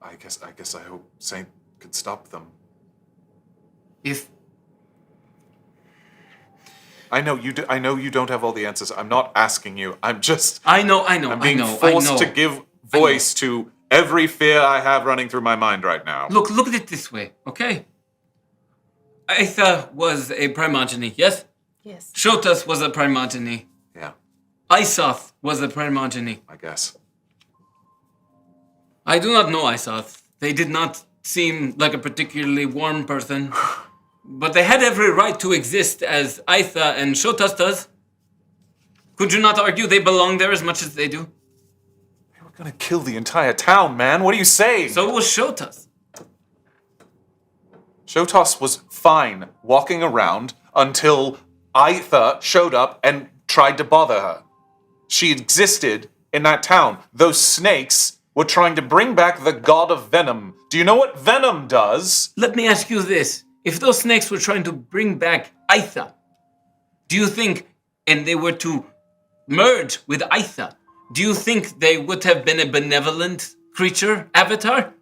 I guess I hope Saint could stop them. I know you don't have all the answers. I'm not asking you. I'm just... I know. I'm being forced to give voice to every fear I have running through my mind right now. Look at it this way, okay? Aitha was a primogeny, yes? Yes. Shotas was a primogeny. Yeah, Isoth was a primogeny. I guess. I do not know Isoth. They did not seem like a particularly warm person. But they had every right to exist as Aitha and Shotas does. Could you not argue they belong there as much as they do? They were gonna kill the entire town, man. What are you saying? So was Shotas. Shotas was fine walking around until Aitha showed up and tried to bother her. She existed in that town. Those snakes were trying to bring back the god of venom. Do you know what venom does? Let me ask you this. If those snakes were trying to bring back Aitha, do you think, and they were to merge with Aitha, do you think they would have been a benevolent creature, Avatar?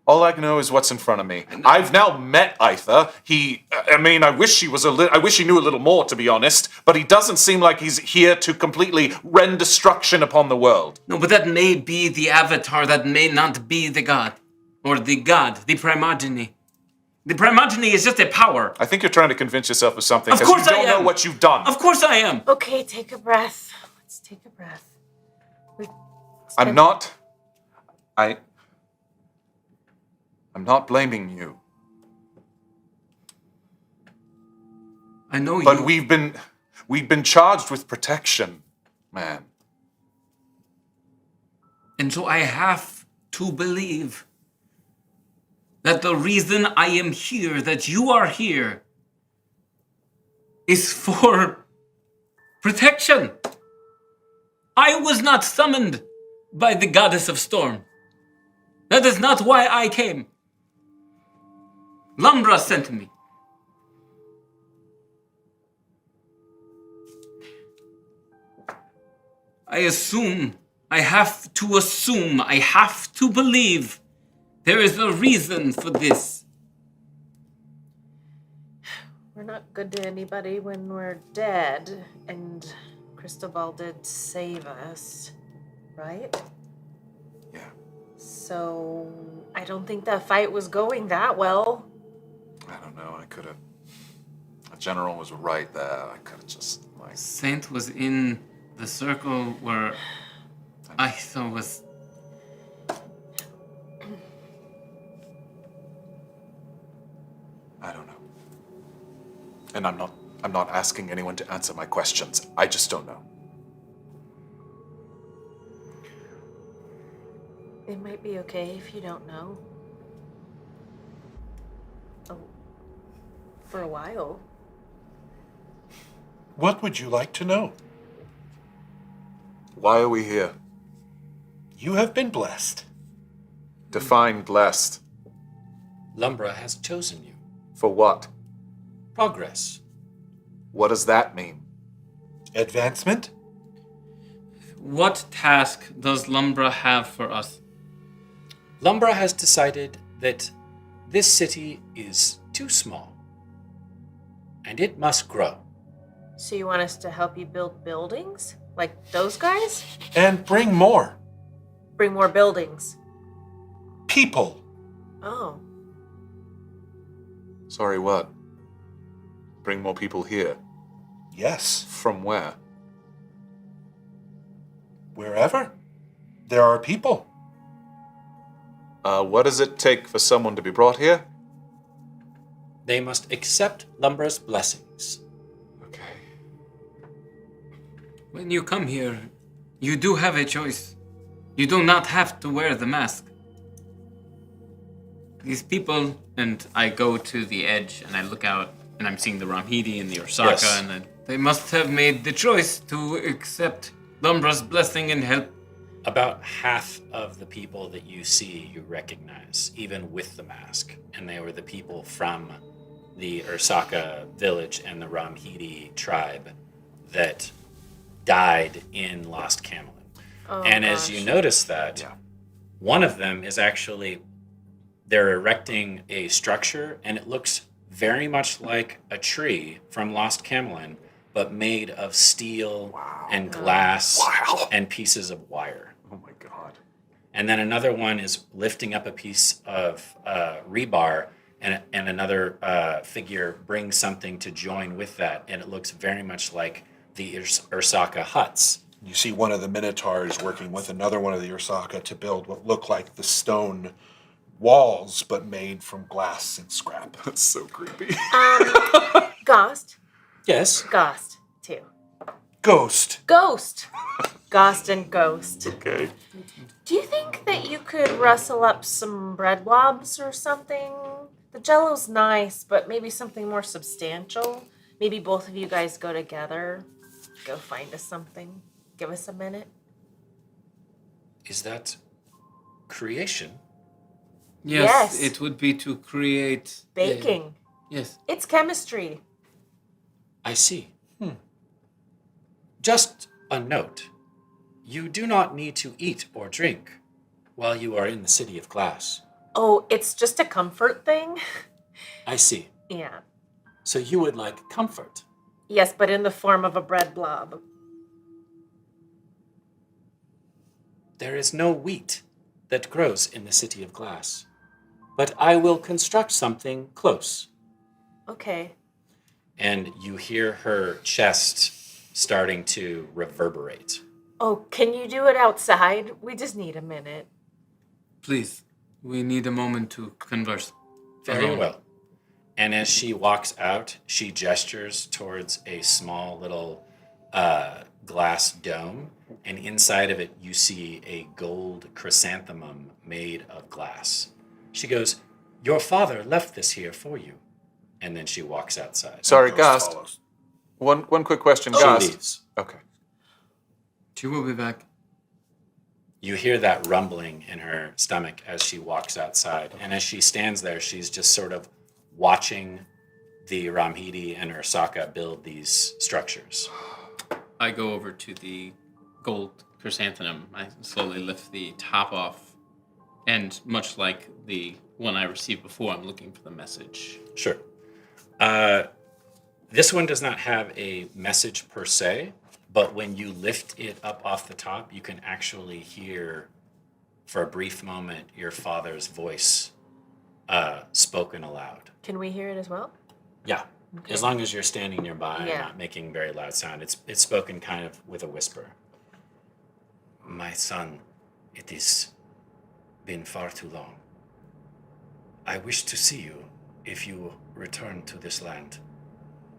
All I know is what's in front of me. I've now met Aitha. I wish he knew a little more, to be honest, but he doesn't seem like he's here to completely rend destruction upon the world. No, but that may be the Avatar, that may not be the god. Or the god, the primogeny. The primogeny is just a power. I think you're trying to convince yourself of something Of because course you don't I am. know what you've done. Of course I am. Okay, take a breath. Let's take a breath. I'm not blaming you. I know you. But we've been charged with protection, man. And so I have to believe that the reason I am here, that you are here, is for protection. I was not summoned by the goddess of storm. That is not why I came. Lumbra sent me. I have to believe there is a reason for this. We're not good to anybody when we're dead, and Cristobal did save us, right? Yeah. So I don't think that fight was going that well. I don't know. The general was right there. I could have just Saint was in the circle where I thought was. I don't know. And I'm not asking anyone to answer my questions. I just don't know. It might be okay if you don't know. Oh, for a while. What would you like to know? Why are we here? You have been blessed. Define blessed. Lumbra has chosen you. For what? Progress. What does that mean? Advancement? What task does Lumbra have for us? Lumbra has decided that this city is too small, and it must grow. So you want us to help you build buildings? Like those guys? And bring more. Bring more buildings. People. Oh. Sorry, what? Bring more people here. Yes. From where? Wherever there are people. What does it take for someone to be brought here? They must accept Lumbra's blessings. Okay. When you come here, you do have a choice. You do not have to wear the mask. These people, and I go to the edge and I look out and I'm seeing the Ramhidi and the Orsaka, Yes. and they must have made the choice to accept Lumbra's blessing and help. About half of the people that you see you recognize, even with the mask. And they were the people from the Orsaka village and the Ramhidi tribe that died in Lost Camelin. Oh, and as you notice that, Yeah. one of them is actually, they're erecting a structure and it looks very much like a tree from Lost Camelin, but made of steel and glass and pieces of wire. Oh my god. And then another one is lifting up a piece of rebar, and another figure brings something to join with that, and it looks very much like the Orsaka huts. You see one of the Minotaurs working with another one of the Orsaka to build what look like the stone walls, but made from glass and scrap. That's so creepy. Ghost. Yes. Ghost, too. Ghost. Ghost. Ghost and Ghost. Okay. Do you think that you could rustle up some bread blobs or something? The jello's nice, but maybe something more substantial. Maybe both of you guys go together. Go find us something. Give us a minute. Is that creation? Yes, Yes. it would be to create. Baking. Yes. It's chemistry. I see. Just a note. You do not need to eat or drink while you are in the City of Glass. Oh, it's just a comfort thing? I see. Yeah. So you would like comfort. Yes, but in the form of a bread blob. There is no wheat that grows in the City of Glass, but I will construct something close. Okay. And you hear her chest starting to reverberate. Oh, can you do it outside? We just need a minute. Please, we need a moment to converse. Very Alone. well. And as she walks out, she gestures towards a small little glass dome. And inside of it, you see a gold chrysanthemum made of glass. She goes, "Your father left this here for you." And then she walks outside. Sorry, Ghost Gast. follows. One quick question, She Gast. leaves. Okay. She will be back. You hear that rumbling in her stomach as she walks outside. And as she stands there, she's just sort of watching the Ramhidi and Ursaka build these structures. I go over to the gold chrysanthemum. I slowly lift the top off. And much like the one I received before, I'm looking for the message. Sure. This one does not have a message per se, but when you lift it up off the top, you can actually hear, for a brief moment, your father's voice spoken aloud. Can we hear it as well? Yeah. Okay. As long as you're standing nearby and Yeah. not making very loud sound. It's spoken kind of with a whisper. My son, it has been far too long. I wish to see you if you return to this land,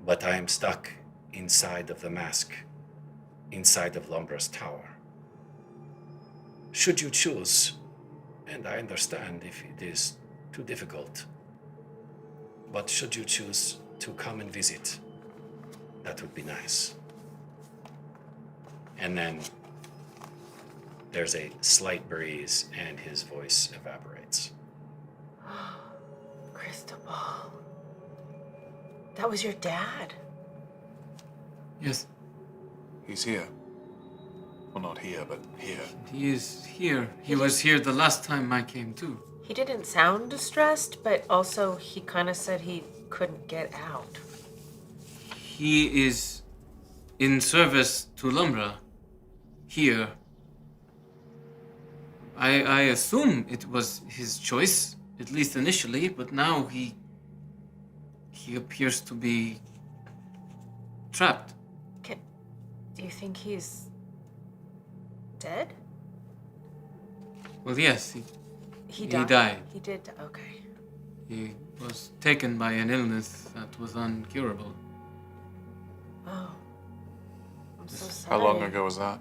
but I am stuck inside of the mask, inside of Lombra's tower. Should you choose, and I understand if it is too difficult, but should you choose to come and visit, that would be nice. And then there's a slight breeze and his voice evaporates. Cristobal. That was your dad. Yes, He's here. Well, not here, but here. he is here. He was here the last time I came too. He didn't sound distressed, but also he kind of said he couldn't get out. He is in service to Lumbra here. I assume it was his choice, at least initially, but now he appears to be trapped. Do you think he's dead? Well, yes, He died. He did. Okay. He was taken by an illness that was incurable. Oh. I'm so How sorry. long ago was that?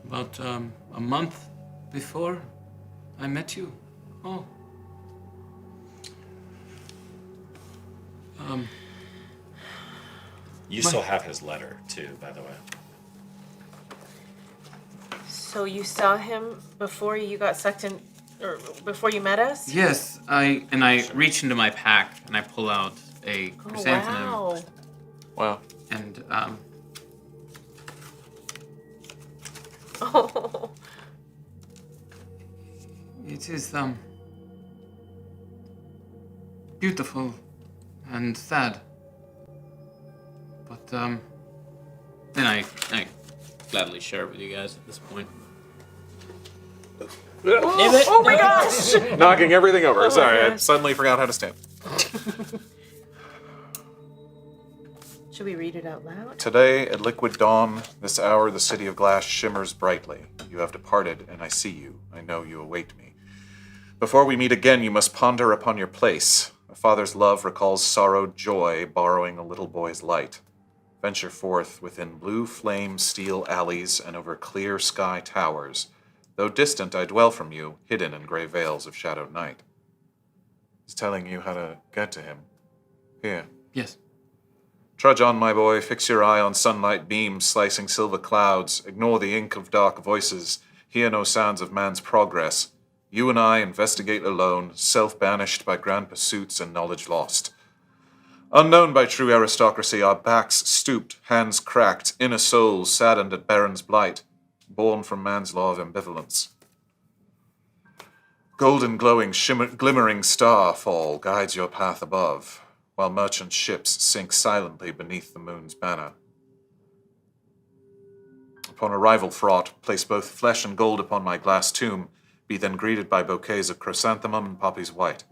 About a month before I met you. Oh. You still have his letter, too, by the way. So you saw him before you got sucked in, or before you met us? Yes, I reach into my pack and I pull out a chrysanthemum. Oh, Wow. And wow. Oh. it is beautiful and sad. But then I gladly share it with you guys at this point. Oh my gosh! Knocking everything over. Oh my Sorry, I gosh. suddenly forgot how to stand. Should we read it out loud? Today, at liquid dawn, this hour the city of glass shimmers brightly. You have departed, and I see you. I know you await me. Before we meet again, you must ponder upon your place. A father's love recalls sorrowed joy, borrowing a little boy's light. Venture forth within blue flame steel alleys and over clear sky towers. Though distant, I dwell from you, hidden in gray veils of shadowed night. He's telling you how to get to him. Here. Yes. Trudge on, my boy. Fix your eye on sunlight beams slicing silver clouds. Ignore the ink of dark voices. Hear no sounds of man's progress. You and I investigate alone, self-banished by grand pursuits and knowledge lost. Unknown by true aristocracy, our backs stooped, hands cracked, inner souls saddened at Baron's blight, born from man's law of ambivalence. Golden glowing, glimmering starfall guides your path above, while merchant ships sink silently beneath the moon's banner. Upon arrival fraught, place both flesh and gold upon my glass tomb, be then greeted by bouquets of chrysanthemum and poppies white.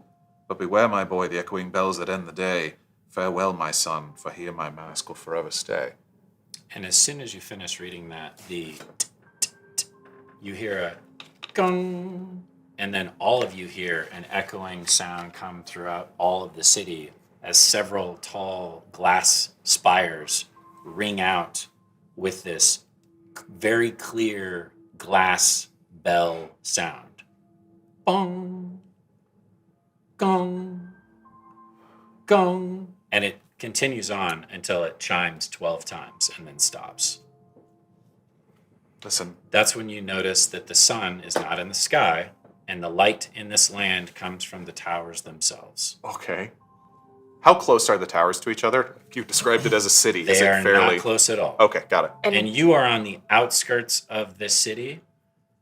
But beware, my boy, the echoing bells that end the day. Farewell, my son, for here my mask will forever stay. And as soon as you finish reading that, you hear a gong, and then all of you hear an echoing sound come throughout all of the city as several tall glass spires ring out with this very clear glass bell sound. Bong, gong, gong. And it continues on until it chimes 12 times and then stops. Listen. That's when you notice that the sun is not in the sky, and the light in this land comes from the towers themselves. Okay. How close are the towers to each other? You described it as a city. Is They it are fairly not close at all. Okay, got it. And you are on the outskirts of this city.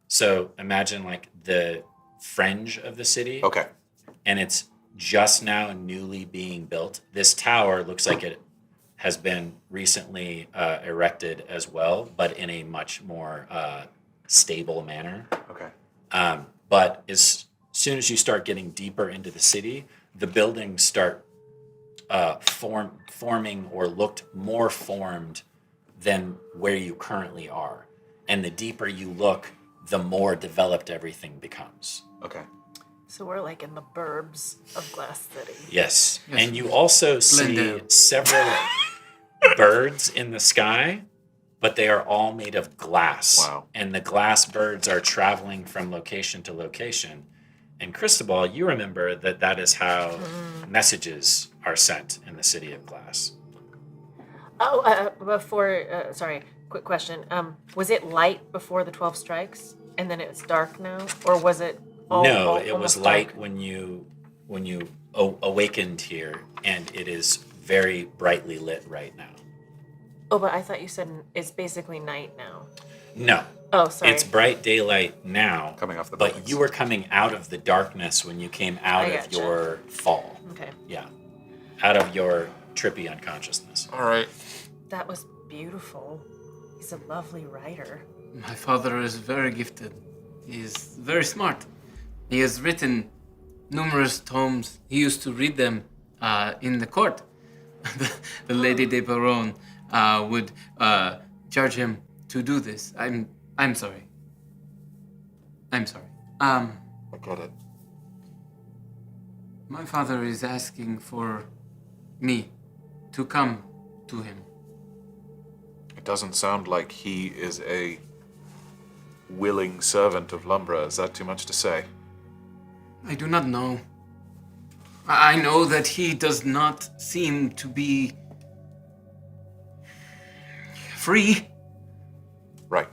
So imagine like the fringe of the city. Okay. And it's just now newly being built. This tower looks like it has been recently erected as well, but in a much more stable manner. Okay. But as soon as you start getting deeper into the city, the buildings start forming or looked more formed than where you currently are. And the deeper you look, the more developed everything becomes. Okay. So we're like in the burbs of Glass City. Yes. And you also see Glendale. several birds in the sky, but they are all made of glass. Wow. And the glass birds are traveling from location to location. And Cristobal, you remember that is how messages are sent in the city of glass. Sorry, quick question. Was it light before the 12 strikes and then it's dark now? Or was it No, it was almost light dark? when you awakened here, and it is very brightly lit right now. Oh, but I thought you said it's basically night now. No. Oh, sorry. It's bright daylight now. Coming off the But buildings. you were coming out of the darkness when you came out I of gotcha. your fall. Okay. Yeah. Out of your trippy unconsciousness. All right. That was beautiful. He's a lovely writer. My father is very gifted. He is very smart. He has written numerous tomes. He used to read them in the court. The Lady de Baron would charge him to do this. I'm sorry. I'm sorry. I get it. My father is asking for me to come to him. It doesn't sound like he is a willing servant of Lumbra. Is that too much to say? I do not know. I know that he does not seem to be free. Right.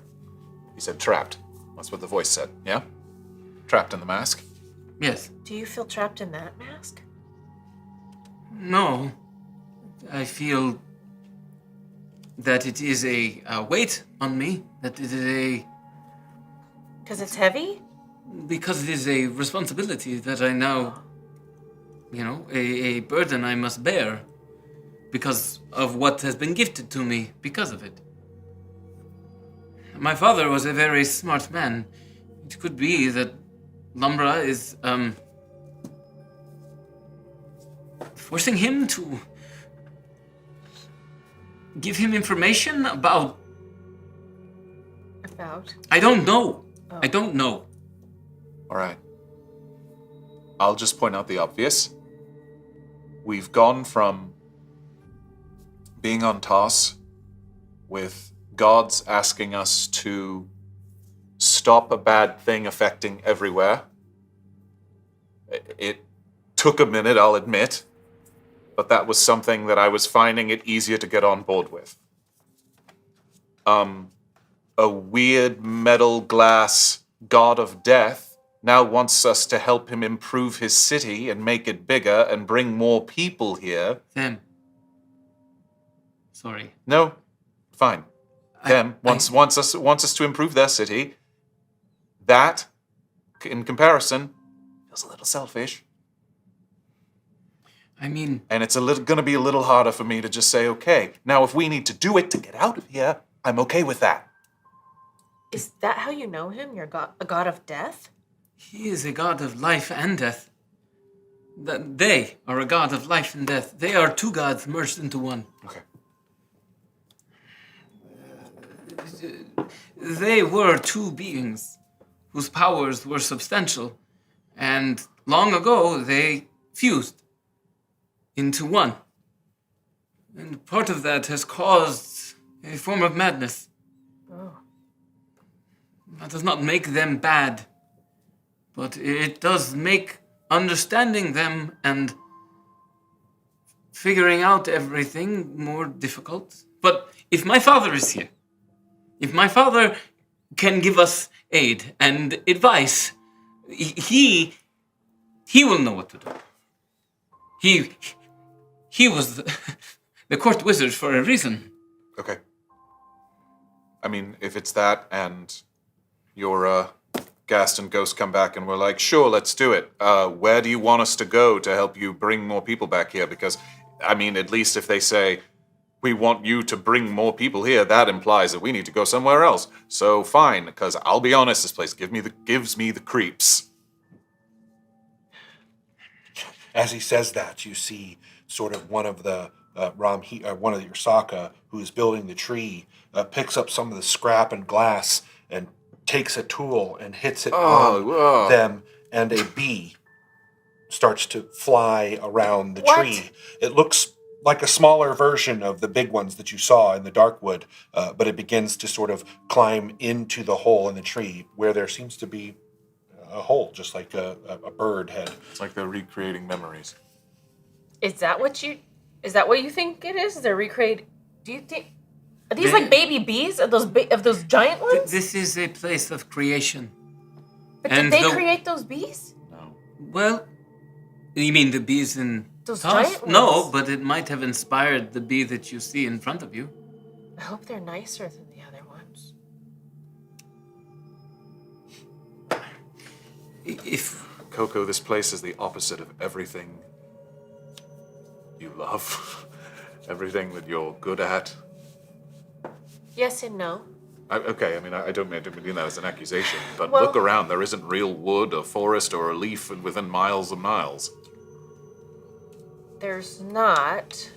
He said trapped. That's what the voice said, yeah? Trapped in the mask? Yes. Do you feel trapped in that mask? No. I feel that it is a weight on me. That it is Because it's heavy? because it is a responsibility that I now, a burden I must bear because of what has been gifted to me because of it. My father was a very smart man. It could be that Lumbra is forcing him to give him information about. About? I don't know. I don't know. All right. I'll just point out the obvious. We've gone from being on toss with gods asking us to stop a bad thing affecting everywhere. It took a minute, I'll admit, but that was something that I was finding it easier to get on board with. A weird metal glass god of death now wants us to help him improve his city and make it bigger and bring more people here. Them. Sorry. No, fine. Them wants us to improve their city. That, in comparison, feels a little selfish. I mean, And it's going to be a little harder for me to just say, okay, now if we need to do it to get out of here, I'm okay with that. Is that how you know him? You're a god of death? he is a god of life and death. They are a god of life and death. They are two gods merged into one. Okay. they were two beings whose powers were substantial, and long ago they fused into one. And part of that has caused a form of madness. Oh. That does not make them bad, but it does make understanding them and figuring out everything more difficult. But if my father is here, if my father can give us aid and advice, he will know what to do. He was the court wizard for a reason. Okay. I mean, if it's that and your Ghast and Ghost come back and we're like, sure, let's do it. Where do you want us to go to help you bring more people back here? Because, I mean, at least if they say, we want you to bring more people here, that implies that we need to go somewhere else. So fine, because I'll be honest, this place gives me the creeps. As he says that, you see sort of one of the one of your Saka who's building the tree picks up some of the scrap and glass and takes a tool and hits it on them, and a bee starts to fly around the tree. It looks like a smaller version of the big ones that you saw in the Darkwood, but it begins to sort of climb into the hole in the tree where there seems to be a hole, just like a bird head. It's like they're recreating memories. Is that what you think it is? They're recreating. Do you think? Are these like baby bees? Of those giant ones? This is a place of creation. But did they create those bees? No. Well, you mean the bees in Those Toss? giant ones? No, but it might have inspired the bee that you see in front of you. I hope they're nicer than the other ones. If KoKo, this place is the opposite of everything you love. Everything that you're good at. Yes and no. I don't mean that as an accusation, but Well- look around. There isn't real wood, or forest, or a leaf within miles and miles. There's not,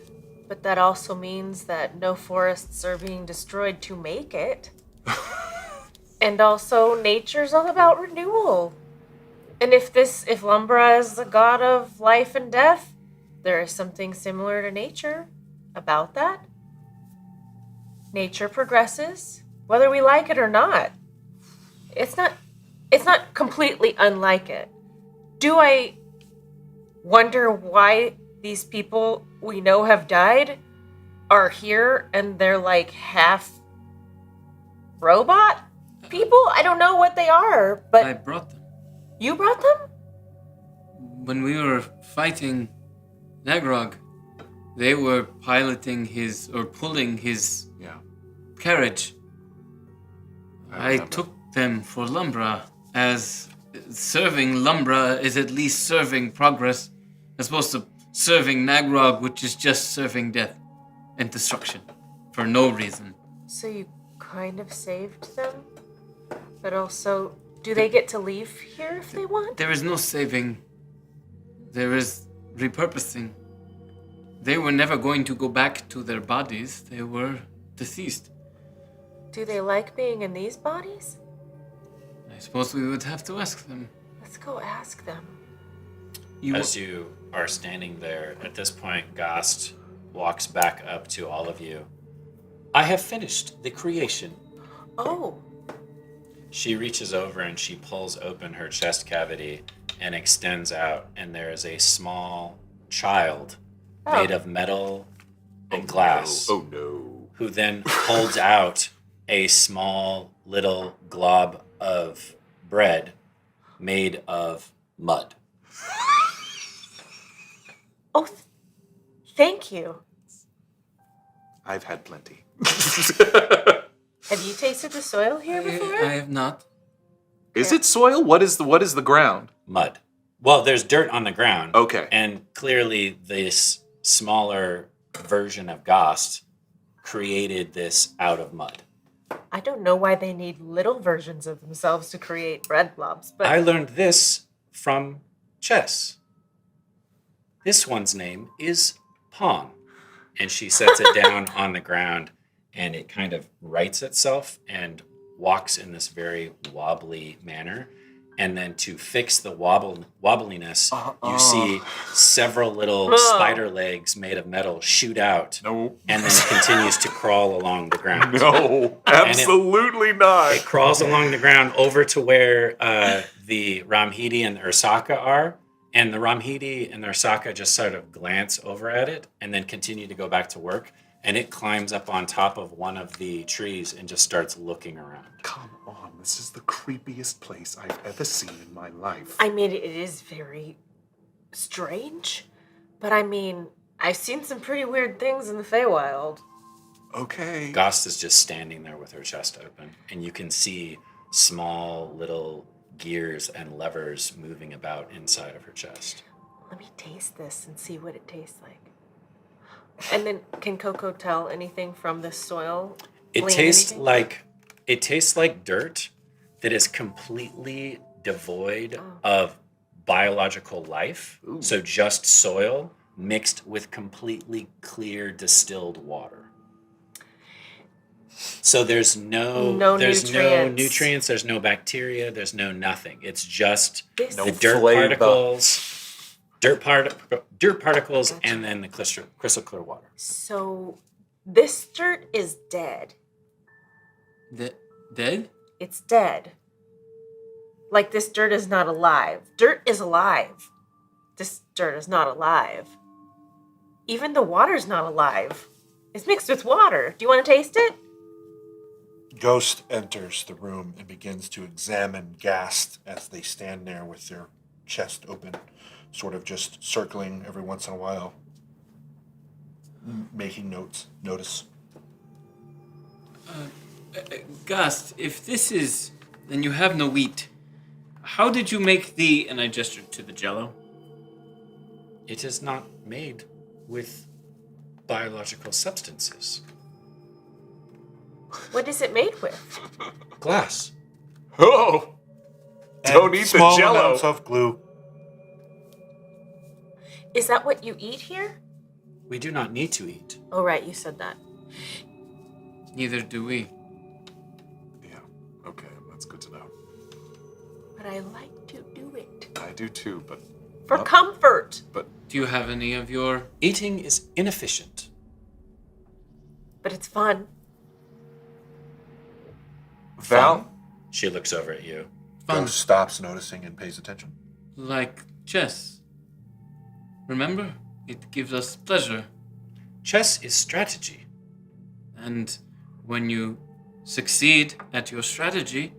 but that also means that no forests are being destroyed to make it. And also, nature's all about renewal. And if Lumbra is the god of life and death, there is something similar to nature about that. Nature progresses, whether we like it or not. It's not completely unlike it. Do I wonder why these people we know have died are here and they're like half robot people? I don't know what they are, but I brought them. You brought them? When we were fighting Nagrog, they were piloting pulling his carriage. I took them for Lumbra, as serving Lumbra is at least serving progress, as opposed to serving Nagrog, which is just serving death and destruction for no reason. So you kind of saved them? But also, do they get to leave here if they want? There is no saving. There is repurposing. They were never going to go back to their bodies. They were deceased. Do they like being in these bodies? I suppose we would have to ask them. Let's go ask them. As you are standing there, at this point, Ghast walks back up to all of you. I have finished the creation. Oh. She reaches over and she pulls open her chest cavity and extends out, and there is a small child made of metal and glass. Oh no. Who then holds out a small little glob of bread made of mud. Oh, thank you. I've had plenty. Have you tasted the soil here before? I have not. Is it soil? What is the ground? Mud. Well, there's dirt on the ground. Okay. And clearly this smaller version of Ghast created this out of mud. I don't know why they need little versions of themselves to create bread blobs, but I learned this from chess. This one's name is Pawn. And she sets it down on the ground and it kind of rights itself and walks in this very wobbly manner. And then to fix the wobbliness, you see several little spider legs made of metal shoot out. No. And then it continues to crawl along the ground. No, absolutely not. It crawls along the ground over to where the Ramhidi and the Ursaka are. And the Ramhidi and the Ursaka just sort of glance over at it and then continue to go back to work. And it climbs up on top of one of the trees and just starts looking around. Come on, this is the creepiest place I've ever seen in my life. I mean, it is very strange, but I mean, I've seen some pretty weird things in the Feywild. Okay. Gost is just standing there with her chest open, and you can see small little gears and levers moving about inside of her chest. Let me taste this and see what it tastes like. And then, can KoKo tell anything from this soil? It Glean tastes anything? like dirt that is completely devoid of biological life. Ooh. So just soil mixed with completely clear distilled water. So there's no nutrients, there's no bacteria, there's no nothing. It's just No the dirt flavor. particles, and then the crystal clear water. So, this dirt is dead. Dead? It's dead. Like this dirt is not alive. Dirt is alive. This dirt is not alive. Even the water's not alive. It's mixed with water. Do you want to taste it? Ghost enters the room and begins to examine Gast as they stand there with their chest open, sort of just circling every once in a while, making notice. Gast, if this is, then you have no wheat. How did you make the, and I gestured to the jello. It is not made with biological substances. What is it made with? Glass. Oh! Don't And eat the small jello. amounts of glue. Is that what you eat here? We do not need to eat. Oh, right, you said that. Neither do we. Yeah, okay, that's good to know. But I like to do it. I do too, but... For comfort. Do you have any of your... Eating is inefficient. But it's fun. Val? She looks over at you. Fun, Ghost stops noticing and pays attention. like chess? Remember? It gives us pleasure. Chess is strategy. And when you succeed at your strategy,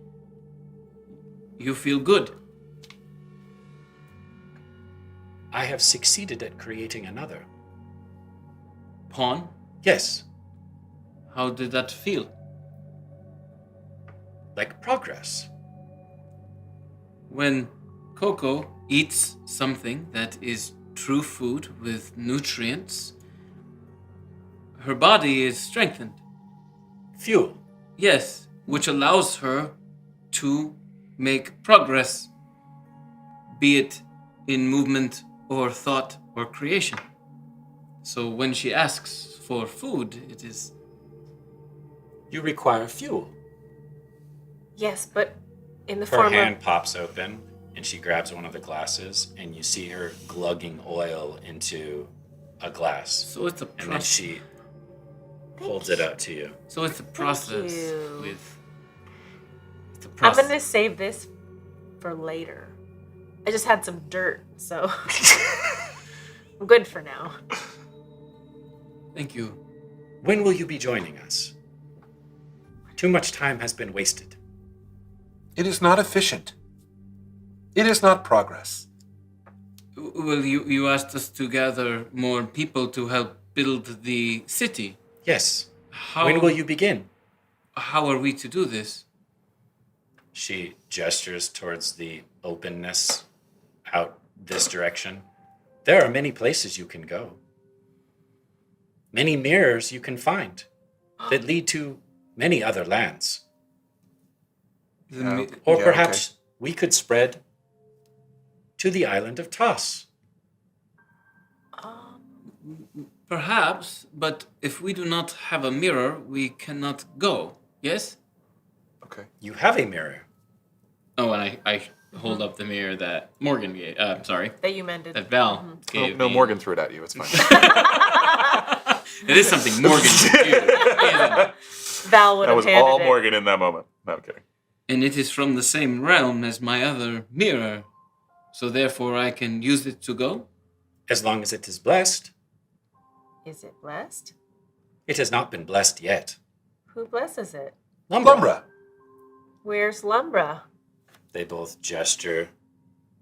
you feel good. I have succeeded at creating another. Pawn? Yes, How did that feel? like progress. When KoKo eats something that is true food with nutrients, her body is strengthened. Fuel. Yes, which allows her to make progress, be it in movement or thought or creation. So when she asks for food, it is... You require fuel. Yes, but in the Her form hand of... pops open and she grabs one of the glasses and you see her glugging oil into a glass. So it's a And then process. she holds it out to you. So it's a process you. with... It's a I'm process. going to save this for later. I just had some dirt, so... I'm good for now. Thank you. When will you be joining us? Too much time has been wasted. It is not efficient. It is not progress. Well, you asked us to gather more people to help build the city. Yes. How, When will you begin? How are we to do this? She gestures towards the openness out this direction. There are many places you can go. Many mirrors you can find that lead to many other lands. Or Yeah, perhaps we could spread to the island of Toss. Perhaps, but if we do not have a mirror, we cannot go. Yes? Okay. You have a mirror. Oh, and I hold up the mirror that Morgan gave. Sorry. That you mended. That Val gave. No, me. Morgan threw it at you. It's fine. It is something Morgan could do, isn't it? Val would That have was handed all it. Morgan in that moment. No, I'm kidding. And it is from the same realm as my other mirror, so therefore I can use it to go? As long as it is blessed. Is it blessed? It has not been blessed yet. Who blesses it? Lumbra. Where's Lumbra? They both gesture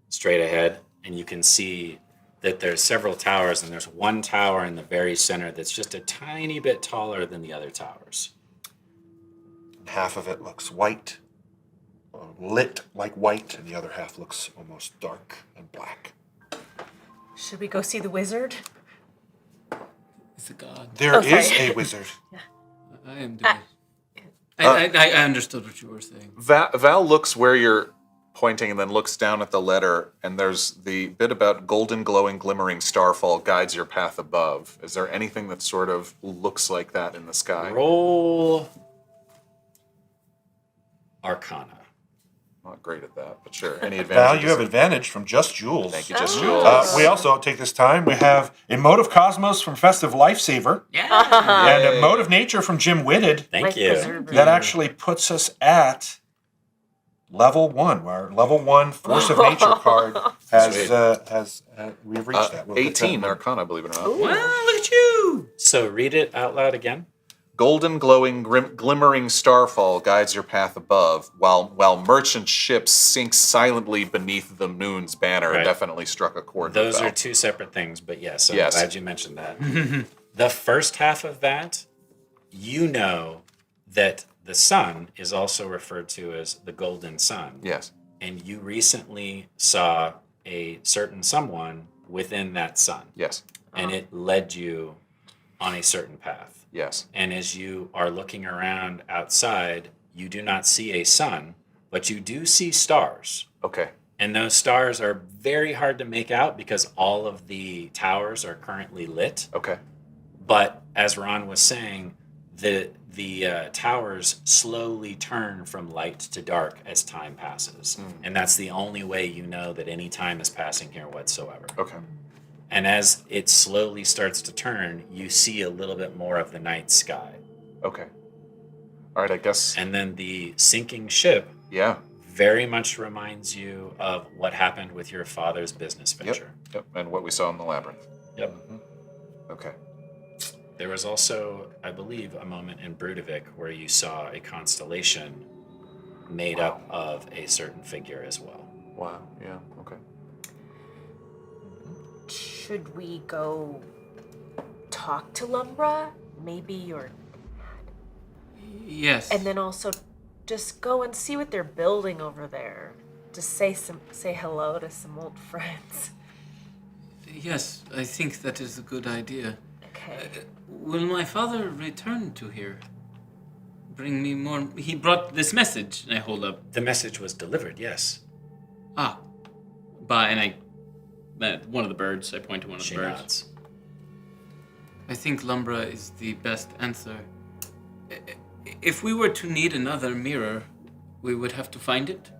straight ahead, and you can see that there's several towers, and there's one tower in the very center that's just a tiny bit taller than the other towers. Half of it looks white, lit like white, and the other half looks almost dark and black. Should we go see the wizard? It's a god. There is a wizard. I am doing I understood what you were saying. Val looks where you're pointing and then looks down at the letter, and there's the bit about golden, glowing, glimmering starfall guides your path above. Is there anything that sort of looks like that in the sky? Roll Arcana. Not great at that, but sure. Any advantage? Val, you have advantage from Just Jules. Thank you, Just Jules. We also take this time. We have Emotive Cosmos from Festive Lifesaver. Yeah. And Emotive Nature from Jim Whitted. Thank Life you. preserver. That actually puts us at level 1. Our level 1 Force of Nature card we've reached that. We'll get 18 that. Arcana, believe it or not. Well, look at you! So read it out loud again. Golden, glowing, glimmering starfall guides your path above, while merchant ships sink silently beneath the moon's banner. Right. Definitely struck a chord. Those with are Val. two separate things, but yes, I'm Yes. glad you mentioned that. The first half of that, you know that the sun is also referred to as the golden sun. Yes. And you recently saw a certain someone within that sun. Yes. And it led you on a certain path. Yes. And as you are looking around outside, you do not see a sun, but you do see stars. Okay. And those stars are very hard to make out because all of the towers are currently lit. Okay. But as Ron was saying, the towers slowly turn from light to dark as time passes. And that's the only way you know that any time is passing here whatsoever. Okay. And as it slowly starts to turn, you see a little bit more of the night sky. Okay. All right, I guess. And then the sinking ship Yeah. very much reminds you of what happened with your father's business Yep. venture. Yep. And what we saw in the labyrinth. Yep. Okay. There was also, I believe, a moment in Brudevik where you saw a constellation made up of a certain figure as well. Wow. Yeah. Okay. Should we go talk to Lumbra? Maybe your Yes. and then also just go and see what they're building over there. Just say hello to some old friends. Yes, I think that is a good idea. Okay. Will my father return to here? Bring me more. He brought this message, and I hold up. The message was delivered, yes. Ah. One of the birds, I point to one of She the birds. nods. I think Lumbra is the best answer. If we were to need another mirror, we would have to find it?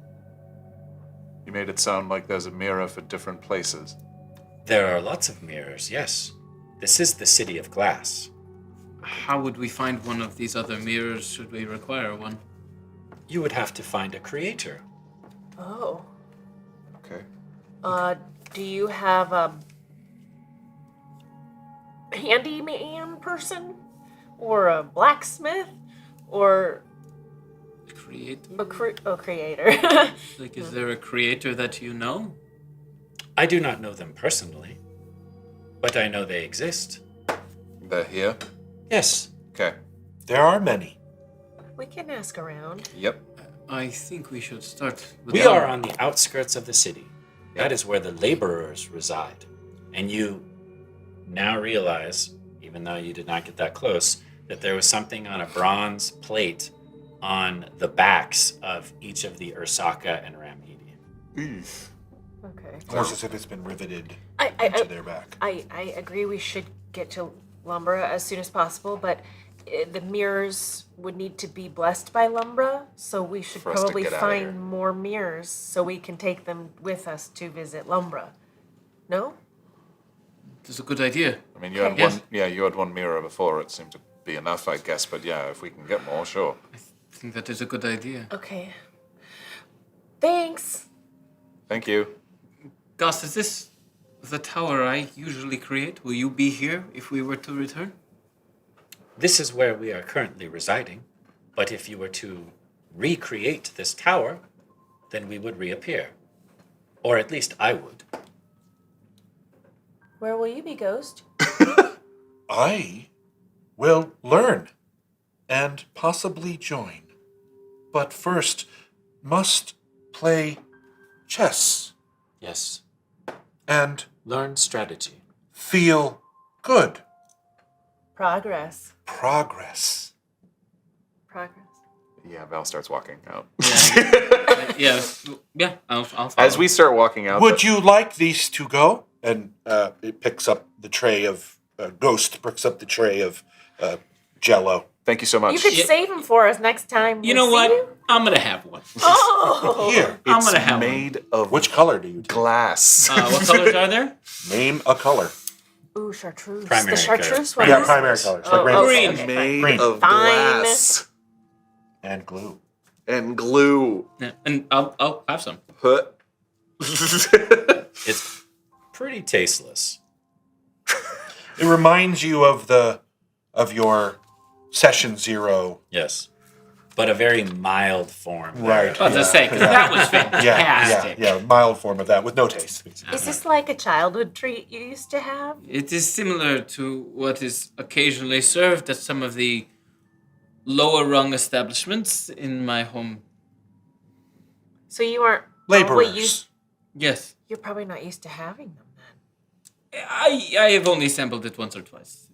You made it sound like there's a mirror for different places. There are lots of mirrors, yes. This is the city of glass. How would we find one of these other mirrors should we require one? You would have to find a creator. Oh. Okay. Do you have a handyman person? Or a blacksmith? Or Creator? a creator? Like, is there a creator that you know? I do not know them personally, but I know they exist. They're here? Yes. Okay. There are many. We can ask around. Yep. I think we should start with We that. are on the outskirts of the city. That is where the laborers reside. And you now realize, even though you did not get that close, that there was something on a bronze plate on the backs of each of the Ursaka and Ramhedi. Okay. Almost as if it's been riveted I into their back. I agree we should get to Lumbra as soon as possible, but the mirrors would need to be blessed by Lumbra, so we should For us to probably get outta here. find more mirrors so we can take them with us to visit Lumbra. No? That's a good idea. I mean, you had Okay. one. Yeah, you had one mirror before. It seemed to be enough, I guess. But yeah, if we can get more, sure. I think that is a good idea. Okay. Thanks. Thank you. Gus, is this the tower I usually create? Will you be here if we were to return? This is where we are currently residing, but if you were to recreate this tower, then we would reappear. Or at least I would. Where will you be, Ghost? I will learn and possibly join. But first, must play chess Yes. and Learn strategy. feel good. Progress. Progress. Progress. Yeah, Val starts walking out. Yeah, I'll follow. As we start walking out, Would you like these to go? And it picks up the tray of Ghost picks up the tray of Jello. thank you so much. You could save them for us next time. You we know see what? you. I'm gonna have one. Oh! Here, I'm It's gonna have made of which color do you take? glass. What colors are there? Name a color. Ooh, chartreuse. Primary the chartreuse color. one. Yeah, is- primary colors. Oh, Like rainbow. Green. okay, made Green. of Fine. glass And glue. and glue. Yeah, and I'll have some. Huh. It's pretty tasteless. It reminds you of your session 0. Yes. But a very mild form. Right. I was gonna say, 'cause that was fantastic. Yeah, mild form of that with no taste. Is this like a childhood treat you used to have? It is similar to what is occasionally served at some of the lower rung establishments in my home. So you aren't Laborers. probably used. Yes, You're probably not used to having them then. I have only sampled it once or twice.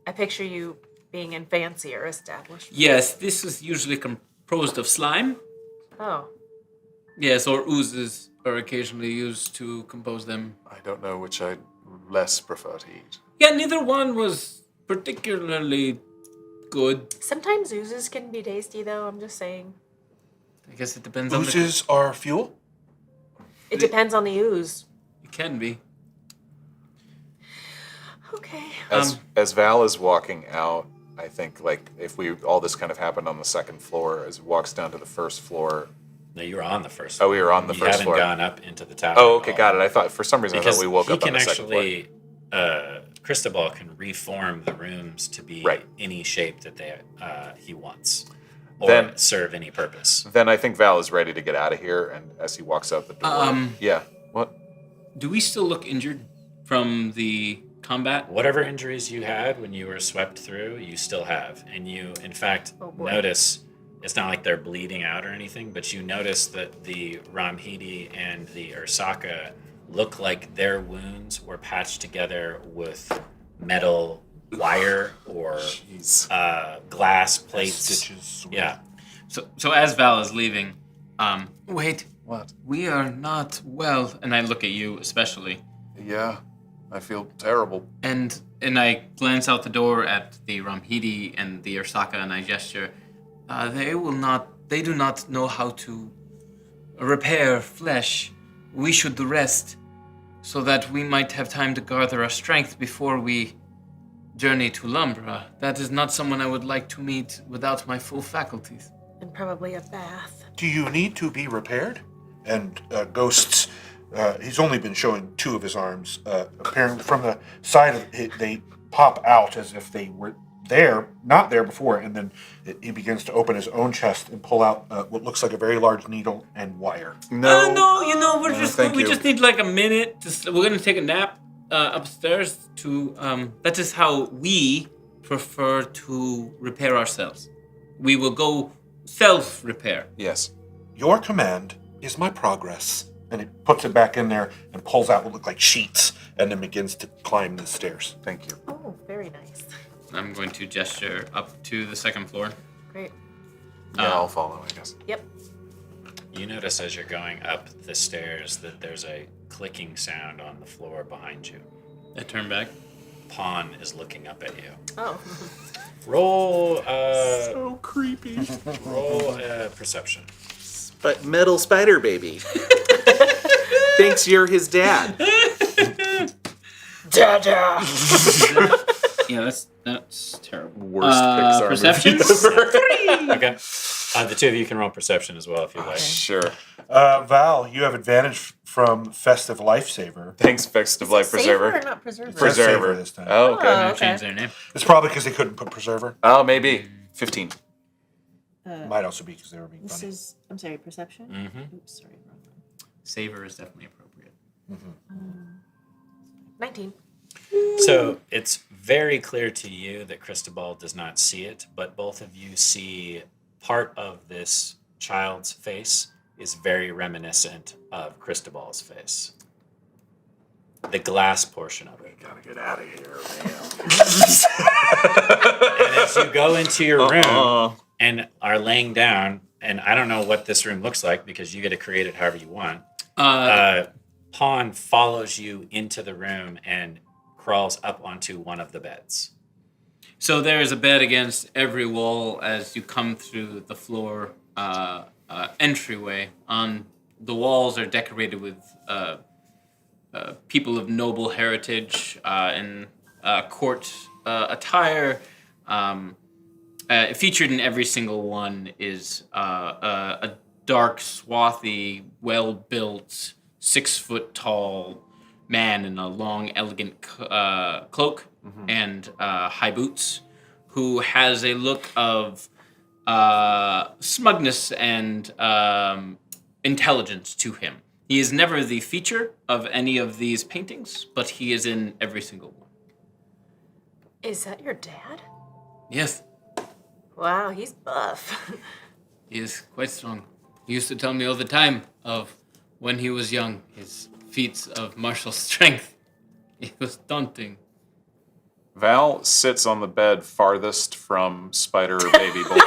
I picture you being in fancier establishments. Yes, this is usually composed of slime. Oh, Yes, or oozes are occasionally used to compose them. I don't know which I less prefer to eat. Yeah, neither one was particularly good. sometimes oozes can be tasty though. I'm just saying. I guess it depends on the... Oozes are fuel? It depends on the ooze. It can be. Okay. As Val is walking out, I think like if all this kind of happened on the second floor, as he walks down to the first floor. No, you were on the first Oh, we were on the you first haven't floor. gone up into the tower. Oh, at okay, all. got it. I thought for some reason I Because thought we woke he up on can the second floor. actually, Cristobal can reform the rooms to be Right. any shape that he wants, or Then- serve any purpose. Then I think Val is ready to get out of here, and as he walks out the door, yeah. What? Do we still look injured from the combat? Whatever injuries you had when you were swept through, you still have, and you, in fact, Oh, boy. notice. It's not like they're bleeding out or anything, but you notice that the Ramhidi and the Ursaka look like their wounds were patched together with metal wire or glass plates. Stitches. Yeah. So as Val is leaving, wait, What? we are not well, and I look at you especially, Yeah, I feel terrible. and I glance out the door at the Ramhidi and the Ursaka, and I gesture. They do not know how to repair flesh. We should rest so that we might have time to gather our strength before we journey to Lumbra. That is not someone I would like to meet without my full faculties. And probably a bath. Do you need to be repaired? And Ghost's, he's only been showing 2 of his arms. Apparently from the side of it, they pop out as if they were not there before, and then he begins to open his own chest and pull out what looks like a very large needle and wire. No. We just need like a minute. We're gonna take a nap upstairs. That is how we prefer to repair ourselves. We will go self-repair. Yes. Your command is my progress. And he puts it back in there and pulls out what look like sheets, and then begins to climb the stairs. Thank you. Oh, very nice. I'm going to gesture up to the second floor. Great. Yeah, I'll follow, I guess. Yep. You notice as you're going up the stairs that there's a clicking sound on the floor behind you. I turn back. Pawn is looking up at you. Oh. Roll. So creepy. Roll perception. But metal spider baby thinks you're his dad. Dada. Yeah, that's terrible. Worst Pixar perception. movie ever. Okay. The two of you can roll perception as well if you like. Sure. Val, you have advantage from Festive Lifesaver. Thanks, Festive Life Saver Preserver. or not preserver? Preserver this time. Oh, okay. Oh, Change okay. their name. It's probably because they couldn't put Preserver. Oh, maybe 15. Might also be because they were being This funny. is, I'm sorry, perception? Mm-hmm. Oops, sorry, wrong one. Saver is definitely appropriate. 19. So it's very clear to you that Cristobal does not see it, but both of you see part of this child's face is very reminiscent of Cristobal's face. The glass portion of it. Gotta get out of here, And as you go into your room and are laying down, and I don't know what this room looks like because you get to create it however you want. Pawn follows you into the room and crawls up onto one of the beds. So there is a bed against every wall as you come through the floor entryway. The walls are decorated with people of noble heritage in court attire. Featured in every single one is a dark, swarthy, well-built, 6-foot-tall man in a long, elegant cloak and high boots, who has a look of smugness and intelligence to him. He is never the feature of any of these paintings, but he is in every single one. Is that your dad? Yes, Wow, he's buff. he is quite strong. He used to tell me all the time of when he was young, his feats of martial strength. It was daunting. Val sits on the bed farthest from Spider Baby Boy.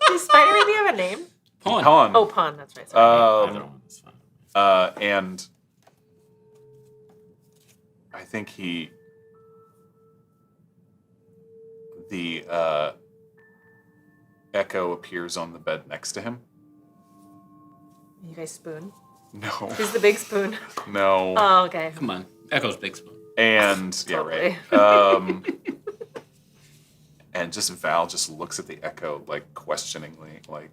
Does Spider Baby have a name? Pawn. Oh, Pawn, that's right. Sorry. Either one is fine. And I think the Echo appears on the bed next to him. You guys spoon? No. Who's the big spoon? No. Oh, okay. Come on, Echo's big spoon. And yeah, Totally. right. And just Val just looks at the Echo like questioningly, like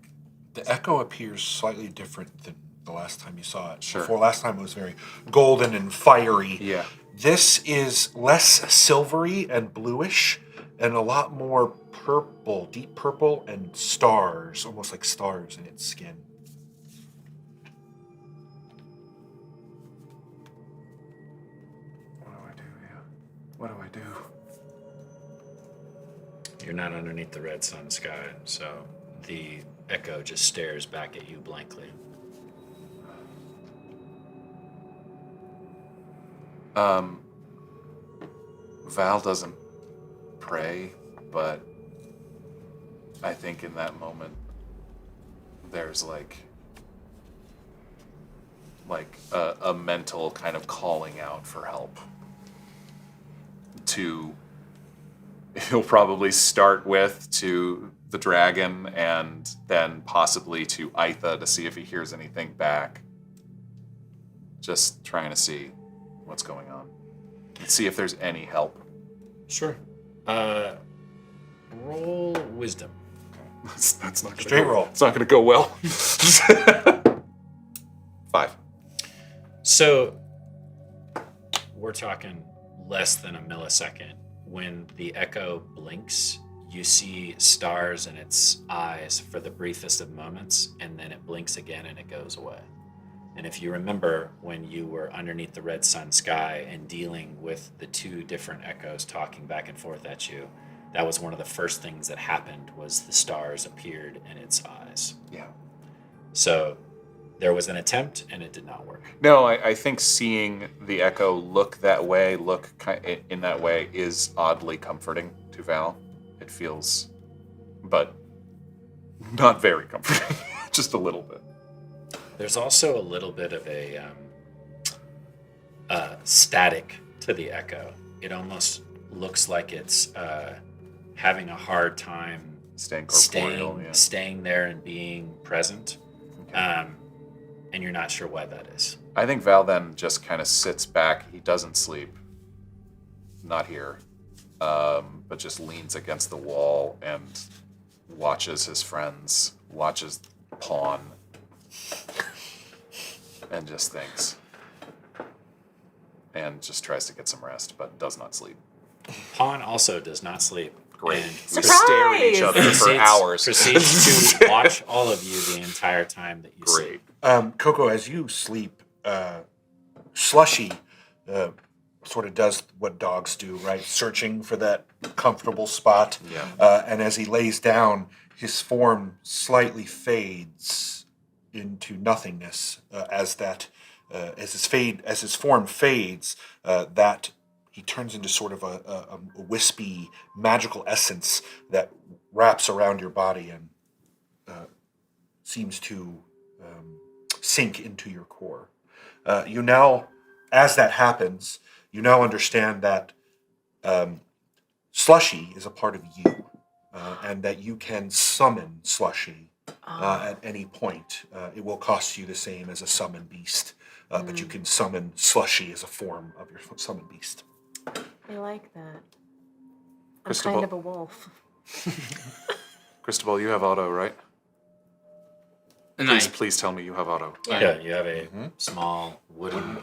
The Echo appears slightly different than the last time you saw it. Sure. Before last time it was very golden and fiery. yeah. This is less silvery and bluish and a lot more purple, deep purple and stars, almost like stars in its skin. What do I do? Yeah. What do I do? You're not underneath the red sun sky, so the Echo just stares back at you blankly. Val doesn't pray, but I think in that moment there's like a mental kind of calling out for help. He'll probably start with to the dragon and then possibly to Aitha to see if he hears anything back. Just trying to see what's going on. See if there's any help. Sure. Roll wisdom. That's not gonna Straight roll. It's not going to go well. 5. So we're talking less than a millisecond. When the Echo blinks, you see stars in its eyes for the briefest of moments, and then it blinks again and it goes away. And if you remember when you were underneath the red sun sky and dealing with the two different Echoes talking back and forth at you, that was one of the first things that happened was the stars appeared in its eyes. Yeah. So there was an attempt and it did not work. No, I think seeing the Echo look that way, in that way, is oddly comforting to Val. It feels, but not very comforting. Just a little bit. There's also a little bit of a static to the Echo. it almost looks like it's having a hard time staying there and being present. Okay. And you're not sure why that is. I think Val then just kind of sits back. He doesn't sleep. Not here. But just leans against the wall and watches his friends, watches Pawn, and just thinks. And just tries to get some rest, but does not sleep. Pawn also does not sleep. Great. And We stare at each other for hours. Proceeds to watch all of you the entire time that you sleep. KoKo, as you sleep, Slushy sort of does what dogs do, right? Searching for that comfortable spot. Yeah. And as he lays down, his form slightly fades into nothingness. As his form fades, that he turns into sort of a wispy magical essence that wraps around your body and seems to sink into your core. You now, as that happens, you now understand that Slushy is a part of you, and that you can summon Slushy at any point. It will cost you the same as a summon beast, but you can summon Slushy as a form of your summon beast. I like that. I'm Cristobal. kind of a wolf. Cristobal, you have auto, right? Please tell me you have auto. Yeah, you have a small wooden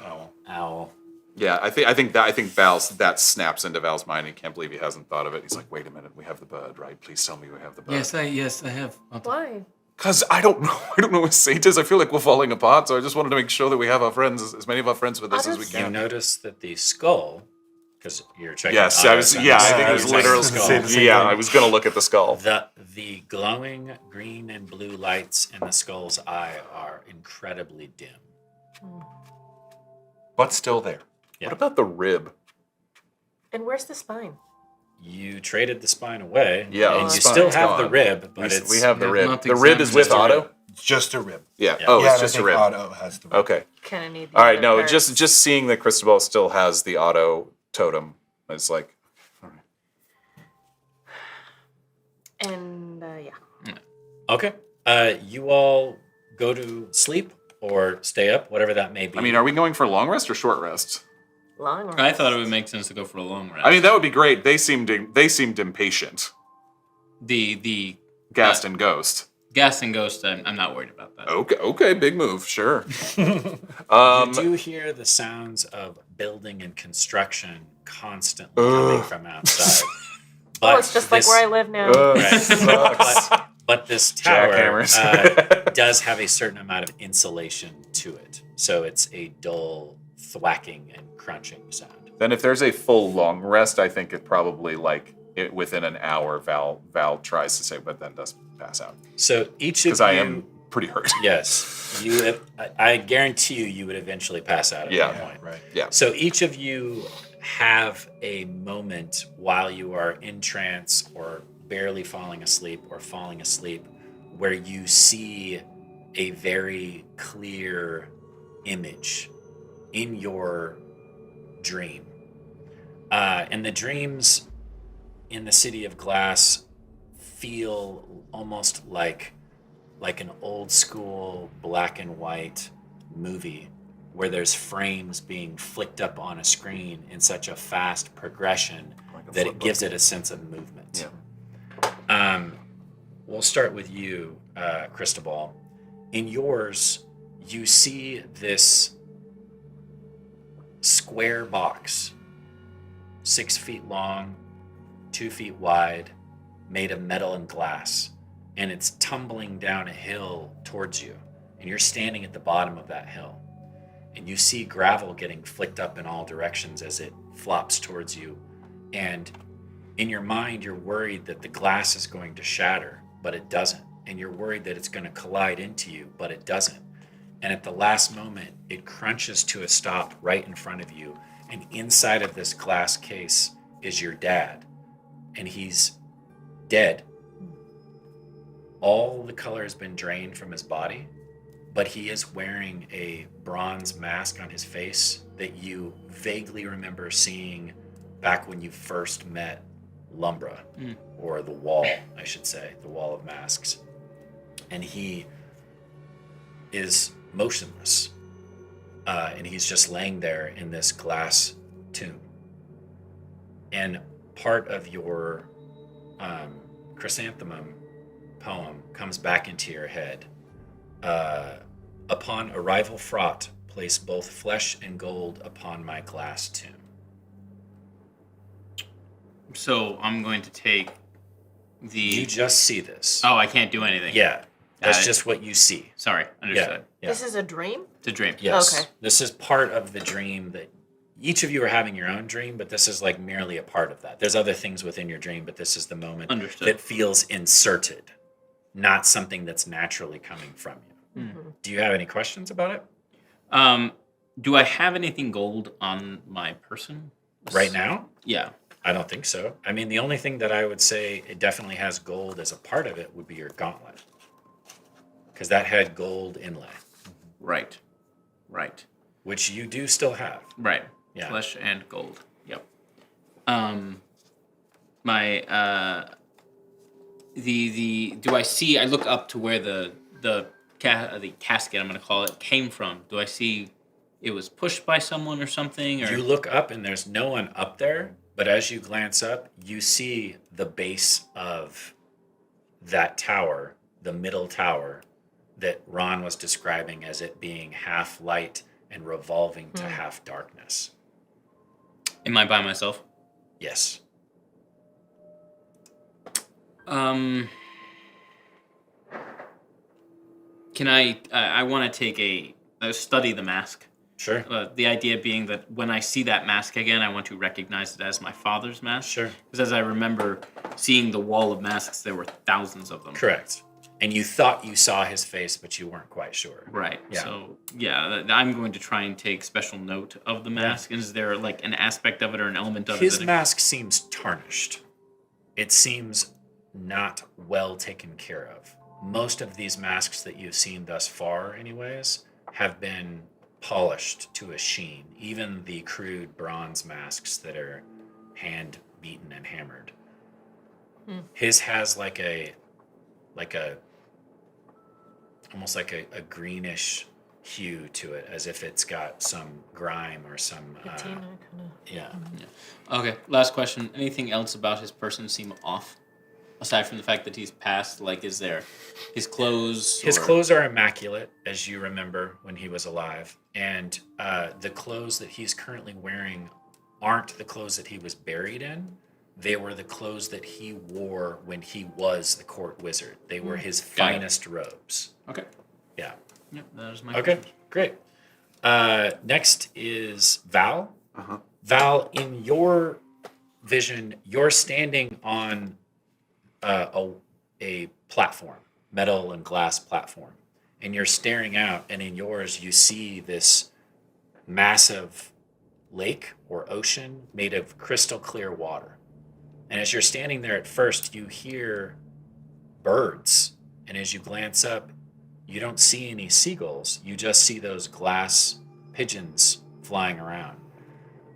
owl. Yeah, I think that snaps into Val's mind. He can't believe he hasn't thought of it. He's like, wait a minute, we have the bird, right? Please tell me we have the bird. Yes, I have. Why? Because I don't know. I don't know what Saint is. I feel like we're falling apart, so I just wanted to make sure that we have our friends, as many of our friends with us as we You can. notice that the skull, because you're checking. Yes, I was. Yeah, I think it was literally. Yeah, I was gonna look at the skull. The glowing green and blue lights in the skull's eye are incredibly dim. But still there. Yeah. What about the rib? And where's the spine? You traded the spine away. Yeah, and the you spine's still have the gone. rib, but We have the Yeah, rib. not The rib is with Just a rib. auto. It's just a rib. Yeah. Yeah. Oh, Yeah, it's just a rib. Auto has the rib. Okay. Kind of need. All right. No, just seeing that Cristobal still has the auto totem is like. All right. And yeah. Okay. You all go to sleep or stay up, whatever that may be. I mean, are we going for long rest or short rest? Long rest. I thought it would make sense to go for a long rest. I mean, that would be great. They seemed impatient. the Ghast and Ghost. Ghast and Ghost, I'm not worried about that. Okay, big move, sure. You do hear the sounds of building and construction constantly coming from outside. But it's just like where I live now. Right. But this tower Jackhammers. does have a certain amount of insulation to it. So it's a dull thwacking and crunching sound. Then if there's a full long rest, I think it probably within an hour, Val tries to say, but then does pass out. So each of you... Because I am pretty hurt. Yes. I guarantee you would eventually pass out at that point. Right. Yeah. So each of you have a moment while you are in trance or barely falling asleep or falling asleep where you see a very clear image in your dream. And the dreams in the City of Glass feel almost like an old school black and white movie where there's frames being flicked up on a screen in such a fast progression that it gives it a sense of movement. Yeah. We'll start with you, Cristobal. In yours, you see this square box, 6 feet long, 2 feet wide, made of metal and glass, and it's tumbling down a hill towards you, and you're standing at the bottom of that hill, and you see gravel getting flicked up in all directions as it flops towards you, and in your mind, you're worried that the glass is going to shatter, but it doesn't, and you're worried that it's going to collide into you, but it doesn't. And at the last moment, it crunches to a stop right in front of you, and inside of this glass case is your dad, and he's dead. All the color has been drained from his body, but he is wearing a bronze mask on his face that you vaguely remember seeing back when you first met Lumbra, or the Wall, I should say, the Wall of Masks. And he is motionless. And he's just laying there in this glass tomb. And part of your chrysanthemum poem comes back into your head. Upon arrival fraught, place both flesh and gold upon my glass tomb. So I'm going to take the... You just see this. Oh, I can't do anything. Yeah, that's just what you see. Sorry, understood. Yeah. This is a dream? It's a dream. Yes. Okay. This is part of the dream that each of you are having your own dream, but this is like merely a part of that. There's other things within your dream, but this is the moment that feels inserted, not something that's naturally coming from you. Mm-hmm. Do you have any questions about it? Do I have anything gold on my person? Right now? Yeah. I don't think so. I mean, the only thing that I would say it definitely has gold as a part of it would be your gauntlet. Because that had gold inlay. Right. Right. Which you do still have. Right. Yeah. Flesh and gold. Yep. My do I see? I look up to where the casket, I'm going to call it, came from. Do I see it was pushed by someone or something? Or? You look up and there's no one up there, but as you glance up, you see the base of that tower, the middle tower, that Ron was describing as it being half light and revolving to half darkness. Am I by myself? Yes. Can I want to take a study the mask. Sure. The idea being that when I see that mask again, I want to recognize it as my father's mask. Sure. Because as I remember seeing the wall of masks, there were thousands of them. Correct. And you thought you saw his face, but you weren't quite sure. Right. Yeah. So, yeah, I'm going to try and take special note of the mask. Is there like an aspect of it or an element of it? His mask seems tarnished. It seems not well taken care of. Most of these masks that you've seen thus far, anyways, have been polished to a sheen. Even the crude bronze masks that are hand beaten and hammered. His has almost like a greenish hue to it, as if it's got some grime or some Patina, yeah. Okay, last question. Anything else about his person seem off? Aside from the fact that he's passed, like, is there his clothes? His clothes are immaculate, as you remember when he was alive. And the clothes that he's currently wearing aren't the clothes that he was buried in. They were the clothes that he wore when he was the court wizard. They were his finest robes. Okay. Yeah. Yep, that is my Okay, question. great. Next is Val. Val, in your vision, you're standing on a platform, metal and glass platform, and you're staring out, and in yours you see this massive lake or ocean made of crystal clear water. And as you're standing there at first, you hear birds, and as you glance up, you don't see any seagulls. You just see those glass pigeons flying around.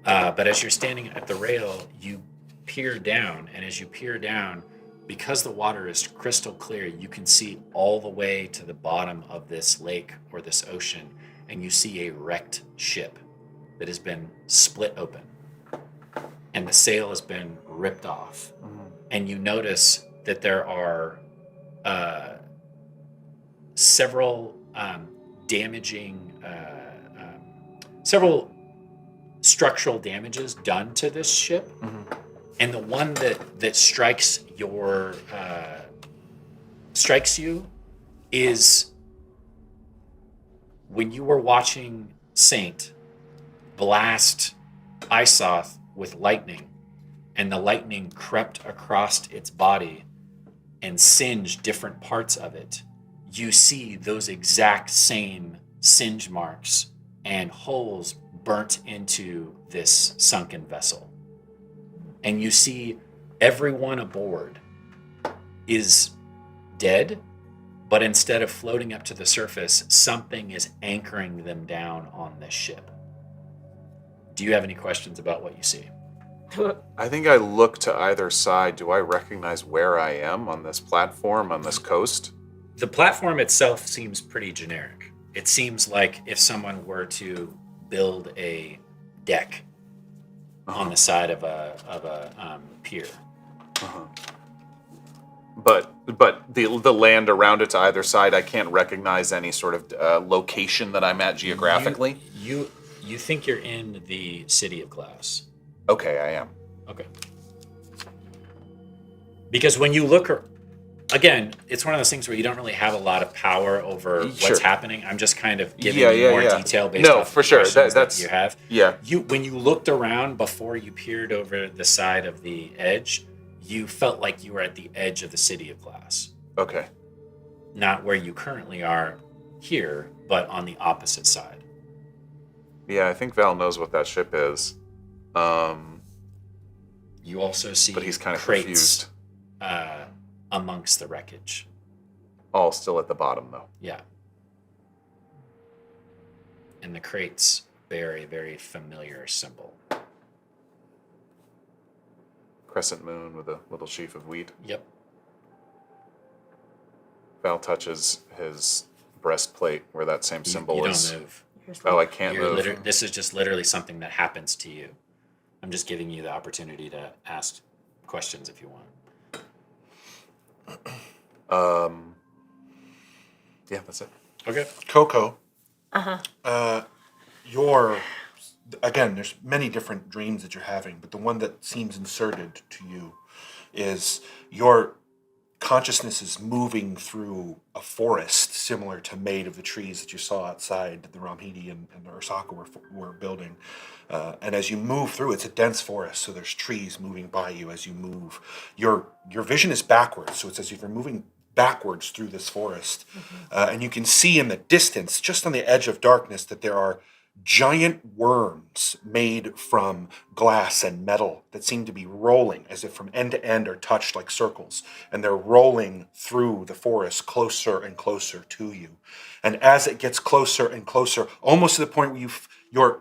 But as you're standing at the rail, you peer down, and as you peer down, because the water is crystal clear, you can see all the way to the bottom of this lake or this ocean, and you see a wrecked ship that has been split open, and the sail has been ripped off. And you notice that there are several several structural damages done to this ship. And the one that strikes you is when you were watching Saint blast Isoth with lightning, and the lightning crept across its body and singed different parts of it. You see those exact same singe marks and holes burnt into this sunken vessel. And you see everyone aboard is dead, but instead of floating up to the surface, something is anchoring them down on this ship. Do you have any questions about what you see? I think I look to either side. Do I recognize where I am on this platform, on this coast? The platform itself seems pretty generic. It seems like if someone were to build a deck on the side of a pier. But the land around it to either side, I can't recognize any sort of location that I'm at geographically. You think you're in the City of Glass. Okay, I am. Okay. Because when you look, again, it's one of those things where you don't really have a lot of power over what's happening. I'm just kind of giving you more detail based off for the sure. questions That's that you have. Yeah. When you looked around before you peered over the side of the edge, you felt like you were at the edge of the City of Glass. Okay. Not where you currently are here, but on the opposite side. Yeah, I think Val knows what that ship is. You also see but he's kind of crates confused. Amongst the wreckage. All still at the bottom, though. Yeah. And the crates bear a very familiar symbol. Crescent moon with a little sheaf of wheat. Yep. Val touches his breastplate where that same symbol you is. don't move. Oh, I can't move. This is just literally something that happens to you. I'm just giving you the opportunity to ask questions if you want. Yeah, that's it. Okay. KoKo. Again, there's many different dreams that you're having, but the one that seems inserted to you is your consciousness is moving through a forest similar to Made of the Trees that you saw outside the Ramhidi and the Ursaka were building. And as you move through, it's a dense forest, so there's trees moving by you as you move. Your vision is backwards, so it's as if you're moving backwards through this forest. And you can see in the distance, just on the edge of darkness, that there are giant worms made from glass and metal that seem to be rolling as if from end to end are touched like circles, and they're rolling through the forest closer and closer to you. And as it gets closer and closer, almost to the point where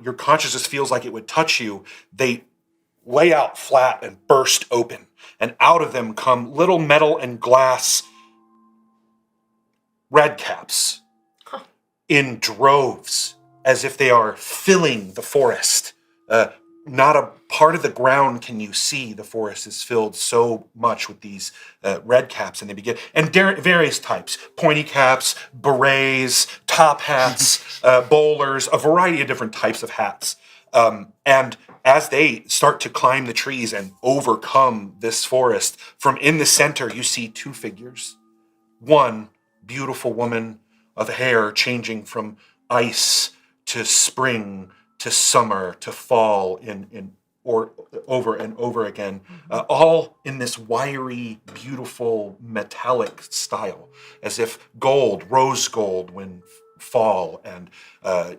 your consciousness feels like it would touch you, they lay out flat and burst open, and out of them come little metal and glass red caps in droves, as if they are filling the forest. Not a part of the ground can you see. The forest is filled so much with these red caps, and they begin, and various types, pointy caps, berets, top hats, bowlers, a variety of different types of hats. And as they start to climb the trees and overcome this forest, from in the center you see two figures. One beautiful woman of hair changing from ice to spring to summer to fall or over and over again, all in this wiry, beautiful, metallic style, as if gold, rose gold when fall, and a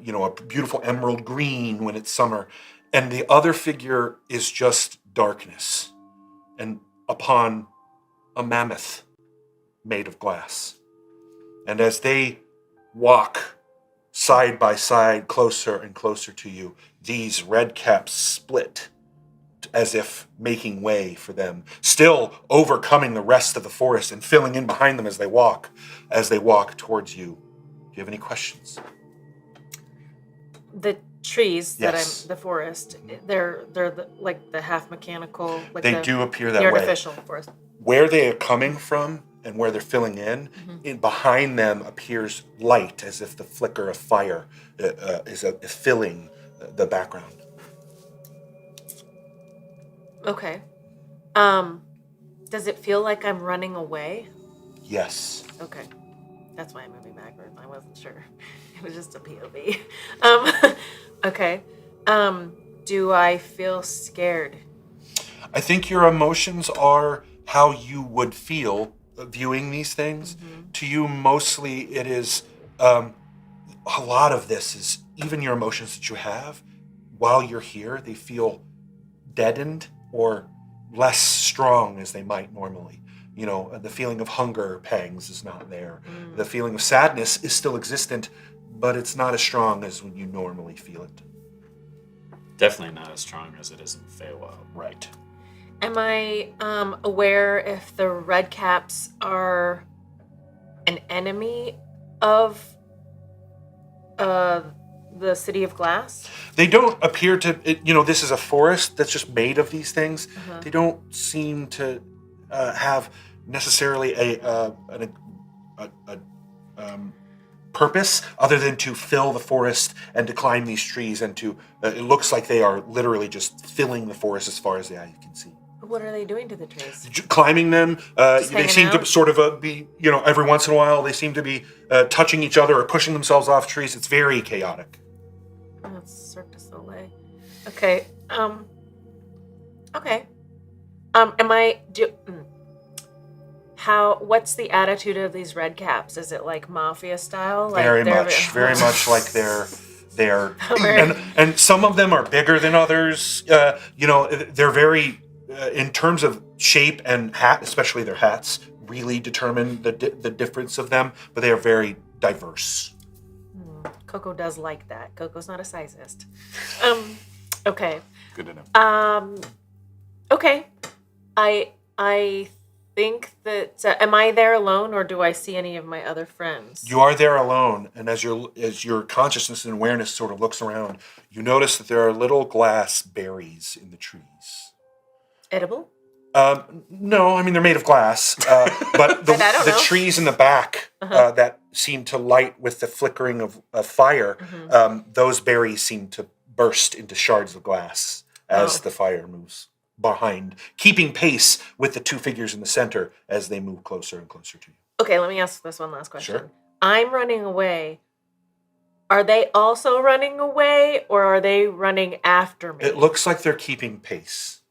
beautiful emerald green when it's summer. And the other figure is just darkness, and upon a mammoth made of glass. And as they walk side by side, closer and closer to you, these red caps split as if making way for them, still overcoming the rest of the forest and filling in behind them as they walk towards you. Do you have any questions? The trees Yes. the forest, they're like the half mechanical, like They do appear that the way. artificial forest. Where they are coming from and where they're filling in behind them appears light, as if the flicker of fire is filling the background. Okay. Does it feel like I'm running away? Yes. Okay. That's why I'm moving backward. I wasn't sure. It was just a POV. Okay. Do I feel scared? I think your emotions are how you would feel viewing these things. To you, mostly it is, a lot of this is, even your emotions that you have, while you're here, they feel deadened or less strong as they might normally. The feeling of hunger pangs is not there. The feeling of sadness is still existent, but it's not as strong as when you normally feel it. Definitely not as strong as it is in the Feywild. Right. Am I aware if the red caps are an enemy of the City of Glass? They don't appear to, this is a forest that's just made of these things. They don't seem to have necessarily a purpose other than to fill the forest and to climb these trees and to, it looks like they are literally just filling the forest as far as the eye can see. What are they doing to the trees? Climbing them, they hanging seem out? to sort of be, every once in a while, they seem to be touching each other or pushing themselves off trees. It's very chaotic. Oh, it's Cirque du Soleil. Okay. Okay. What's the attitude of these red caps? Is it like mafia style? Like Very much like they're and some of them are bigger than others. They're very in terms of shape and hat, especially their hats, really determine the difference of them. But they are very diverse. KoKo does like that. KoKo's not a sizist. Okay. Good to know. Okay. I think that am I there alone, or do I see any of my other friends? You are there alone, and as your consciousness and awareness sort of looks around, you notice that there are little glass berries in the trees. Edible? No, I mean they're made of glass, but the trees in the back that seem to light with the flickering of fire, those berries seem to burst into shards of glass as the fire moves behind, keeping pace with the two figures in the center as they move closer and closer to you. Okay, let me ask this one last question. Sure. I'm running away. Are they also running away, or are they running after me? It looks like they're keeping pace.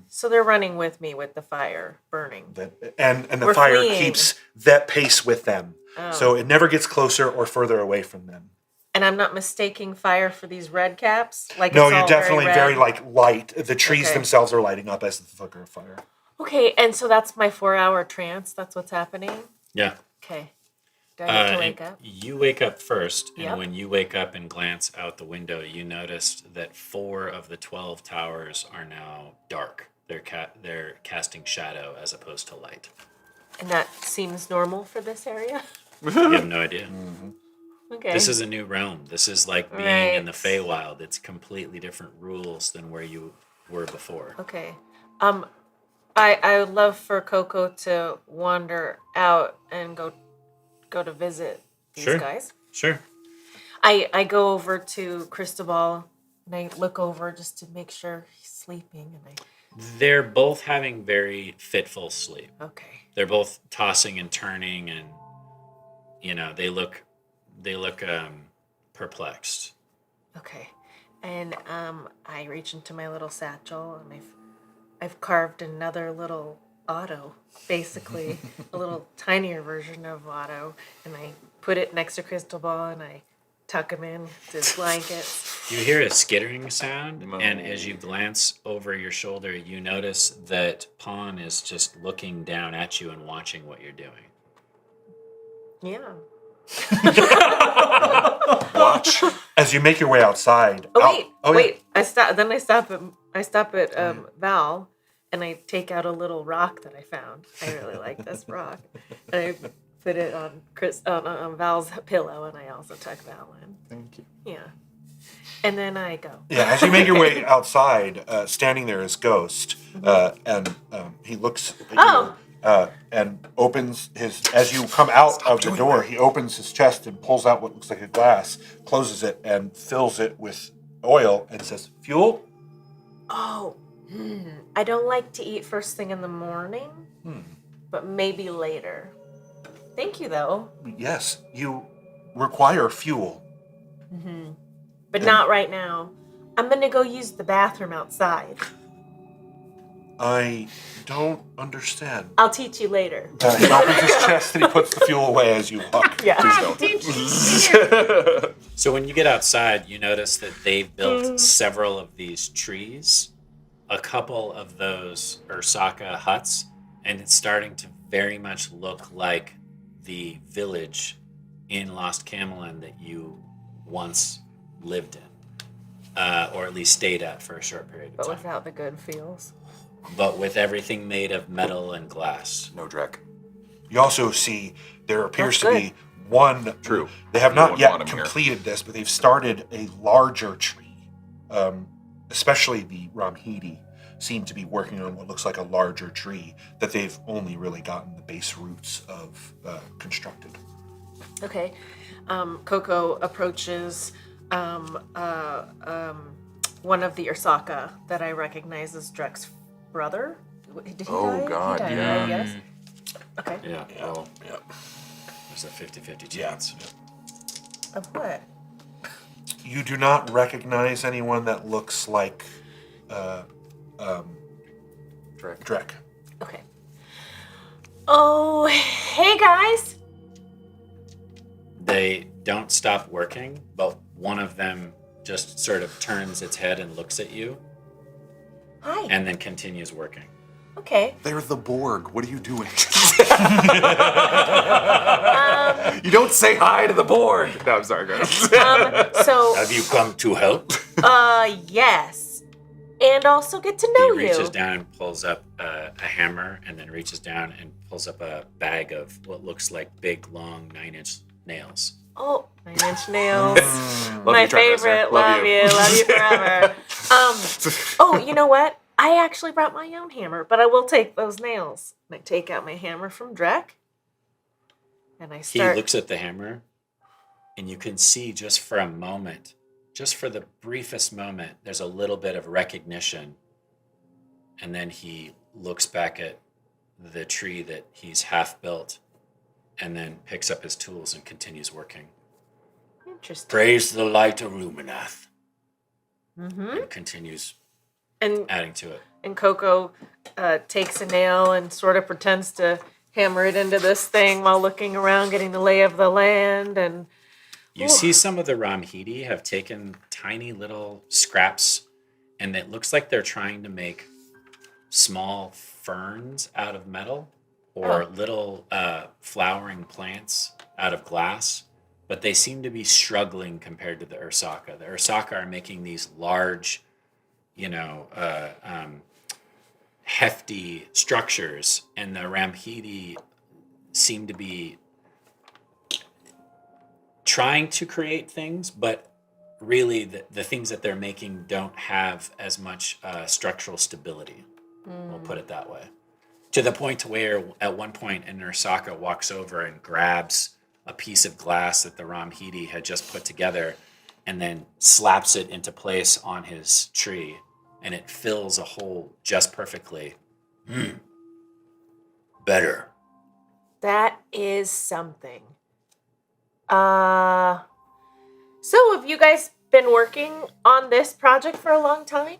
So they're running with me with the fire burning. And the We're fire fleeing. keeps that pace with them. Oh. So it never gets closer or further away from them. And I'm not mistaking fire for these red caps? Like No, it's you're all definitely very light. The trees Okay. themselves are lighting up as the flicker of fire. Okay, and so that's my 4-hour trance. That's what's happening? Yeah. Okay. Do I need to wake up? You wake up first, and Yep. when you wake up and glance out the window, you notice that 4 of the 12 towers are now dark. They're casting shadow as opposed to light. And that seems normal for this area? You have no idea. Okay. This is a new realm. This is like being in the Right. Feywild. It's completely different rules than where you were before. Okay. I would love for KoKo to wander out and go to visit these Sure. guys. Sure. I go over to Cristobal and I look over just to make sure he's sleeping, and They're both having very fitful sleep. okay. They're both tossing and turning, and they look perplexed. Okay. And I reach into my little satchel and I've carved another little Otto, basically a little tinier version of Otto, and I put it next to Cristobal and I tuck him in to his blankets. You hear a skittering sound, and as you glance over your shoulder, you notice that Pawn is just looking down at you and watching what you're doing. Yeah. Watch as you make your way outside. Wait. I stop at Val, and I take out a little rock that I found. I really like this rock, and I put it on on Val's pillow, and I also tuck Val in. Thank you. Yeah. And then I go. Yeah, as you make your way outside, standing there is Ghost, and he looks at you and opens his. As you come out of the door, he opens his chest and pulls out what looks like a glass, closes it, and fills it with oil, and says, "Fuel." Oh, I don't like to eat first thing in the morning, but maybe later. Thank you, though. Yes, you require fuel. But not right now. I'm gonna go use the bathroom outside. I don't understand. I'll teach you later. He opens his chest and he puts the fuel away as you walk. Yeah. So when you get outside, you notice that they've built several of these trees, a couple of those Ursaka huts, and it's starting to very much look like the village in Lost Camelin that you once lived in. or at least stayed at for a short period of But time. without the good feels. But with everything made of metal and glass. No Drek. You also see there appears That's to be one. True. They have You not wouldn't yet want 'em here. completed this, but they've started a larger tree. Especially the Ramhidi seem to be working on what looks like a larger tree that they've only really gotten the base roots of constructed. Okay. KoKo approaches one of the Ursaka that I recognize as Drek's brother. Did he Oh, die? God, He died, yeah. right? Yes. Okay. Yeah, well, Yeah. there's a 50-50 chance. Of what? You do not recognize anyone that looks like Drek. Okay. Oh, hey guys. They don't stop working, but one of them just sort of turns its head and looks at you Hi. and then continues working. Okay. They're the Borg. What are you doing? You don't say hi to the Borg. No, I'm sorry, guys. So, Have you come to help? yes. And also get to He know reaches you. down and pulls up a hammer and then reaches down and pulls up a bag of what looks like big, long 9-inch nails. Oh, 9-inch nails. Love My you, Travis. favorite. Love you. Love you forever. Oh, you know what? I actually brought my own hammer, but I will take those nails. And I take out my hammer from Drek. And I He start. looks at the hammer and you can see just for a moment, just for the briefest moment, there's a little bit of recognition. And then he looks back at the tree that he's half built and then picks up his tools and continues working. Interesting. Praise the light of Luminath. Mm-hmm. And continues And adding to it. and KoKo takes a nail and sort of pretends to hammer it into this thing while looking around, getting the lay of the land. And You see some of the Ramhidi have taken tiny little scraps, and it looks like they're trying to make small ferns out of metal or little flowering plants out of glass, but they seem to be struggling compared to the Ursaka. The Ursaka are making these large, hefty structures, and the Ramhidi seem to be trying to create things, but really the things that they're making don't have as much structural stability. We'll put it that way. To the point where at one point an Ursaka walks over and grabs a piece of glass that the Ramhidi had just put together and then slaps it into place on his tree, and it fills a hole just perfectly. Better. that is something. So have you guys been working on this project for a long time?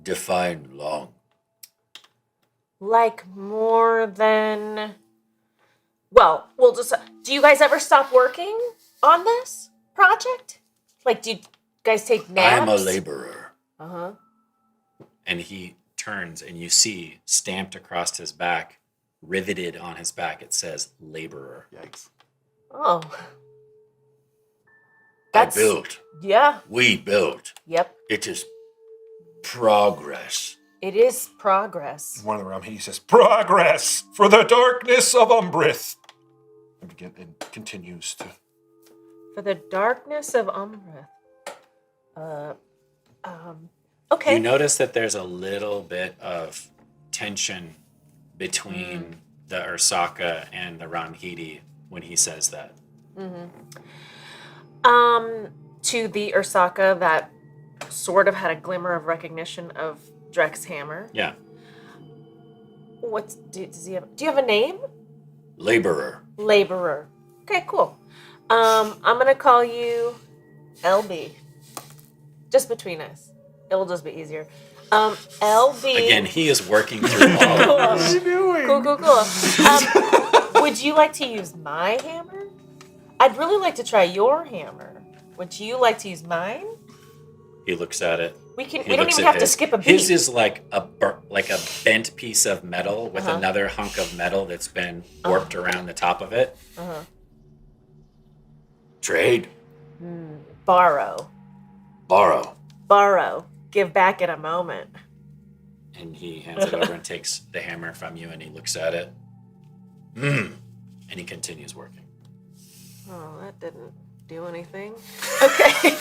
Define long. Like more than... Well, we'll just... Do you guys ever stop working on this project? Like, do you guys take naps? I'm a laborer. Uh-huh. And he turns and you see stamped across his back, riveted on his back, it says laborer. Yikes. Oh. I built. Yeah. We built. Yep. It is progress. It is progress. One of the Ramhidi says, "Progress for the darkness of Umbrith." And continues to. For the darkness of Umbrith. Okay. You notice that there's a little bit of tension between the Ursaka and the Ramhidi when he says that. To the Ursaka that sort of had a glimmer of recognition of Drek's hammer. Yeah. Does he have? Do you have a name? Laborer. Laborer. Okay, cool. I'm gonna call you LB. Just between us. It'll just be easier. LB. Again, he is working through all of this. Cool. Would you like to use my hammer? I'd really like to try your hammer. Would you like to use mine? He looks at it. We He don't looks even at have to his. skip a beat. His is like a bent piece of metal with another hunk of metal that's been warped around the top of it. Trade. Borrow. Borrow. Give back in a moment. And he hands it over and takes the hammer from you, and he looks at it. And he continues working. Oh, that didn't do anything. Okay.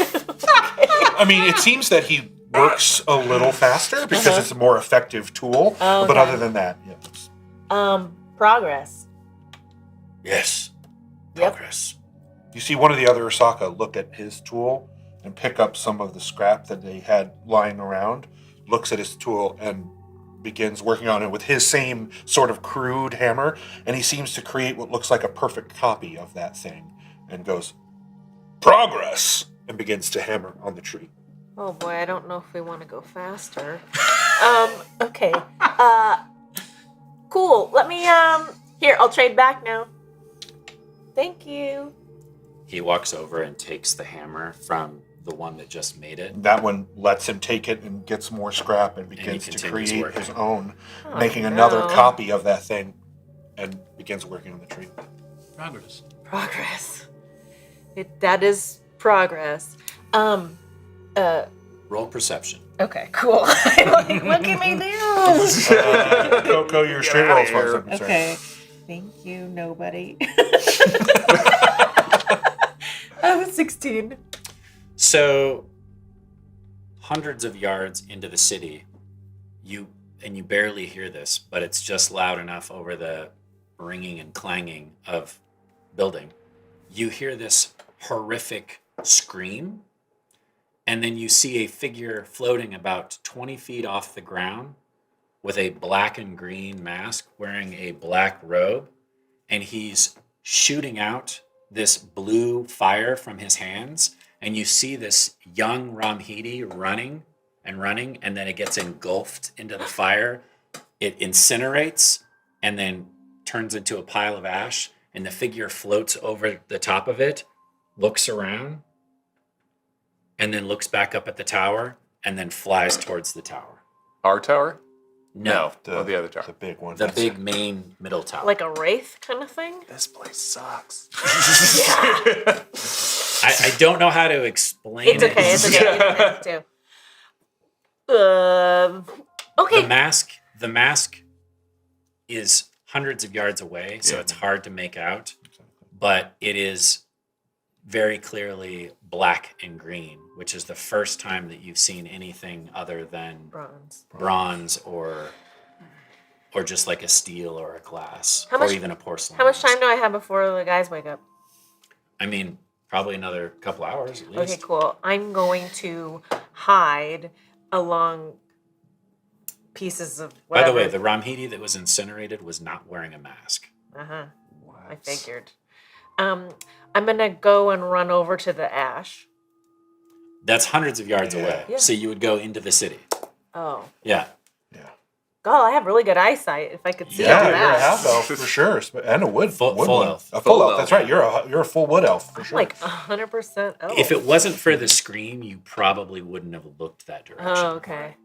I mean, it seems that he works a little faster because it's a more effective tool. Oh, but okay. other than that, yeah. Progress. Yes. Yep. Progress. You see one of the other Osaka look at his tool and pick up some of the scrap that they had lying around, looks at his tool and begins working on it with his same sort of crude hammer, and he seems to create what looks like a perfect copy of that thing and goes, "Progress!" and begins to hammer on the tree. Oh boy, I don't know if we want to go faster. Okay. Cool. Let me, here, I'll trade back now. Thank you. He walks over and takes the hammer from the one that just made it. That one lets him take it and gets more scrap and begins to continues create working. his own, Oh, making no. another copy of that thing and begins working on the tree. Progress. Progress. That is progress. Roll perception. Okay, cool. Like, look at me now. KoKo, your straight roll as far as I'm concerned. Okay. Thank you, nobody. 16. So, hundreds of yards into the city, you barely hear this, but it's just loud enough over the ringing and clanging of building. You hear this horrific scream, and then you see a figure floating about 20 feet off the ground with a black and green mask, wearing a black robe, and he's shooting out this blue fire from his hands, and you see this young Ramhidi running, and then it gets engulfed into the fire. It incinerates and then turns into a pile of ash, and the figure floats over the top of it, looks around, and then looks back up at the tower, and then flies towards the tower. Our tower? No, The other tower. The big one. the big main middle tower. Like a wraith kind of thing? This place sucks. I don't know how to explain It's okay. It's okay. It's okay too. Okay. The mask is hundreds of yards away, so it's hard to make out, but it is very clearly black and green, which is the first time that you've seen anything other than bronze or just like a steel or a glass or even a porcelain. How much mask. time do I have before the guys wake up? I mean, probably another couple hours at least. Okay, cool. I'm going to hide along pieces of By whatever. the way, the Ramhidi that was incinerated was not wearing a mask. Uh-huh. I figured. I'm gonna go and run over to the ash. That's hundreds of yards away. Yeah. So you would go into the city. Oh. Yeah. God, I have really good eyesight if I could see all Yeah, you're a that. half elf for sure, and a wood Full one. elf. A full Full elf. elf. That's right. You're a full wood elf for I'm sure. like 100% elf. If it wasn't for the scream, you probably wouldn't have looked that direction. Oh, okay.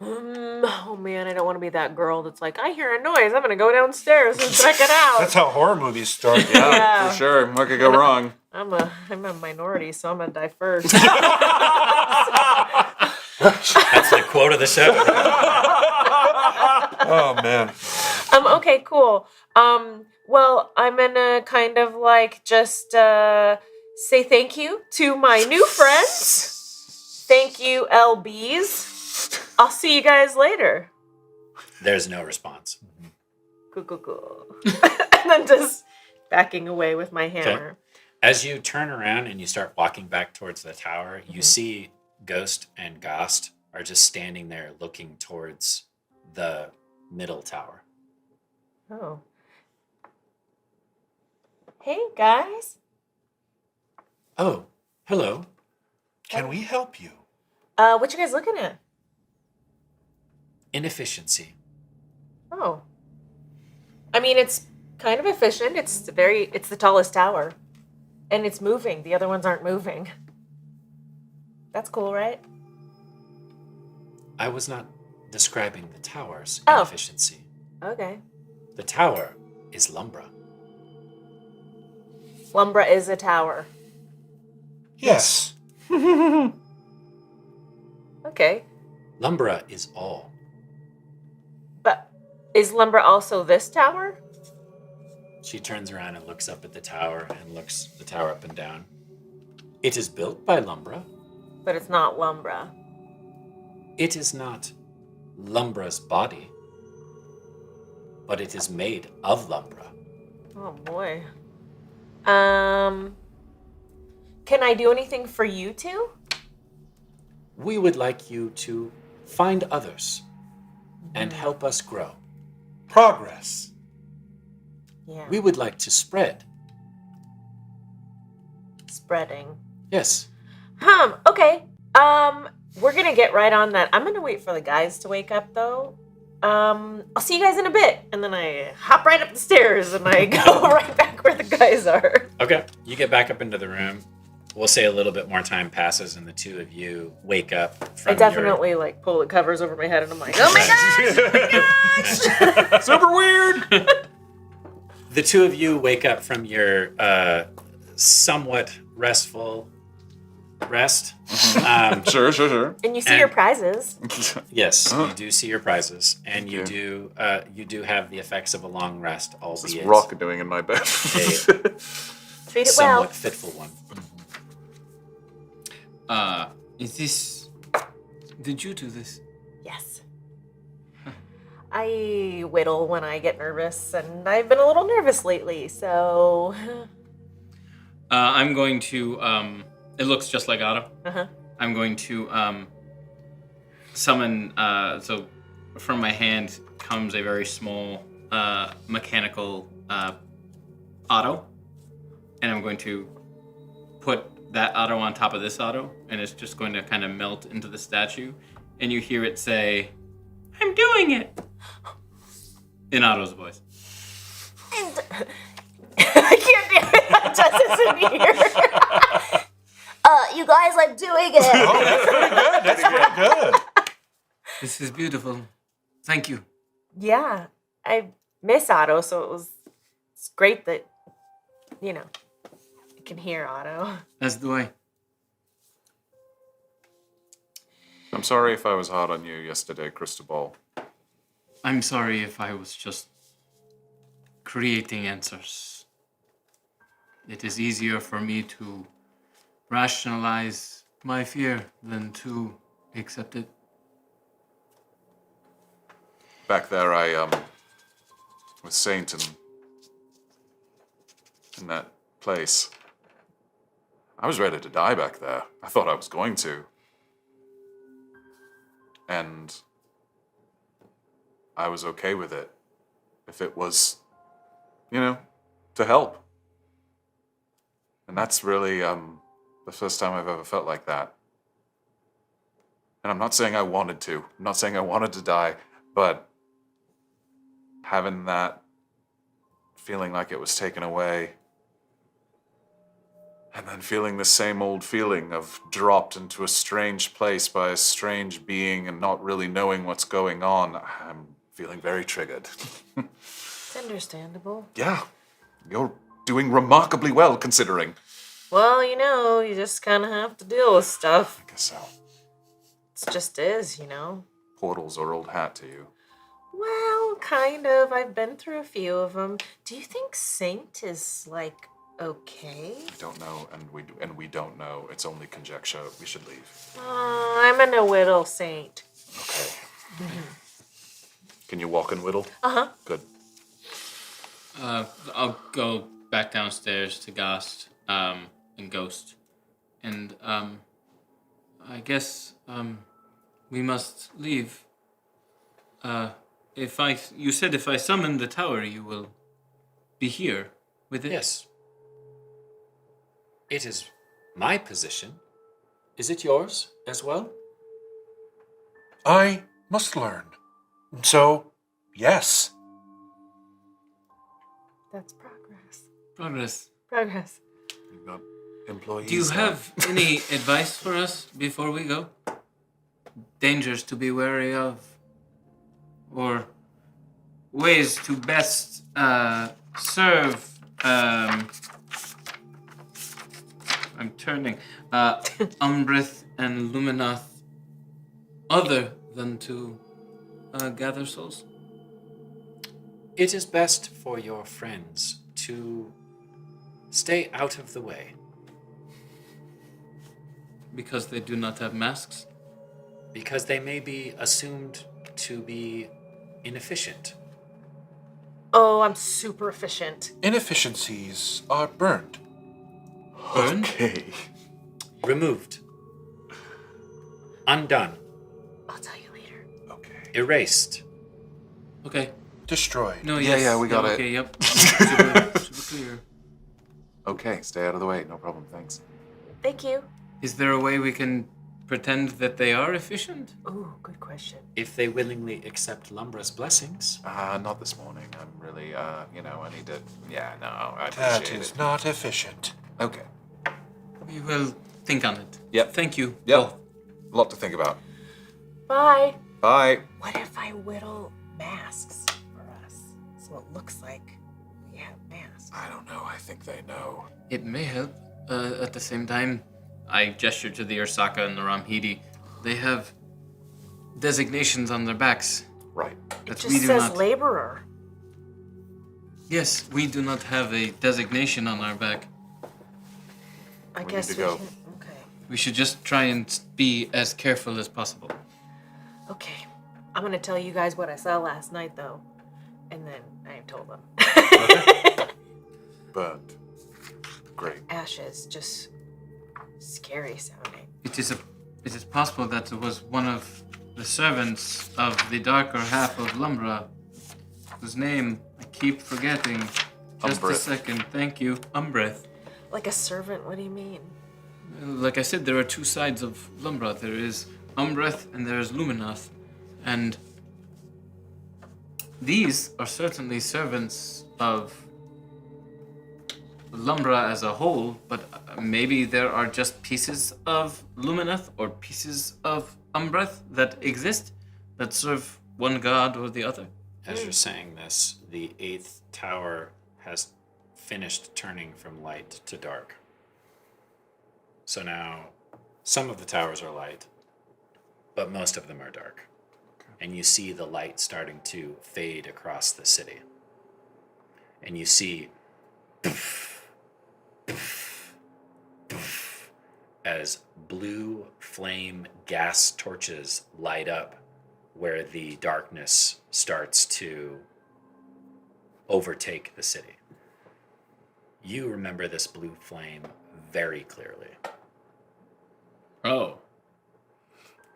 Oh man, I don't want to be that girl that's like, I hear a noise, I'm gonna go downstairs and check it out. That's how horror movies start. Yeah. For sure. What could go wrong? I'm a minority, so I'm gonna die first. That's the quote of the show. Oh man. Okay, cool. Well, I'm gonna kind of like just say thank you to my new friends. Thank you, LBs. I'll see you guys later. There's no response. Cool. And then just backing away with my hammer. As you turn around and you start walking back towards the tower, you see Ghost and Gost are just standing there looking towards the middle tower. Oh. Hey, guys. Oh, hello. Can we help you? What you guys looking at? Inefficiency. Oh. I mean, it's kind of efficient. It's the tallest tower. And it's moving. The other ones aren't moving. That's cool, right? I was not describing the tower's Oh. inefficiency. Okay. The tower is Lumbra. Lumbra is a tower. Yes. Okay. Lumbra is all. But is Lumbra also this tower? She turns around and looks up at the tower and looks the tower up and down. It is built by Lumbra. But it's not Lumbra. It is not Lumbra's body, but it is made of Lumbra. Oh boy. Can I do anything for you two? We would like you to find others and help us grow. Progress. Yeah. We would like to spread. Spreading. Yes. Okay. We're gonna get right on that. I'm gonna wait for the guys to wake up though. I'll see you guys in a bit. And then I hop right up the stairs and I go right back where the guys are. Okay. You get back up into the room. We'll say a little bit more time passes and the two of you wake up from I definitely like pull the covers over my head and I'm like, oh my gosh! Super weird! The two of you wake up from your somewhat restful rest. Sure. And you see your prizes. Yes, you do see your prizes, and you do have the effects of a long rest, What's albeit Rock doing in my bed? a Treat it somewhat well. fitful one. Is this... Did you do this? Yes. I whittle when I get nervous, and I've been a little nervous lately, so... I'm going to, it looks just like Otto. Uh-huh. I'm going to summon, so from my hand comes a very small mechanical Otto, and I'm going to put that Otto on top of this Otto, and it's just going to kind of melt into the statue, and you hear it say, "I'm doing it," in Otto's voice. And I can't do it justice in here. You guys, I'm doing it. Oh, that's pretty good. That's pretty good. This is beautiful. Thank you. Yeah, I miss Otto, so it's great that, I can hear Otto. As do I. I'm sorry if I was hard on you yesterday, Cristobal. I'm sorry if I was just creating answers. It is easier for me to rationalize my fear than to accept it. Back there, I, with Saint in that place. I was ready to die back there. I thought I was going to. And I was okay with it. If it was, to help. And that's really, the first time I've ever felt like that. And I'm not saying I wanted to. I'm not saying I wanted to die, but having that feeling like it was taken away, and then feeling the same old feeling of dropped into a strange place by a strange being and not really knowing what's going on, I'm feeling very triggered. It's understandable. Yeah, you're doing remarkably well considering. Well, you just kind of have to deal with stuff. I guess so. It just is, Portals are old hat to you. Well, kind of. I've been through a few of them. Do you think Saint is, okay? I don't know, and we don't know. It's only conjecture. We should leave. I'm in a whittle Saint. Okay. Can you walk and whittle? Uh-huh. Good. I'll go back downstairs to Ghost, and Ghost. And, I guess, we must leave. You said if I summon the tower, you will be here with it? Yes. It is my position. Is it yours as well? I must learn. So, yes. That's progress. Progress. Progress. You've got employees. Do you now. have any advice for us before we go? Dangers to be wary of? Or ways to best serve I'm turning. Umbreth and Luminoth, other than to gather souls? It is best for your friends to stay out of the way. Because they do not have masks? Because they may be assumed to be inefficient. Oh, I'm super efficient. Inefficiencies are burned. Burned? Okay. Removed. Undone. I'll tell you later. Okay. Erased. Okay. Destroyed. No, Yeah, yes. yeah, we got it. Okay, yep. Super clear. Okay, stay out of the way. No problem, thanks. Thank you. Is there a way we can pretend that they are efficient? Ooh, good question. If they willingly accept Lumbra's blessings. Not this morning. I'm really, I need to... Yeah, no, I That appreciate is it. not efficient. Okay. We will think on it. Yep. Thank you. Yep. both. A lot to think about. Bye. Bye. What if I whittle masks for us? So it looks like we have masks. I don't know. I think they know. It may help. At the same time, I gesture to the Ursaka and the Ramhidi. They have designations on their backs. Right. It That just we do says not. laborer. Yes, we do not have a designation on our back. I We guess need to we go. can. Okay. We should just try and be as careful as possible. Okay. I'm gonna tell you guys what I saw last night, though, and then I told them. But great. Ashes, just scary sounding. It is possible that it was one of the servants of the darker half of Lumbra, whose name I keep forgetting. Just a Umbreth. second. Thank you. Umbreth. Like a servant? What do you mean? Like I said, there are two sides of Lumbra. There is Umbreth and there is Luminoth. And these are certainly servants of Lumbra as a whole, but maybe there are just pieces of Luminoth or pieces of Umbreth that exist that serve one god or the other. As you're saying this, the 8th tower has finished turning from light to dark. So now, some of the towers are light, but most of them are dark. And you see the light starting to fade across the city. And you see as blue flame gas torches light up where the darkness starts to overtake the city. You remember this blue flame very clearly. Oh.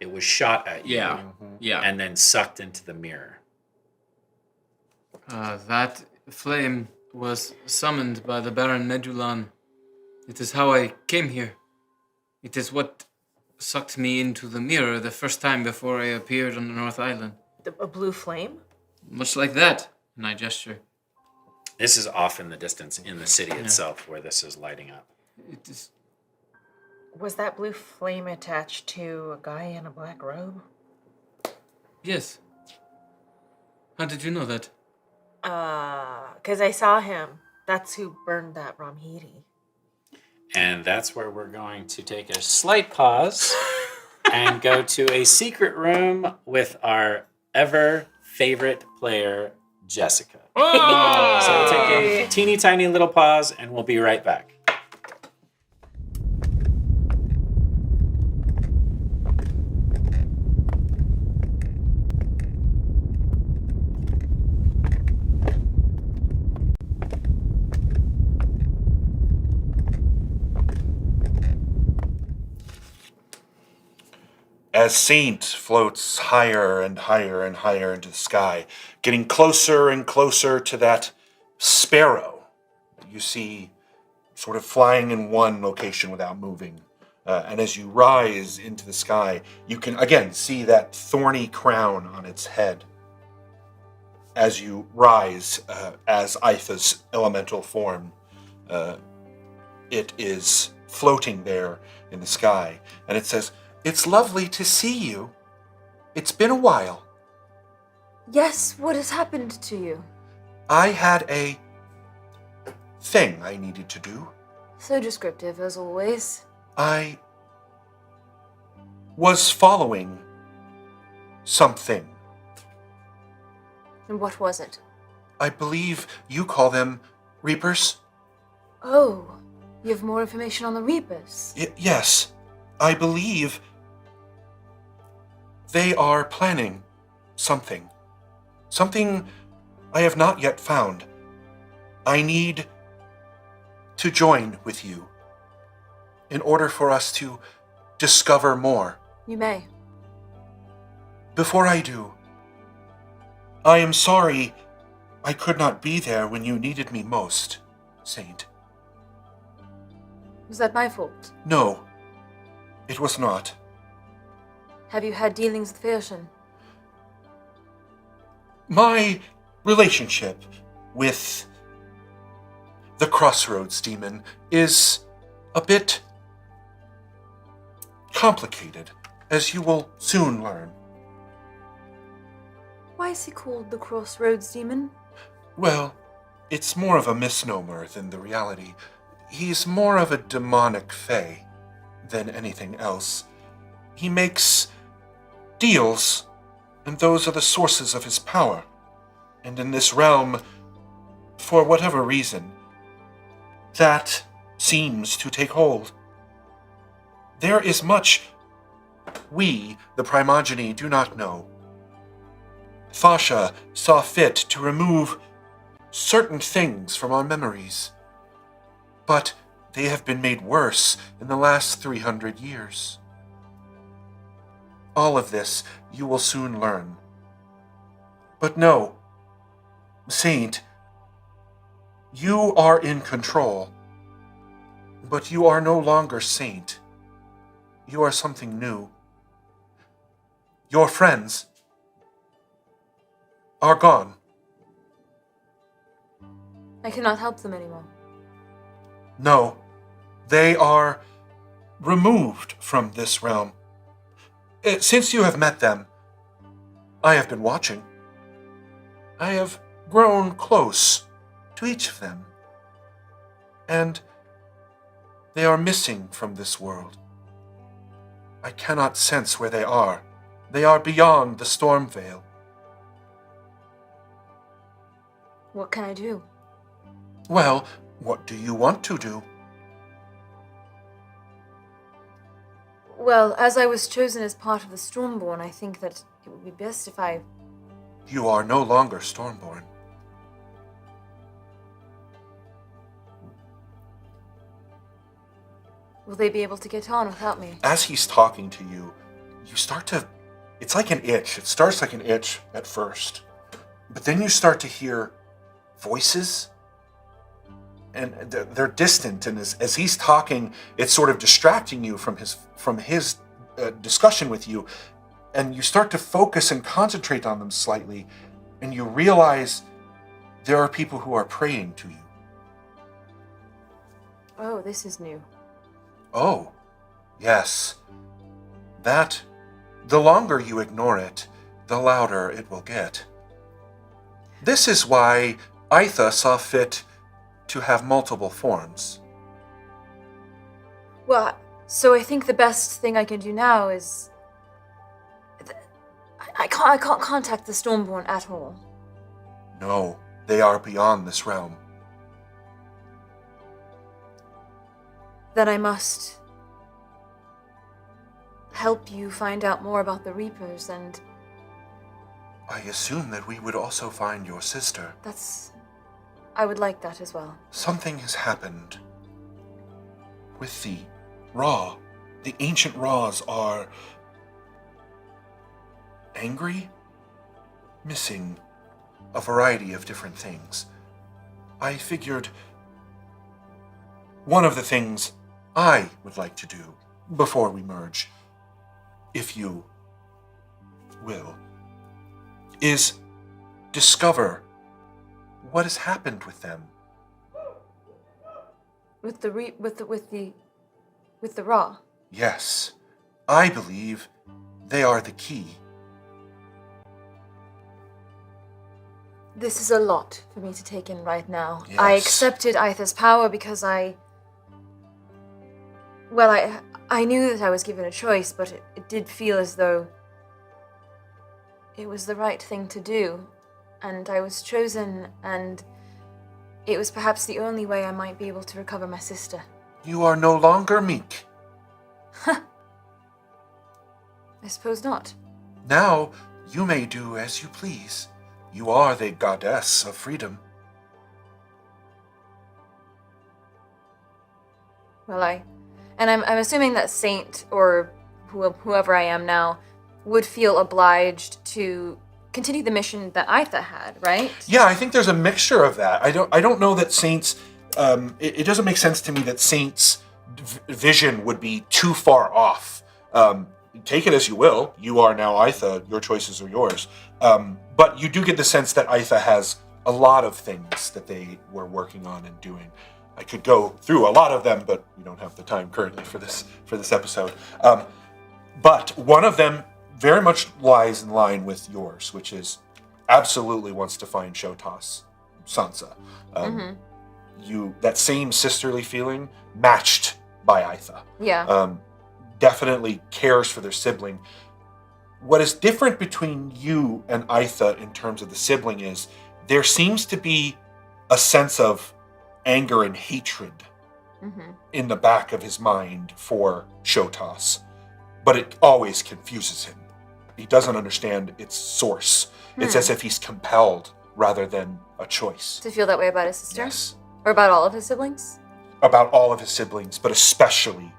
It was shot at you Yeah. Yeah. and then sucked into the mirror. That flame was summoned by the Baron Medulan. It is how I came here. It is what sucked me into the mirror the first time before I appeared on the North Island. A blue flame? Much like that, and I gesture. This is off in the distance in the city itself where this is lighting up. It is. Was that blue flame attached to a guy in a black robe? Yes. How did you know that? 'Cause I saw him. That's who burned that Ramhidi. And that's where we're going to take a slight pause and go to a secret room with our ever favorite player, Jessica. So we'll take a teeny tiny little pause and we'll be right back. As Saint floats higher and higher and higher into the sky, getting closer and closer to that sparrow you see sort of flying in one location without moving. And as you rise into the sky, you can again see that thorny crown on its head. As you rise as Aitha's elemental form, it is floating there in the sky. And it says, "It's lovely to see you. It's been a while. Yes, what has happened to you? I had a thing I needed to do. So descriptive, as always. I was following something. And what was it? I believe you call them Reapers? Oh, you have more information on the Reapers? Yes. I believe they are planning something. Something I have not yet found. I need to join with you in order for us to discover more. You may. Before I do, I am sorry I could not be there when you needed me most, Saint. Was that my fault? No, it was not. Have you had dealings with Fershin? My relationship with the Crossroads Demon is a bit complicated, as you will soon learn. Why is he called the Crossroads Demon? Well, it's more of a misnomer than the reality. He's more of a demonic fae than anything else. He makes deals, and those are the sources of his power. And in this realm, for whatever reason, that seems to take hold. There is much we, the Primogeny, do not know. Fasha saw fit to remove certain things from our memories, but they have been made worse in the last 300 years. All of this you will soon learn. But no, Saint, you are in control, but you are no longer Saint. You are something new. Your friends are gone. I cannot help them anymore. No, they are removed from this realm. Since you have met them, I have been watching. I have grown close to each of them, and they are missing from this world. I cannot sense where they are. They are beyond the storm veil. What can I do? Well, what do you want to do? Well, as I was chosen as part of the Stormborn, I think that it would be best if I... You are no longer Stormborn. Will they be able to get on without me? As he's talking to you, you start to... It's like an itch. It starts like an itch at first. But then you start to hear voices, and they're distant, and as he's talking, it's sort of distracting you from his discussion with you, and you start to focus and concentrate on them slightly, and you realize there are people who are praying to you. Oh, this is new. Oh, yes. That, the longer you ignore it, the louder it will get. This is why Aitha saw fit to have multiple forms. Well, so I think the best thing I can do now is... I can't contact the Stormborn at all. No, they are beyond this realm. Then I must help you find out more about the Reapers, and... I assume that we would also find your sister. I would like that as well. Something has happened with the Ra. The ancient Ra's are angry, missing a variety of different things. I figured one of the things I would like to do before we merge, if you will, is discover what has happened with them. With the Ra. Yes, I believe they are the key. This is a lot for me to take in right now. Yes. I accepted Aitha's power because I Well, I knew that I was given a choice, but it did feel as though it was the right thing to do. And I was chosen, and it was perhaps the only way I might be able to recover my sister. You are no longer meek. I suppose not. Now, you may do as you please. You are the goddess of freedom. Well, I'm assuming that Saint, or whoever I am now, would feel obliged to continue the mission that Aitha had, right? Yeah, I think there's a mixture of that. I don't know that Saint's. It doesn't make sense to me that Saint's vision would be too far off. Take it as you will. You are now Aitha. Your choices are yours. But you do get the sense that Aitha has a lot of things that they were working on and doing. I could go through a lot of them, but we don't have the time currently for this episode. But one of them very much lies in line with yours, which is absolutely wants to find Shotas, Sansa. That same sisterly feeling matched by Aitha. Yeah. Definitely cares for their sibling. What is different between you and Aitha in terms of the sibling is there seems to be a sense of anger and hatred in the back of his mind for Shotas, but it always confuses him. He doesn't understand its source. It's as if he's compelled rather than a choice. To feel that way about his sister? Yes. Or about all of his siblings? About all of his siblings, but especially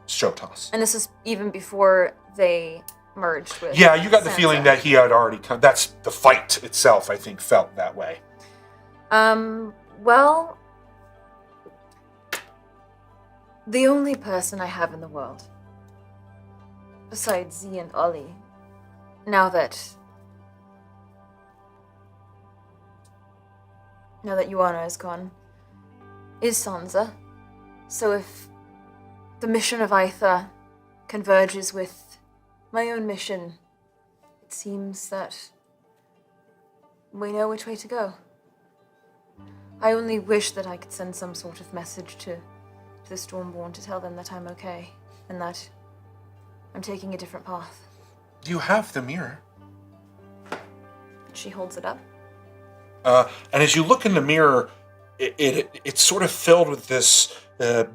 Shotas. And this is even before they merged with Yeah, you got the Sansa. feeling that he had already come. That's the fight itself, I think, felt that way. Well, the only person I have in the world, besides Z and Ollie, now that Yuana is gone, is Sansa. So if the mission of Aitha converges with my own mission, it seems that we know which way to go. I only wish that I could send some sort of message to the Stormborn to tell them that I'm okay and that I'm taking a different path. You have the mirror. She holds it up. And as you look in the mirror, it's sort of filled with this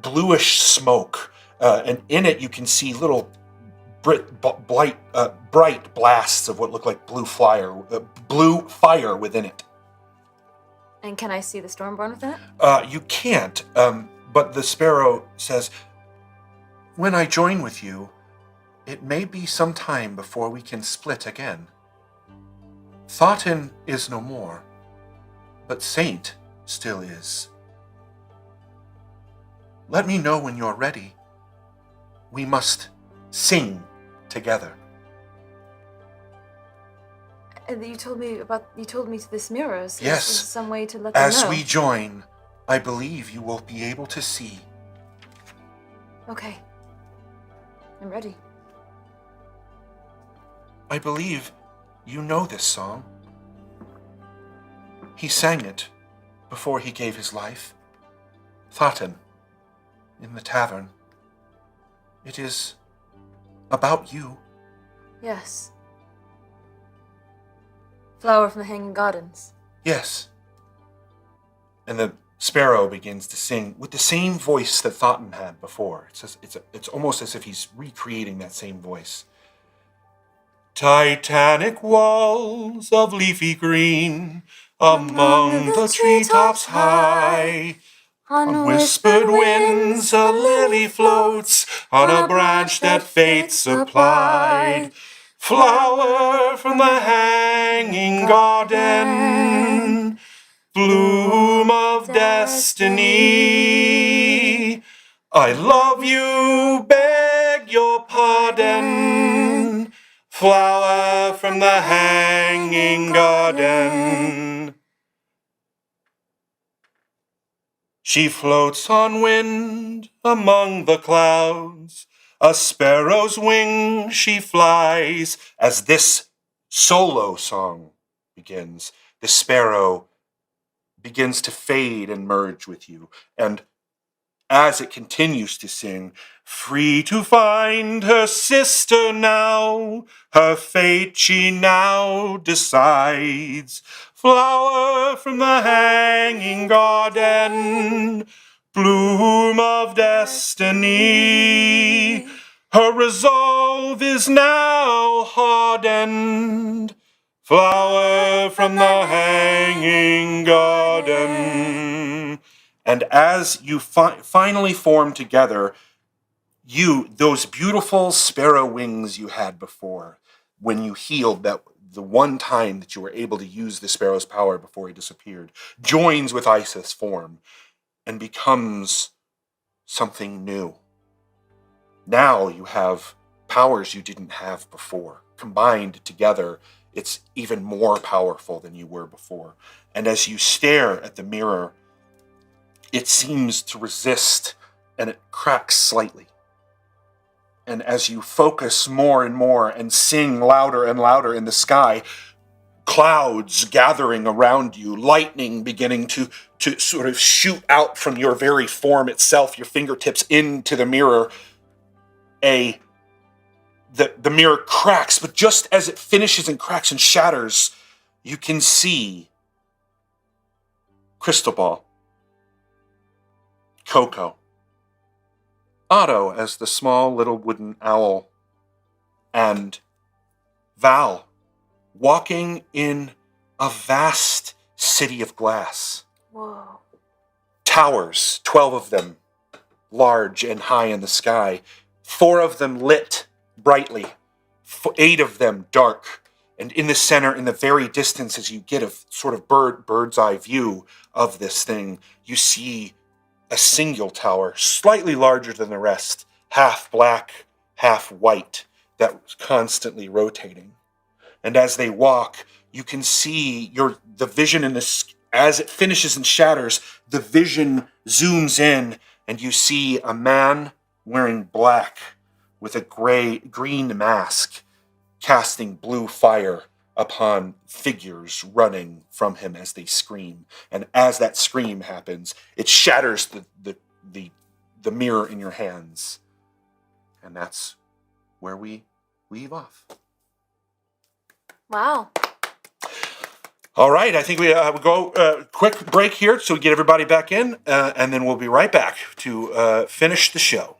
bluish smoke. And in it, you can see little bright blasts of what look like blue fire within it. And can I see the Stormborn within it? You can't, but the sparrow says, "When I join with you, it may be some time before we can split again. Thotin is no more, but Saint still is. Let me know when you're ready. We must sing together." You told me to this mirror. Is Yes. some way to let them know. As we join, I believe you will be able to see. Okay. I'm ready. I believe you know this song. He sang it before he gave his life. Thotin, in the tavern. It is about you. Yes. Flower from the Hanging Gardens. Yes. And the sparrow begins to sing with the same voice that Thotin had before. It's almost as if he's recreating that same voice. Titanic walls of leafy green among the treetops high. On whispered winds a lily floats on a branch that fate supplied. Flower from the hanging garden, bloom of destiny. I love you, beg your pardon. Flower from the hanging garden. She floats on wind among the clouds. A sparrow's wing she flies. As this solo song begins, the sparrow begins to fade and merge with you. And as it continues to sing, free to find her sister now, her fate she now decides. Flower from the hanging garden, bloom of destiny, her resolve is now hardened. Flower from the hanging garden. And as you finally form together, those beautiful sparrow wings you had before, when you healed the one time that you were able to use the sparrow's power before he disappeared, joins with Isis' form and becomes something new. Now you have powers you didn't have before. Combined together, it's even more powerful than you were before. And as you stare at the mirror, it seems to resist and it cracks slightly. And as you focus more and more and sing louder and louder in the sky, clouds gathering around you, lightning beginning to sort of shoot out from your very form itself, your fingertips into the mirror. The mirror cracks, but just as it finishes and cracks and shatters, you can see Cristobal, KoKo, Otto as the small little wooden owl, and Val walking in a vast city of glass. Whoa. Towers, 12 of them, large and high in the sky. 4 of them lit brightly, 8 of them dark. And in the center, in the very distance, as you get a sort of bird's eye view of this thing, you see a single tower, slightly larger than the rest, half black, half white, that was constantly rotating. And as they walk, you can see the vision in this, as it finishes and shatters, the vision zooms in, and you see a man wearing black with a green mask, casting blue fire upon figures running from him as they scream. And as that scream happens, it shatters the mirror in your hands. And that's where we leave off. Wow. All right, I think we'll go quick break here so we get everybody back in, and then we'll be right back to finish the show.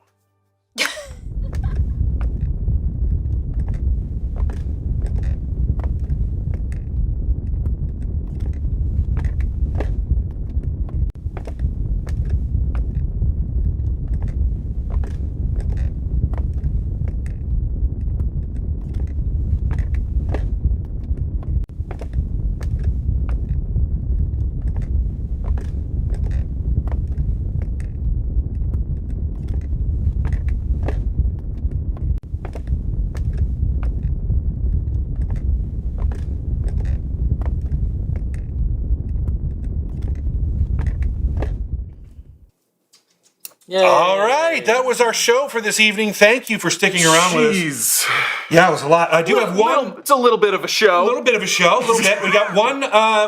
Yay. All right, that was our show for this evening. Thank you for sticking around with us. Yeah, it was a lot. I do have one. It's a little bit of a show. A little bit. We got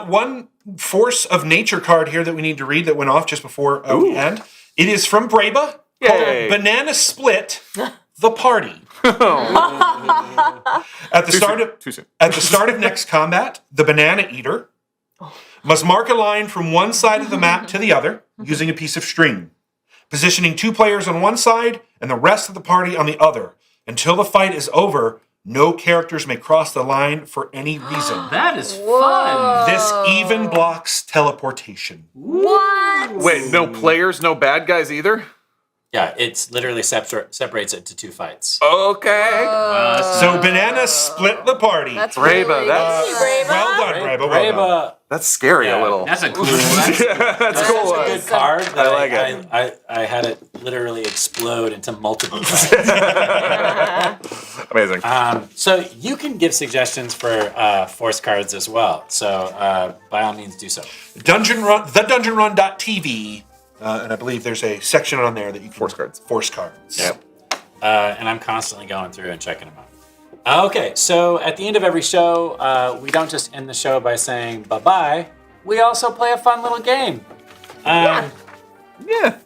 one force of nature card here that we need to read that went off just before we end. It is from Braba. Yay. Called Banana Split the Party. At the start of next combat, the Banana Eater must mark a line from one side of the map to the other using a piece of string, positioning 2 players on one side and the rest of the party on the other. Until the fight is over, no characters may cross the line for any reason. That is fun. This even blocks teleportation. What? Wait, no players, no bad guys either? Yeah, it's literally separates it to 2 fights. Okay. So Banana split the party. That's Braba, really that's- good. Braba. Well done, Braba. Well done. That's scary a little. That's a cool. That's cool. Such a good card that I like it. I had it literally explode into multiple cards. Amazing. So you can give suggestions for force cards as well. So by all means, do so. TheDungeonRun.tv, and I believe there's a section on there that you can Force cards. Force cards. Yep. And I'm constantly going through and checking them out. Okay, so at the end of every show, we don't just end the show by saying bye-bye. We also play a fun little game.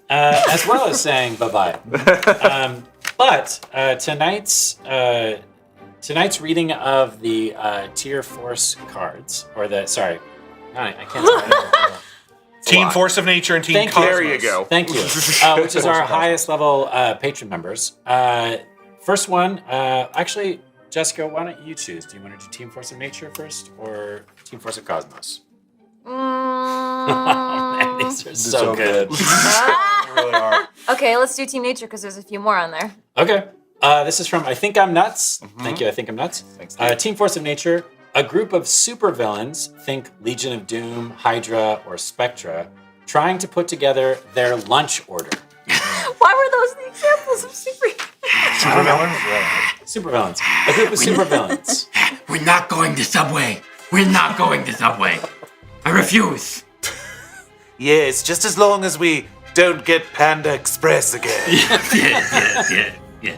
as well as saying bye-bye. But tonight's reading of the tier force cards, or the I can't say. Team Force of Nature and Team Cosmos. There you go. Thank you. Which is our highest level patron members. First one, actually, Jessica, why don't you choose? Do you want to do Team Force of Nature first, or Team Force of Cosmos? Oh man, these are so good. They really are. Okay, let's do Team Nature because there's a few more on there. Okay. This is from I Think I'm Nuts. Thank you, I Think I'm Nuts. Thanks, Team Force of Nature. A group of supervillains, think Legion of Doom, Hydra, or Spectra, trying to put together their lunch order. Why were those the examples of Supervillains. A group of supervillains. We're not going to Subway. We're not going to Subway. I refuse. Yes, just as long as we don't get Panda Express again. Yeah.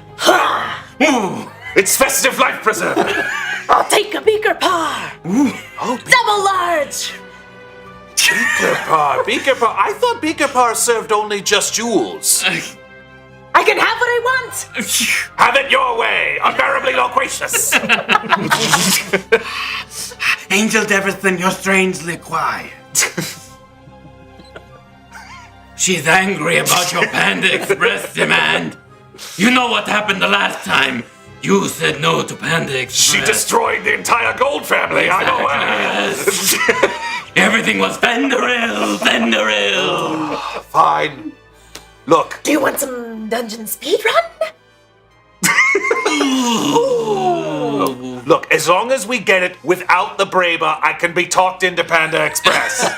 Ooh. It's festive life preserver. I'll take a beaker par. Double large. Beaker par. I thought beaker par served only just jewels. I can have what I want. Have it your way, unbearably loquacious. Angel everything you're strangely quiet. She's angry about your Panda Express demand. You know what happened the last time. You said no to Panda Express. She destroyed the entire Gold family. I know. Everything was Fenderill. Fine. Look. Do you want some dungeon speedrun? Look, as long as we get it without the Braba, I can be talked into Panda Express.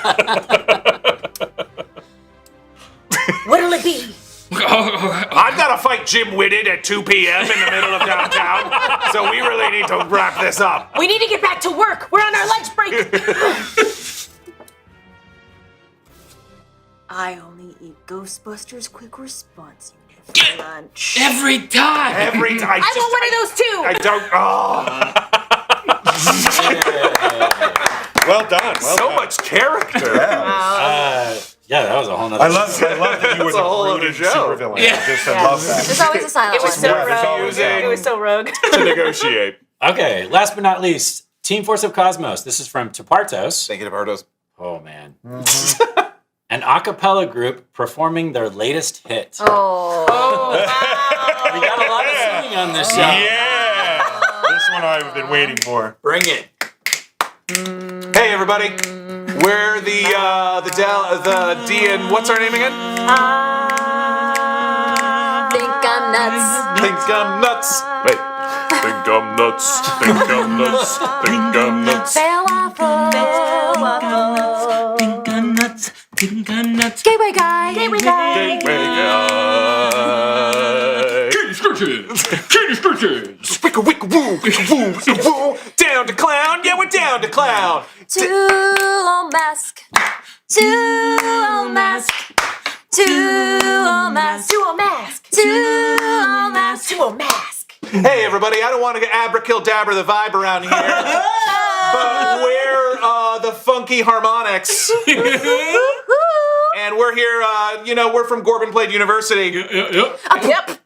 What'll it be? I've got to fight Jim Whitted at 2 p.m. in the middle of downtown, so we really need to wrap this up. We need to get back to work. We're on our lunch break. I only eat Ghostbusters quick response unit for lunch. Every time. I want one of those too. I don't. Well done. So much character. Yeah, that was a whole nother I love that you were the brooding supervillain. Yeah. I love that. There's always a silent It was one. so Yeah, it's rogue. always It was so rogue. To negotiate. Okay, last but not least, Team Force of Cosmos. This is from Tapartos. Thank you, Tapartos. Oh, man. An a cappella group performing their latest hit. Oh. We got a lot of singing on this show. Yeah. This one I've been waiting for. Bring it. Hey, everybody. We're the D and what's our name again? Think I'm nuts. Think I'm nuts. Wait. Think I'm nuts. Think I'm nuts. Think I'm nuts. Fail waffle. Think I'm nuts. Think I'm nuts. Gateway guy. Gateway guy. Gateway guy. Kitty scratches. Wicka wicka woo, wicka woo, wicka woo. Down to clown. Yeah, we're down to clown. Two on mask. Two on mask. Two on mask. Two on mask. Two on mask. Two on mask. Hey, everybody. I don't want to get abracadabra the vibe around here, but we're the Funky Harmonics. And we're here, we're from Gorbin Blade University. Yep.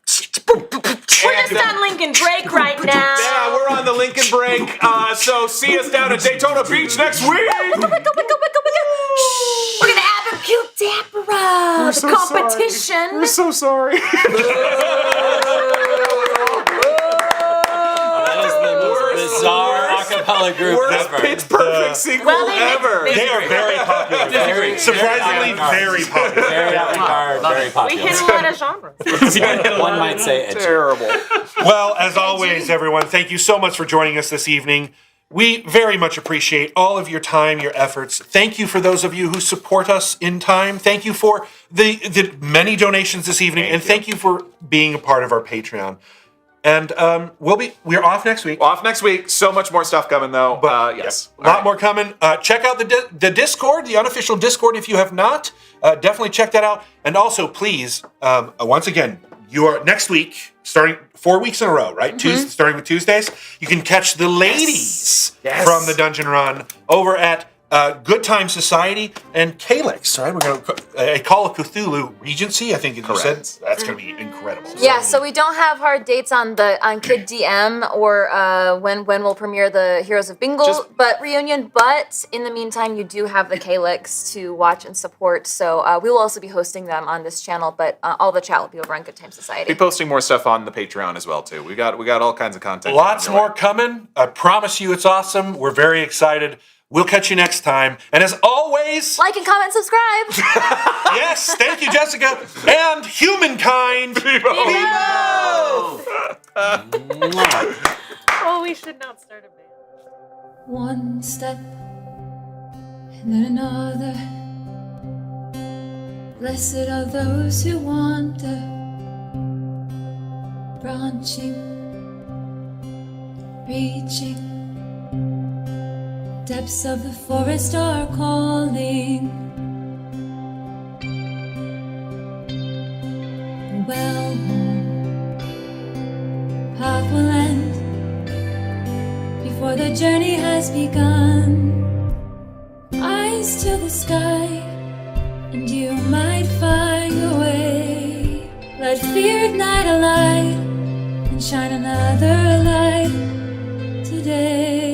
We're just on Lincoln break right now. Yeah, we're on the Lincoln break. So see us down at Daytona Beach next week. We're gonna abracadabra the competition. We're so sorry. That is the most bizarre a cappella group Worst ever. Pitch Perfect sequel ever. They are very popular. Surprisingly, very popular. Very avant-garde, very We popular. hit a lot of genres. One might say edgy. Terrible. Well, as always, everyone, thank you so much for joining us this evening. We very much appreciate all of your time, your efforts. Thank you for those of you who support us in time. Thank you for the many donations this evening, and thank you for being a part of our Patreon. And we're off next week. Off next week. So much more stuff coming, though. But yes. A lot more coming. Check out the Discord, the unofficial Discord, if you have not. Definitely check that out. And also, please, once again, you are next week, starting 4 weeks in a row, right? Starting with Tuesdays. You can catch the ladies from the Dungeon Run over at Good Time Society, and Calyx. Right, we're going to Call of Cthulhu Regency. I think you said that's going to be incredible. Yeah, so we don't have hard dates on Kid DM or when we'll premiere the Heroes of Bingle, reunion. But in the meantime, you do have the Calyx to watch and support. So we will also be hosting them on this channel, but all the chat will be over on Good Time Society. Be posting more stuff on the Patreon as well too. We got all kinds of content. Lots more coming. I promise you, it's awesome. We're very excited. We'll catch you next time. And as always... like and comment, subscribe! Yes, thank you, Jessica. And humankind! Be both! Oh, we should not start a band. One step and then another. Blessed are those who wander, branching, reaching. Depths of the forest are calling. Well, path will end before the journey has begun. Eyes to the sky, and you might find your way. Let fear ignite a light and shine another light today.